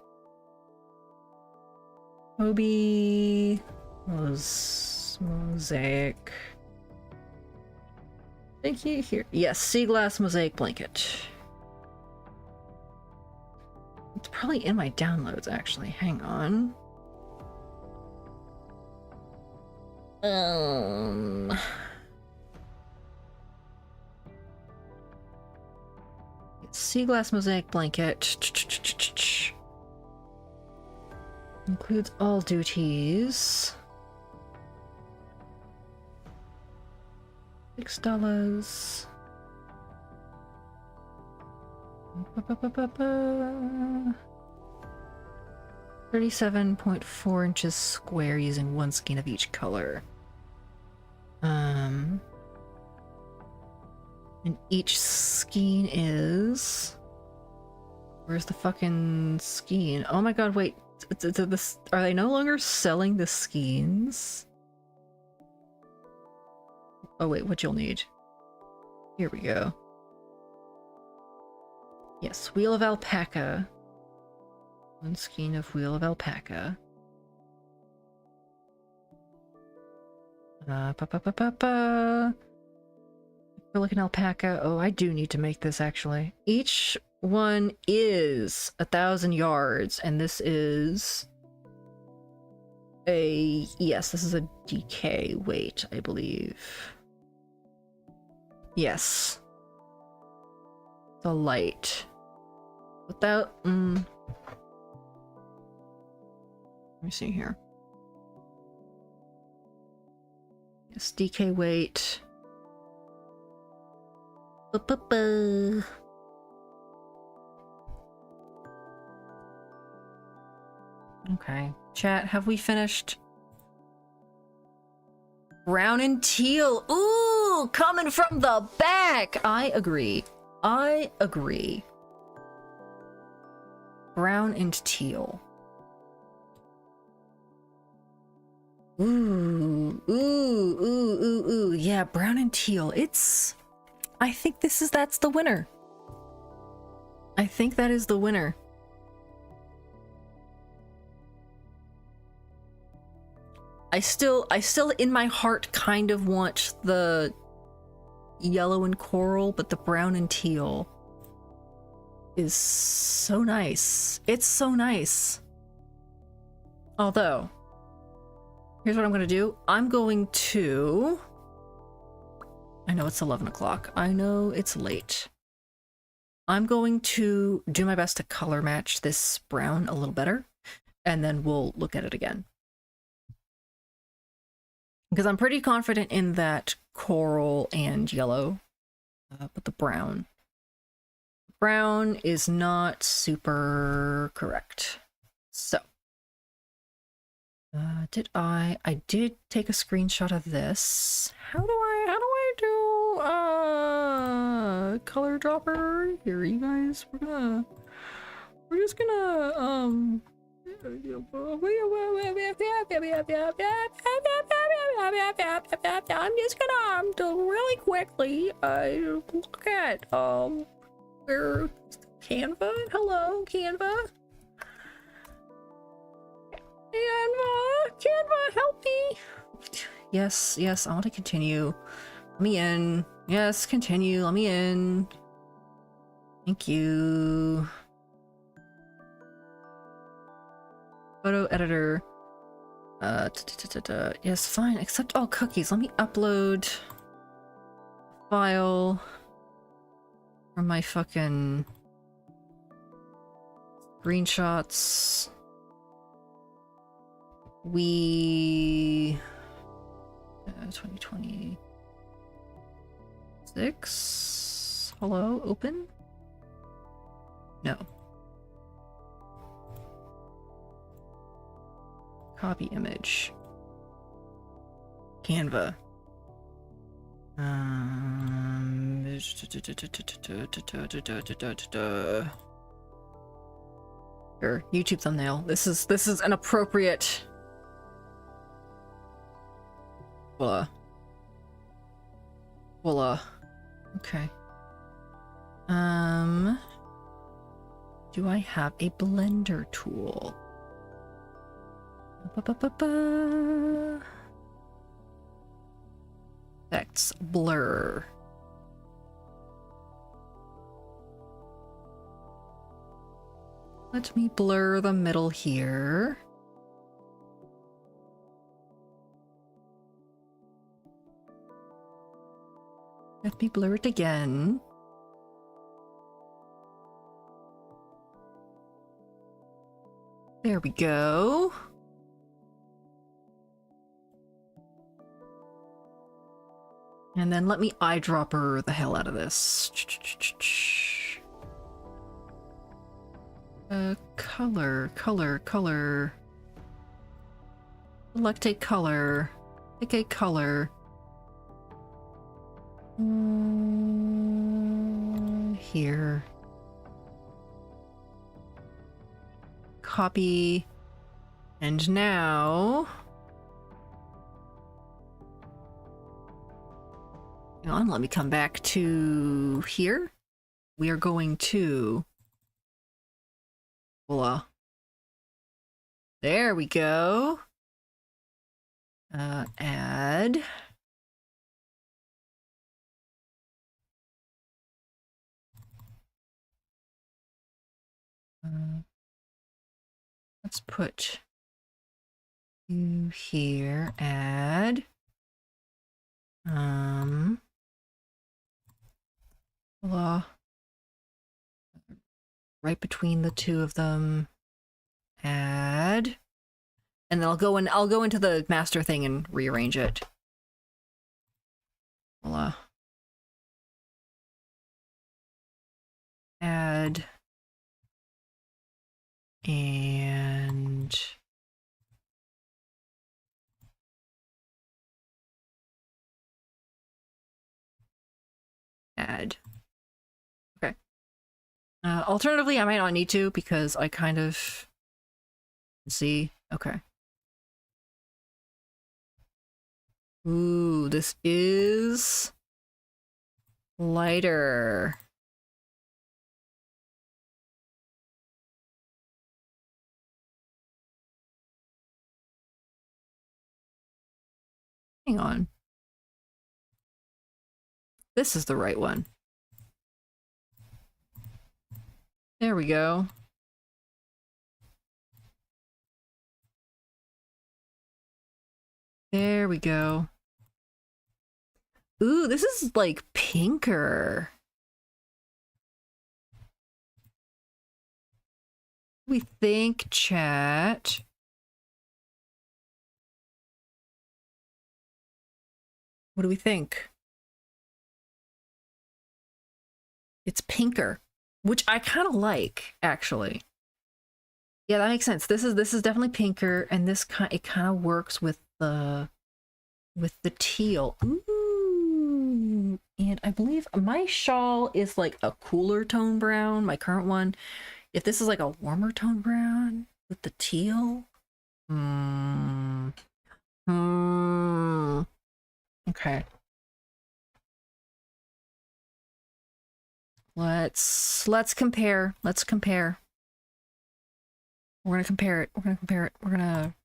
Moby mosaic. Thank you. Here. Yes, sea glass mosaic blanket. It's probably in my downloads, actually. Hang on. Sea glass mosaic blanket. Includes all duties. $6. 37.4 inches square using 1 skein of each color. And each skein is... Where's the fucking skein? Oh my god, wait. Are they no longer selling the skeins? Oh wait, what you'll need. Here we go. Yes, wheel of alpaca. 1 skein of wheel of alpaca. Acrylic and alpaca. Oh, I do need to make this actually. Each one is 1,000 yards, and this is a... Yes, this is a DK weight, I believe. Yes. The light. Without... Let me see here. Yes, DK weight. Okay. Chat, have we finished? Brown and teal. Ooh, coming from the back. I agree. I agree. Brown and teal. Ooh, ooh, ooh, ooh, ooh. Yeah, brown and teal. I think that's the winner. I think that is the winner. I still in my heart kind of want the yellow and coral, but the brown and teal. is so nice. It's so nice. Although, here's what I'm gonna do. I'm going to... I know it's 11 o'clock. I know it's late. I'm going to do my best to color match this brown a little better, and then we'll look at it again. Because I'm pretty confident in that coral and yellow, but the brown is not super correct. So, I did take a screenshot of this. How do I do color dropper here, you guys? I'm just gonna do really quickly look at where Canva. Hello, Canva. Canva, help me. Yes, I want to continue. Let me in. Yes, continue. Let me in. Thank you. Photo editor. Yes, fine. Accept all cookies. Let me upload a file from my fucking screenshots. We 2026. Hello, open? No. Copy image. Canva. Sure, YouTube thumbnail. This is an appropriate. Voila. Okay. Do I have a blender tool? Effects, blur. Let me blur the middle here. Let me blur it again. There we go. And then let me eyedropper the hell out of this. Color. Select a color. Pick a color. Here. Copy. And now... Hang on, let me come back to here. We are going to... Voila. There we go. Add. Let's put you here. Add. Voila. Right between the two of them. Add. And then I'll go into the master thing and rearrange it. Voila. Add. And add. Okay. Alternatively, I might not need to because I kind of see. Okay. Ooh, this is lighter. Hang on. This is the right one. There we go. There we go. Ooh, this is like pinker. We think, chat. What do we think? It's pinker, which I kind of like, actually. Yeah, that makes sense. This is definitely pinker, and it kind of works with the teal. Ooh, and I believe my shawl is like a cooler tone brown. My current one. If this is like a warmer tone brown with the teal, okay. Let's compare. Let's compare. We're gonna compare it. We're gonna compare it. We're gonna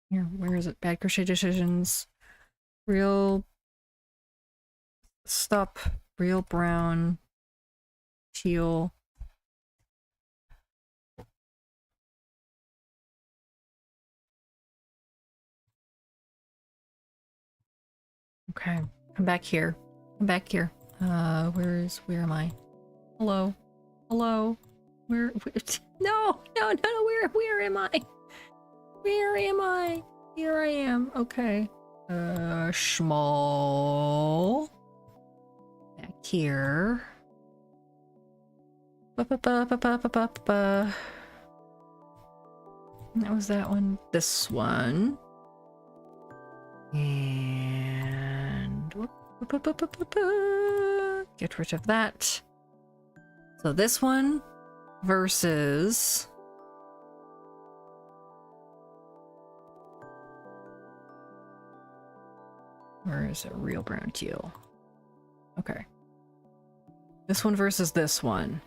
here. Where is it? Bad crochet decisions. Real. Stop. Real brown. Teal. Okay. Come back here. Come back here. Where am I? Hello. Hello. Where no, where am I? Where am I? Here I am. Okay. Small. Back here. That was that one. This one. And get rid of that. So this one versus where is it? Real brown teal. Okay. This one versus this one.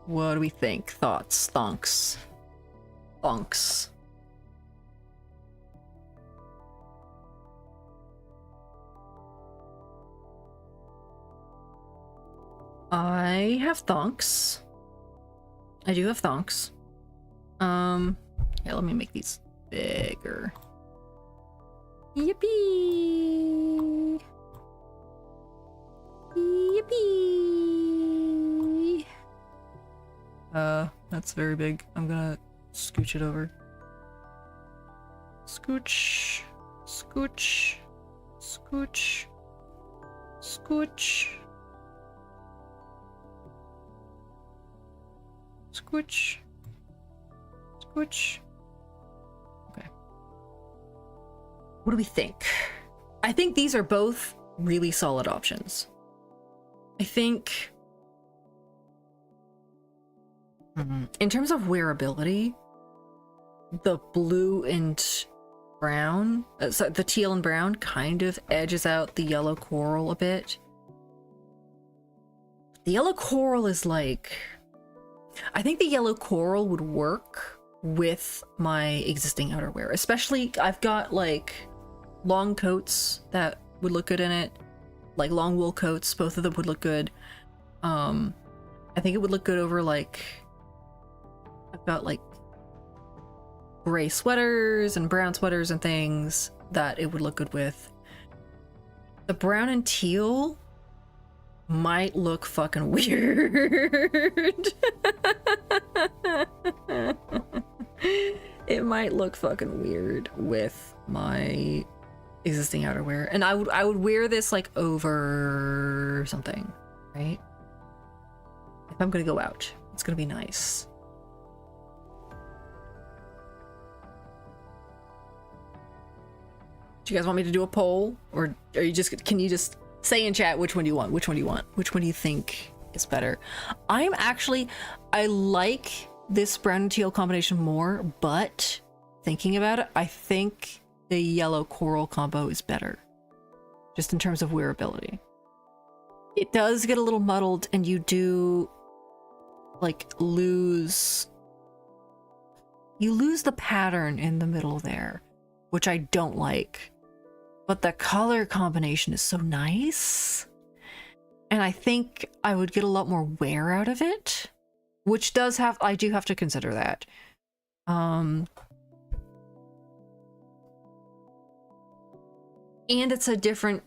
What do we think? Thoughts? Thonks. Thonks. I have thonks. I do have thonks. Yeah, let me make these bigger. Yippee! Yippee! That's very big. I'm gonna scooch it over. Scooch. Scooch. Scooch. Scooch. Scooch. Scooch. Okay. What do we think? I think these are both really solid options. I think in terms of wearability, the blue and brown, so the teal and brown kind of edges out the yellow coral a bit. The yellow coral is like, I think the yellow coral would work with my existing outerwear, especially I've got like long coats that would look good in it, like long wool coats. Both of them would look good. I think it would look good over like, I've got like gray sweaters and brown sweaters and things that it would look good with. The brown and teal might look fucking weird. It might look fucking weird with my existing outerwear, and I would wear this like over something, right? If I'm gonna go out, it's gonna be nice. Do you guys want me to do a poll, or are you just, can you just say in chat which one do you want? Which one do you want? Which one do you think is better? I like this brown and teal combination more, but thinking about it, I think the yellow coral combo is better, just in terms of wearability. It does get a little muddled, and you do like lose the pattern in the middle there, which I don't like. but the color combination is so nice. And I think I would get a lot more wear out of it, which I do have to consider that. And it's a different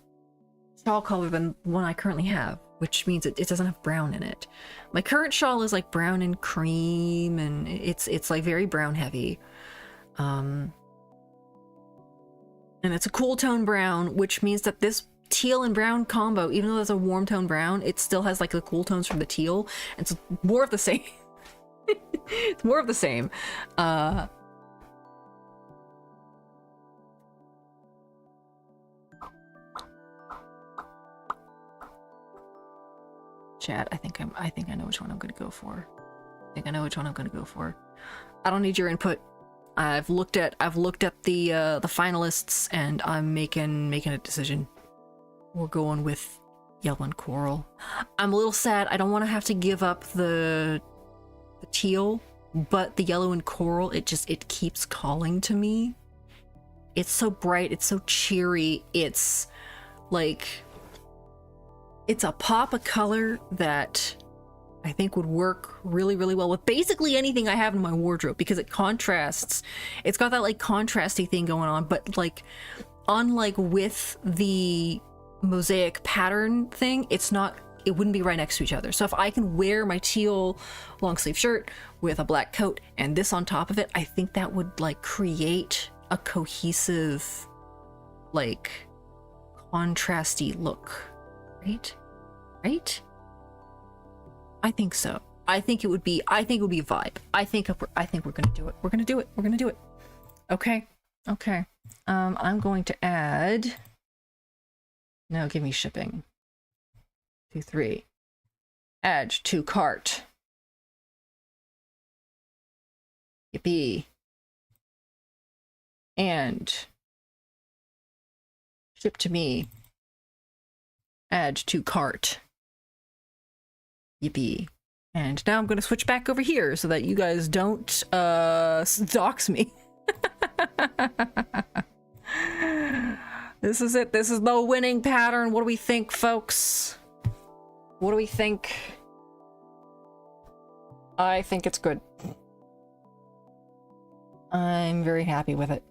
shawl color than one I currently have, which means it doesn't have brown in it. My current shawl is like brown and cream, and it's like very brown heavy. And it's a cool tone brown, which means that this teal and brown combo, even though it's a warm tone brown, it still has like the cool tones from the teal, and it's more of the same. It's more of the same. Chat, I think I know which one I'm gonna go for. I think I know which one I'm gonna go for. I don't need your input. I've looked at the finalists, and I'm making a decision. We're going with yellow and coral. I'm a little sad. I don't want to have to give up the teal, but the yellow and coral, it keeps calling to me. It's so bright. It's so cheery. It's like, it's a pop of color that I think would work really, really well with basically anything I have in my wardrobe, because it contrasts. It's got that like contrasty thing going on, but like, unlike with the mosaic pattern thing, it wouldn't be right next to each other. So if I can wear my teal long sleeve shirt with a black coat and this on top of it, I think that would like create a cohesive, like, contrasty look. Right? I think so. I think it would be a vibe. I think we're gonna do it. We're gonna do it. Okay. I'm going to add. No, give me shipping. 2, 3. Add to cart. Yippee. And ship to me. Add to cart. Yippee. And now I'm going to switch back over here so that you guys don't dox me. This is it. This is the winning pattern. What do we think, folks? What do we think? I think it's good. I'm very happy with it.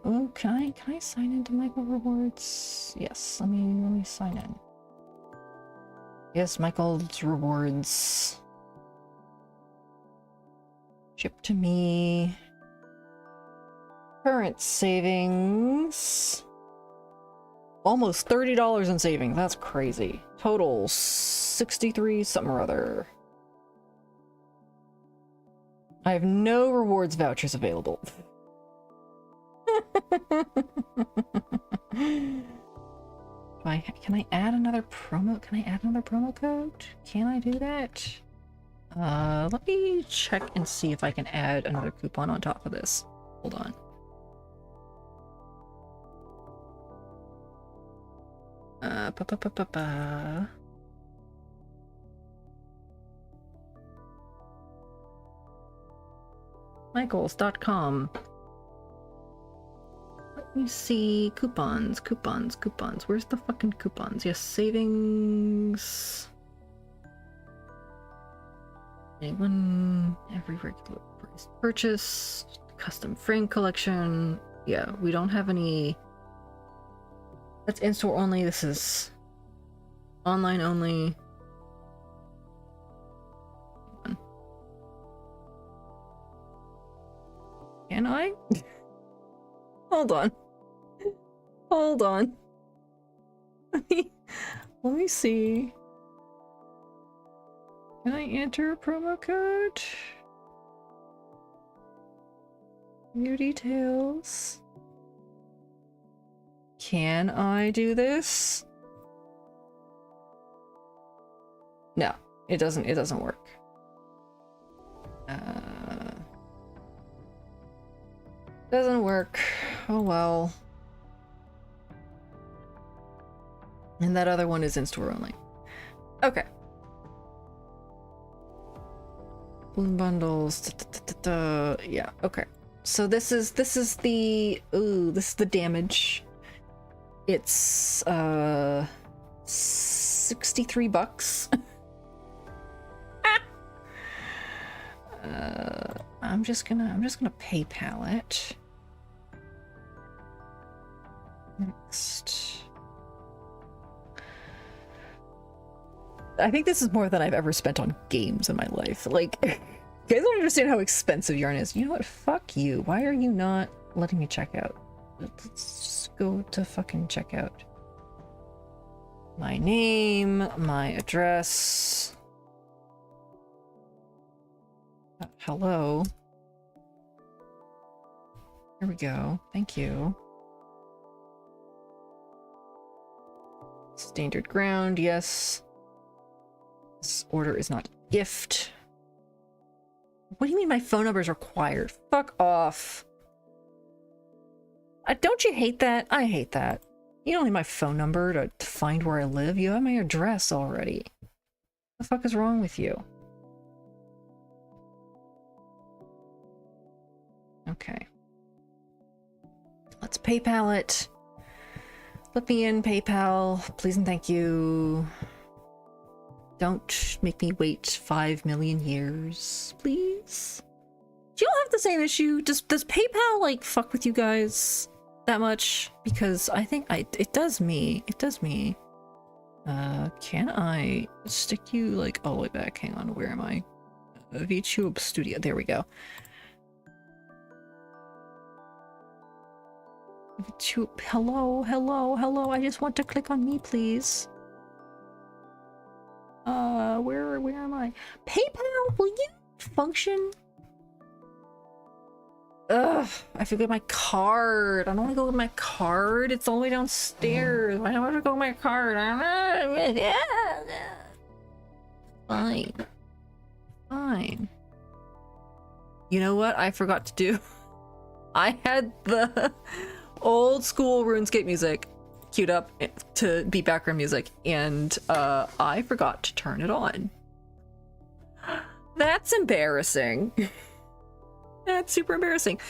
Oh, can I sign into Michael Rewards? Yes, let me sign in. Yes, Michael's Rewards. Ship to me. Current savings. Almost $30 in savings. That's crazy. Total 63 something or other. I have no rewards vouchers available. Can I add another promo? Can I add another promo code? Can I do that? Let me check and see if I can add another coupon on top of this. Hold on. Michaels.com. Let me see. Coupons. Where's the fucking coupons? Yes, savings. Anyone, every regular price purchase, custom frame collection. Yeah, we don't have any. That's in-store only. This is online only. Can I? Hold on. Let me see. Can I enter a promo code? New details. Can I do this? No, it doesn't work. Doesn't work. Oh well. And that other one is in-store only. Okay. Balloon bundles. Yeah, okay. So this is the damage. It's 63 bucks. I'm just gonna PayPal it. Next. I think this is more than I've ever spent on games in my life. Like, you guys don't understand how expensive yarn is. You know what? Fuck you. Why are you not letting me check out? Let's just go to fucking checkout. My name, my address. Hello. Here we go. Thank you. Standard ground, yes. This order is not a gift. What do you mean my phone number is required? Fuck off. Don't you hate that? I hate that. You don't need my phone number to find where I live. You have my address already. What the fuck is wrong with you? Okay. Let's PayPal it. Let me in, PayPal. Please and thank you. Don't make me wait 5 million years, please. Do you all have the same issue? Does PayPal, like, fuck with you guys that much? Because I think it does me. It does me. Can I stick you, like, all the way back? Hang on, where am I? VTube Studio. There we go. Hello, hello, hello. I just want to click on me, please. Where am I? PayPal, will you function? Ugh, I have to go with my card. I don't want to go with my card. It's all the way downstairs. Why do I want to go with my card? Fine. Fine. You know what I forgot to do? I had the old school RuneScape music queued up to be background music, and I forgot to turn it on. That's embarrassing. That's super embarrassing.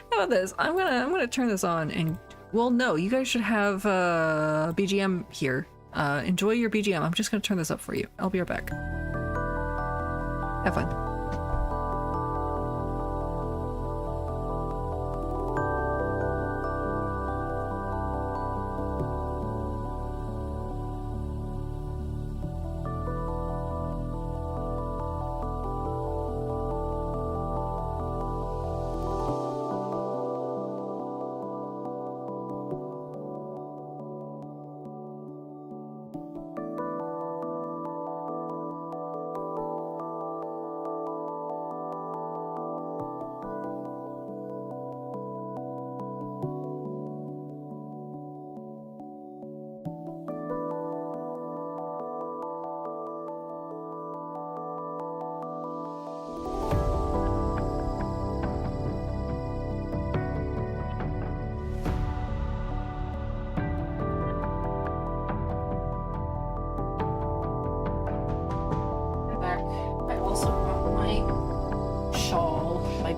How about this? I'm gonna turn this on, and well, no, you guys should have BGM here. Enjoy your BGM. I'm just gonna turn this up for you. I'll be right back. Have fun.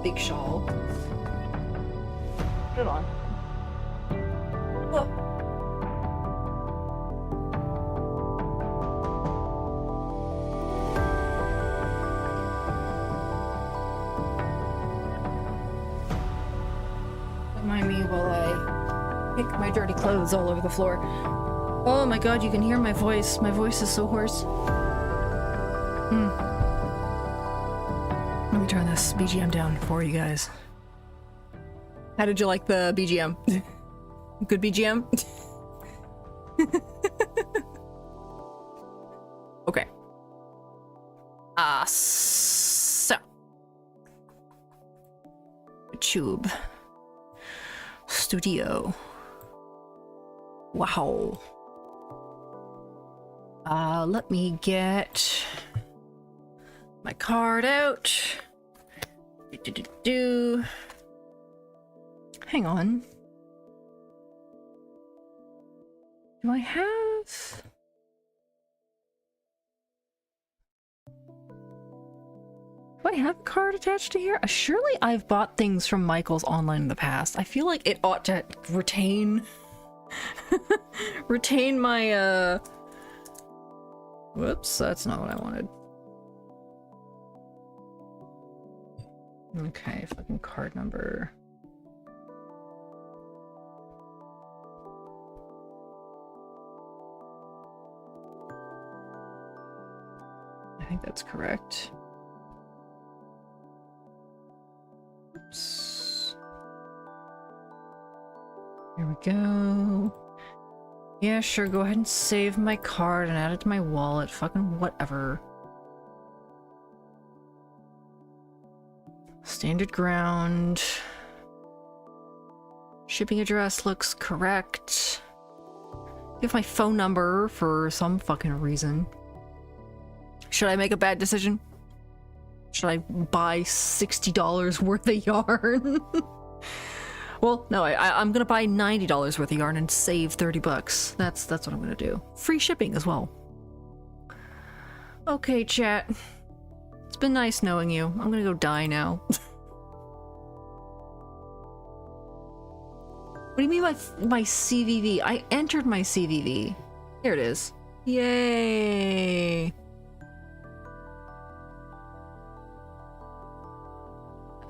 Big shawl. Put it on. Whoa. Remind me while I pick my dirty clothes all over the floor. Oh my god, you can hear my voice. My voice is so hoarse. Let me turn this BGM down for you guys. How did you like the BGM? Good BGM? Okay. So. Tube. Studio. Wow. Let me get my card out. Hang on. Do I have... Do I I have a card attached to here? Surely I've bought things from Michael's online in the past. I feel like it ought to retain retain my whoops, that's not what I wanted. Okay, fucking card number. I think that's correct. Oops. Here we go. Yeah, sure, go ahead and save my card and add it to my wallet. Fucking whatever. Standard ground. Shipping address looks correct. Give my phone number for some fucking reason. Should I make a bad decision? Should I buy $60 worth of yarn? Well, no, I'm gonna buy $90 worth of yarn and save 30 bucks. That's what I'm gonna do. Free shipping as well. Okay, chat. It's been nice knowing you. I'm gonna go die now. What do you mean my CVV? I entered my CVV. Here it is. Yay!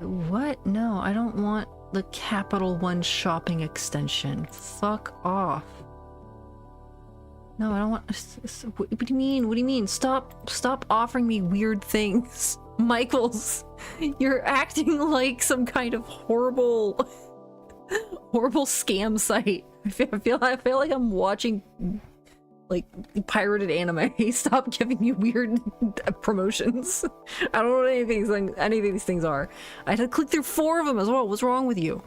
What? No, I don't want the Capital One shopping extension. Fuck off. No, I don't want. What do you mean? What do you mean? Stop offering me weird things. Michaels, you're acting like some kind of horrible scam site. I feel like I'm watching like pirated anime. Stop giving me weird promotions. I don't know what any of these things are. I had to click through 4 of them as well. What's wrong with you?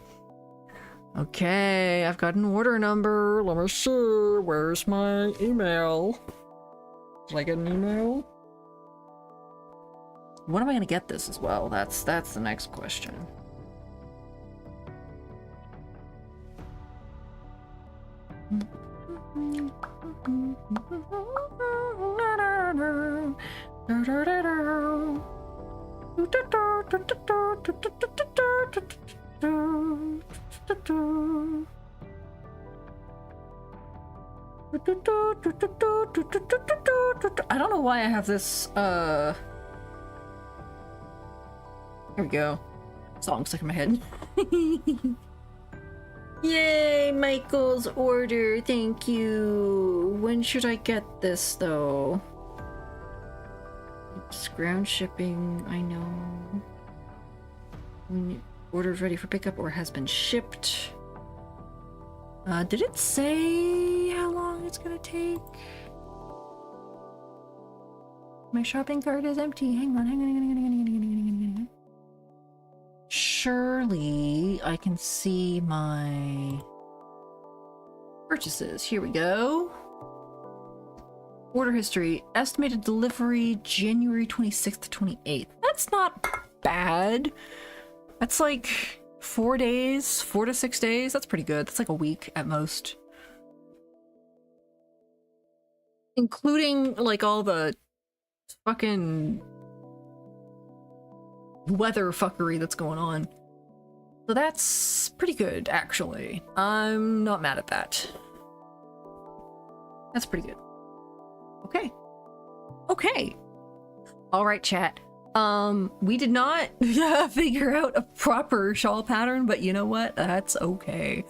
Okay, I've got an order number. Let me see. Where's my email? Did I get an email? When am I gonna get this as well? That's the next question. I don't know why I have this, here we go. Song stuck in my head. Yay, Michael's order, thank you. When should I get this, though? It's ground shipping, I know. Order's ready for pickup or has been shipped. Did it say how long it's gonna take? My shopping cart is empty. Hang on. Surely I can see my purchases. Here we go. Order history. Estimated delivery January 26th to 28th. That's not bad. That's like 4 days, 4 to 6 days. That's pretty good. That's like a week at most. Including like all the fucking weather fuckery that's going on. So that's pretty good, actually. I'm not mad at that. That's pretty good. Okay. Okay. All right, chat. We did not figure out a proper shawl pattern, but you know what? That's okay.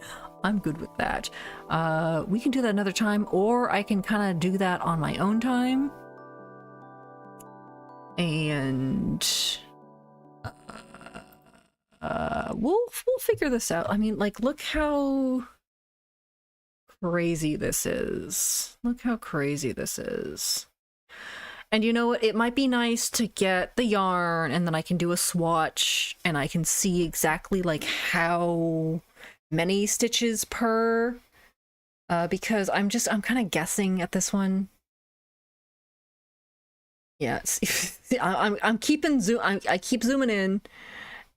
I'm good with that. We can do that another time, or I can kind of do that on my own time. And we'll figure this out. I mean, like, look how crazy this is. Look how crazy this is. And you know what? It might be nice to get the yarn and then I can do a swatch and I can see exactly like how many stitches per, because I'm kind of guessing at this one. Yeah, I'm keeping I keep zooming in,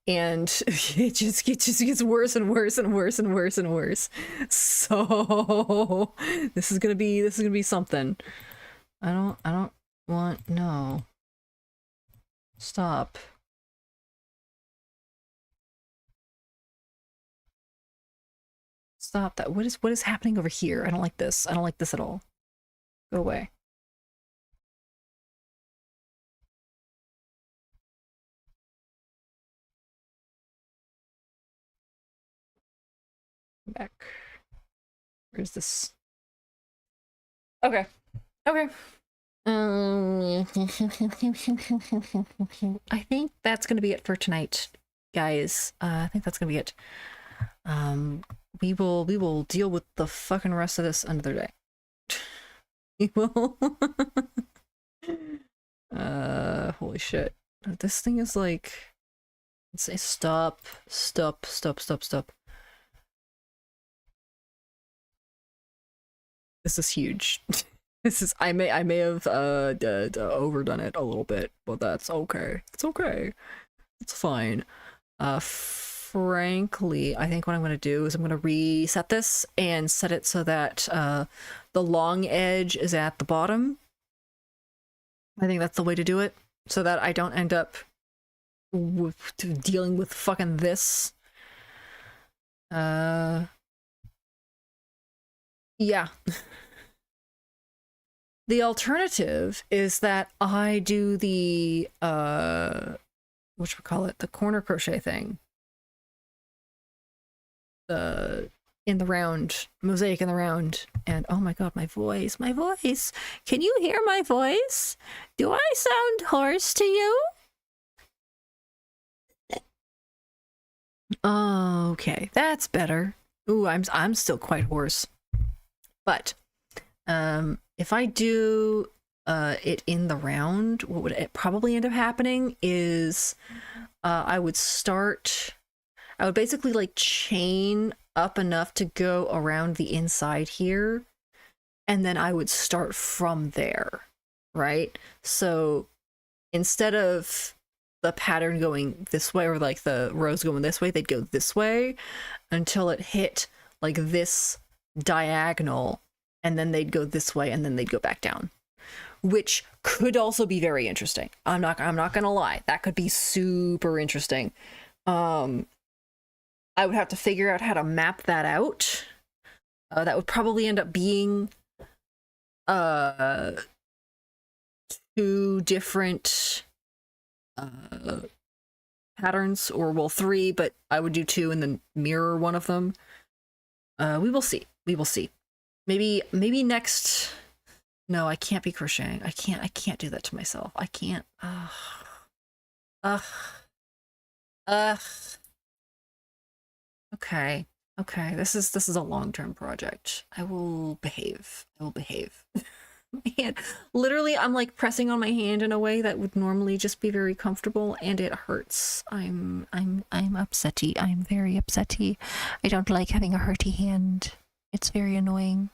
and it just gets worse and worse and worse and worse and worse. So this is gonna be something. I don't want, no. Stop. Stop that. What is happening over here? I don't like this. I don't like this at all. Go away. Back. Where's this? Okay. Okay. I think that's gonna be it for tonight, guys. I think that's gonna be it. We will deal with the fucking rest of this another day. We will. Holy shit. This thing is like, say stop. This is huge. This is, I may have overdone it a little bit, but that's okay. It's okay. It's fine. Frankly, I think what I'm going to do is I'm going to reset this and set it so that the long edge is at the bottom. I think that's the way to do it, so that I don't end up dealing with fucking this. Yeah. The alternative is that I do the whatchamacallit, the corner crochet thing. In the round, mosaic in the round, and oh my god, my voice. Can you hear my voice? Do I sound hoarse to you? Okay, that's better. Ooh, I'm still quite hoarse. But if I do it in the round, what would it probably end up happening is I would basically like chain up enough to go around the inside here, and then I would start from there, right? So instead of the pattern going this way, or like the rows going this way, they'd go this way until it hit like this diagonal, and then they'd go this way, and then they'd go back down, which could also be very interesting. I'm not gonna lie, that could be super interesting. I would have to figure out how to map that out. That would probably end up being 2 different patterns, or well, 3, but I would do 2 and then mirror one of them. We will see. Maybe next. No, I can't be crocheting. I can't do that to myself. I can't. Okay. This is a long-term project. I will behave. My hand, literally, I'm like pressing on my hand in a way that would normally just be very comfortable, and it hurts. I'm upsetty. I'm very upsetty. I don't like having a hurty hand. It's very annoying.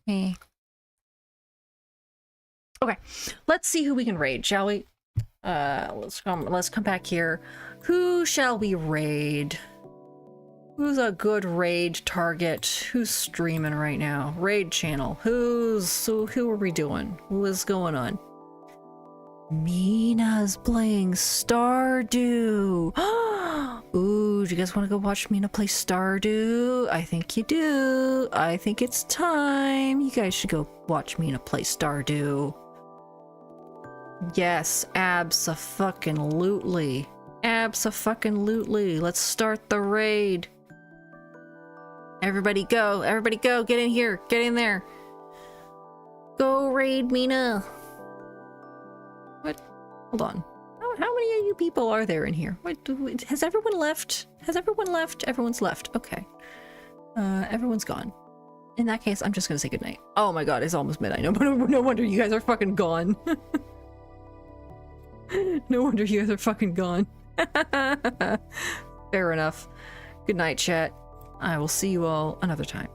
Hey. Okay, let's see who we can raid, shall we? Let's come back here. Who shall we raid? Who's a good raid target? Who's streaming right now? Raid channel. Who are we doing? What is going on? Mina's playing Stardew. Ooh, do you guys want to go watch Mina play Stardew? I think you do. I think it's time. You guys should go watch Mina play Stardew. Yes, abso-fucking-lutely. Abso-fucking-lutely. Let's start the raid. Everybody go, get in here, get in there. Go raid Mina. What? Hold on. How many of you people are there in here? What, has everyone left? Everyone's left. Okay. Everyone's gone. In that case, I'm just gonna say goodnight. Oh my god, it's almost midnight. No wonder you guys are fucking gone. No wonder you guys are fucking gone. Fair enough. Good night, chat. I will see you all another time.